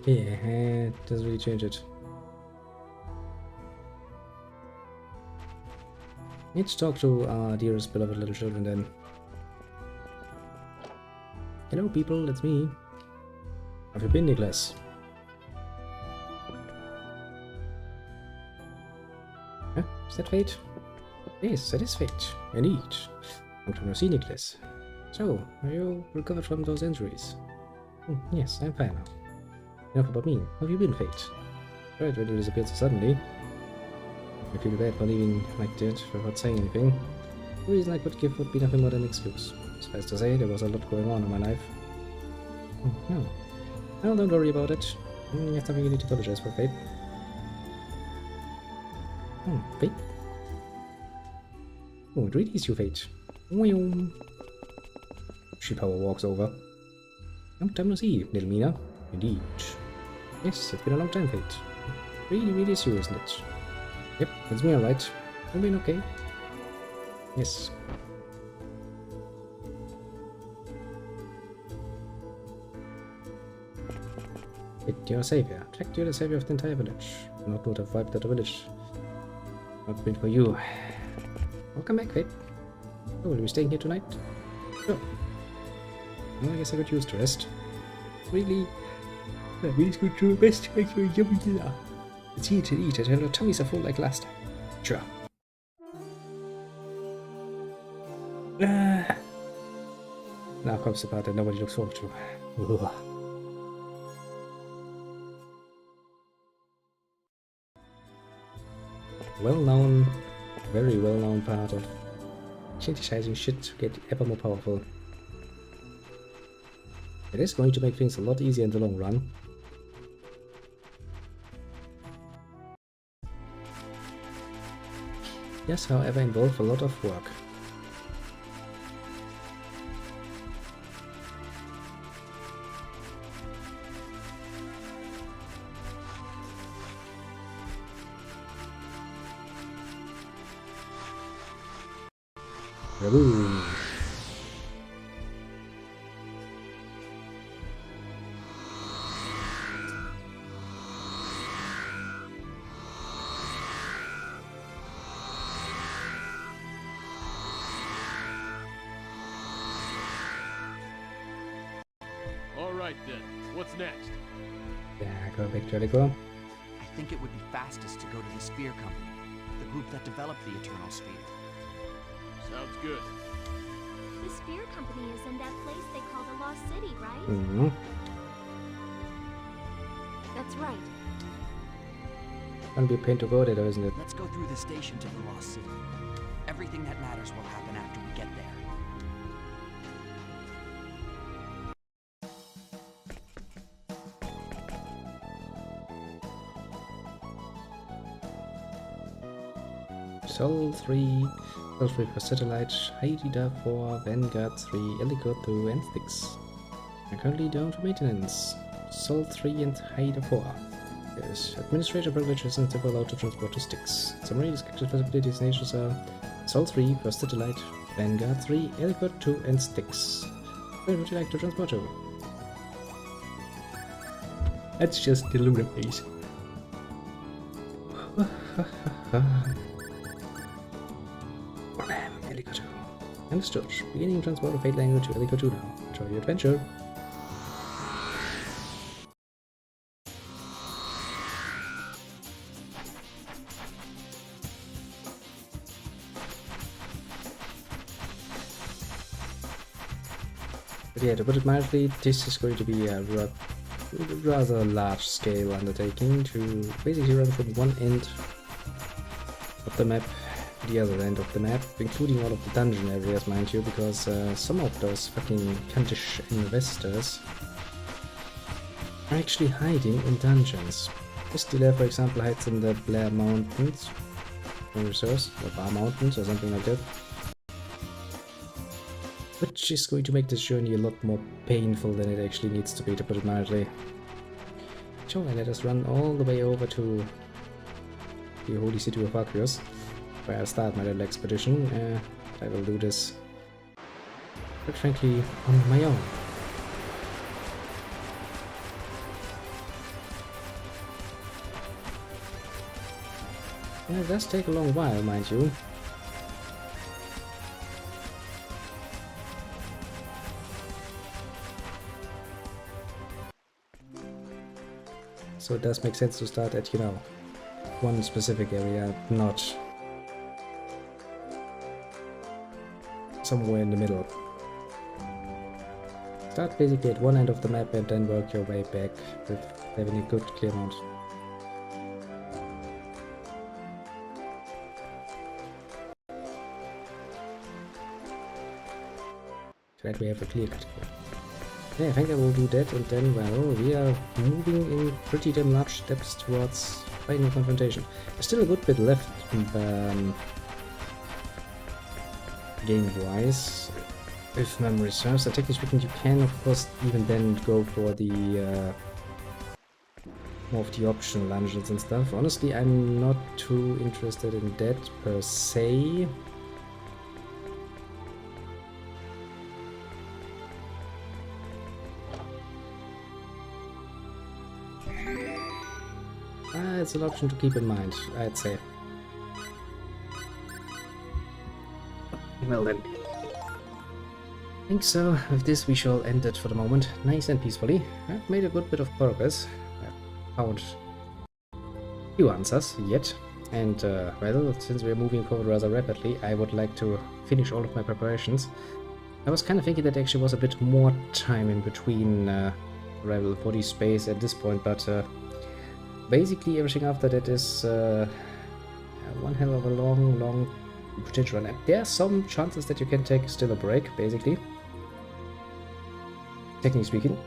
Yeah, it doesn't really change it. Need to talk to our dearest beloved little children then. Hello people, it's me. Have you been, Nicholas? Huh? Is that fate? Yes, that is fate. Indeed. Long time no see, Nicholas. So, are you recovered from those injuries? Yes, I'm fine now. Enough about me. How have you been, Fate? Right when you disappeared so suddenly. I feel bad for leaving like that without saying anything. The reason I could give would be nothing more than an excuse. Suffice to say, there was a lot going on in my life. Oh, no. Well, don't worry about it. There's nothing you need to apologize for, Fate. Oh, Fate? Oh, it really is you, Fate. She power walks over. Long time no see, little Mina. Indeed. Yes, it's been a long time, Fate. Really, really is you, isn't it? Yep, it's me alright. You've been okay. Yes. Fate, you're a savior. In fact, you're the savior of the entire village. Not would have wiped out the village. Not been for you. Welcome back, Fate. Oh, will you be staying here tonight? Sure. Well, I guess I got used to rest. Really? That means we do our best to make you a yummy dinner. Let's eat and eat until our tummies are full like last time. Sure. Now comes the part that nobody looks forward to. Ugh. Well-known, very well-known part of synthesizing shit to get ever more powerful. It is going to make things a lot easier in the long run. Yes, however, involve a lot of work. Raboom! Alright then, what's next? Yeah, go back to the go. I think it would be fastest to go to the Sphere Company, the group that developed the Eternal Sphere. Sounds good. The Sphere Company is in that place they call the Lost City, right? Mm-hmm. That's right. Gonna be a pain to go there, though, isn't it? Let's go through the station to the Lost City. Everything that matters will happen after we get there. Sol 3, Sol 3 for Satellite, Haida 4, Vanguard 3, Ellicott 2, and Styx. I'm currently down to maintenance. Sol 3 and Haida 4. Yes, administrator privileges and are allowed to transport to Styx. Summary descriptive possibility destinations are Sol 3 for Satellite, Vanguard 3, Ellicott 2, and Styx. Where would you like to transport to? That's just the lunar base. Ellicott 2. Understood. Beginning transport of Fate Language to Ellicott 2 now. Enjoy your adventure. But yeah, to put it mildly, this is going to be a rather large-scale undertaking to basically run from one end of the map to the other end of the map, including all of the dungeon areas, mind you, because some of those fucking cuntish investors are actually hiding in dungeons. This dealer, for example, hides in the Blair Mountains, resource, or Bar Mountains, or something like that. Which is going to make this journey a lot more painful than it actually needs to be, to put it mildly. So let us run all the way over to the holy city of Arceus, where I'll start my little expedition. I will do this, but frankly, on my own. And it does take a long while, mind you. So it does make sense to start at, you know, one specific area, not somewhere in the middle. Start basically at one end of the map and then work your way back with having a good clear amount. So that we have a clear cut here. Yeah, I think I will do that, and then, well, we are moving in pretty damn large steps towards final confrontation. There's still a good bit left, game-wise, if memory serves. So technically speaking, you can, of course, even then go for the more of the optional dungeons and stuff. Honestly, I'm not too interested in that per se. It's an option to keep in mind, I'd say. Well then. I think so. With this we shall end it for the moment, nice and peacefully. I've made a good bit of progress. I found few answers yet. And, well, since we're moving forward rather rapidly, I would like to finish all of my preparations. I was kind of thinking that there actually was a bit more time in between Rebel body space at this point, but basically everything after that is one hell of a long potential run. There are some chances that you can take still a break, basically, technically speaking.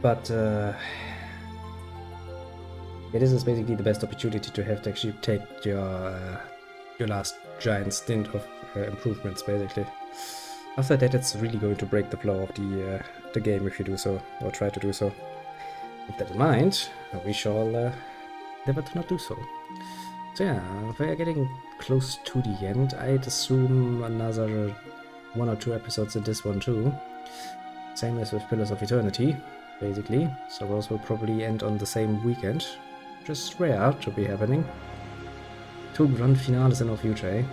But yeah, this is basically the best opportunity to have to actually take your last giant stint of improvements, basically. After that, it's really going to break the flow of the game if you do so, or try to do so. With that in mind, we shall endeavor to not do so. So yeah, we are getting close to the end. I'd assume another 1 or 2 episodes in this one too. Same as with Pillars of Eternity, basically. So those will probably end on the same weekend. Just rare to be happening. 2 grand finales in our future, eh?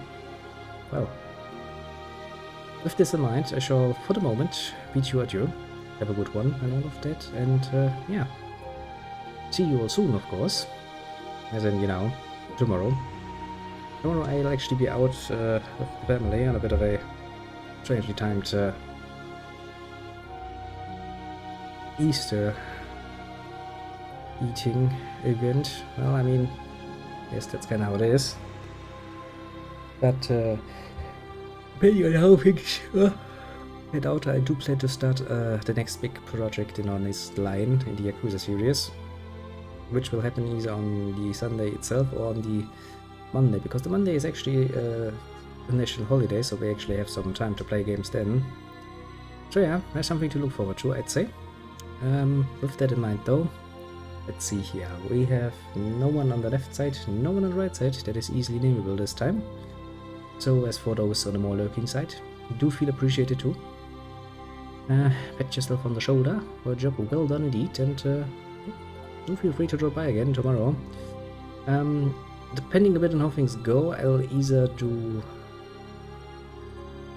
Well. With this in mind, I shall, for the moment, bid you adieu. Have a good one and all of that, and yeah. See you all soon, of course. As in, you know, tomorrow. Tomorrow I'll actually be out with the family on a bit of a strangely timed Easter eating event. Well, I mean, yes, that's kind of how it is. But depending on how things head out, I do plan to start the next big project in our next line in the Yakuza series, which will happen either on the Sunday itself or on the Monday, because the Monday is actually a national holiday, so we actually have some time to play games then. So yeah, there's something to look forward to, I'd say. With that in mind though, let's see here. We have no one on the left side, no one on the right side. That is easily nameable this time. So as for those on the more lurking side, do feel appreciated too. Pat yourself on the shoulder for a job well done indeed, and do feel free to drop by again tomorrow. Depending a bit on how things go, I'll either do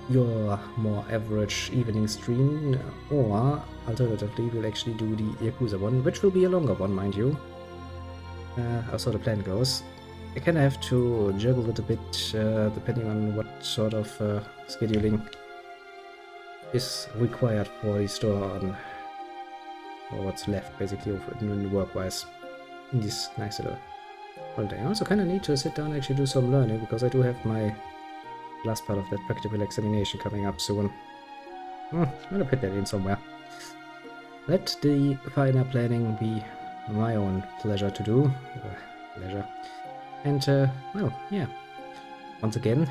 your more average evening stream, or alternatively we'll actually do the Yakuza one, which will be a longer one, mind you. So the plan goes. I kind of have to juggle it a bit, depending on what sort of scheduling is required for the store on, or what's left basically of work-wise in this nice little holiday. I also kind of need to sit down and actually do some learning, because I do have my last part of that practical examination coming up soon. I'm gonna put that in somewhere. Let the finer planning be my own pleasure to do. And, well, yeah. Once again,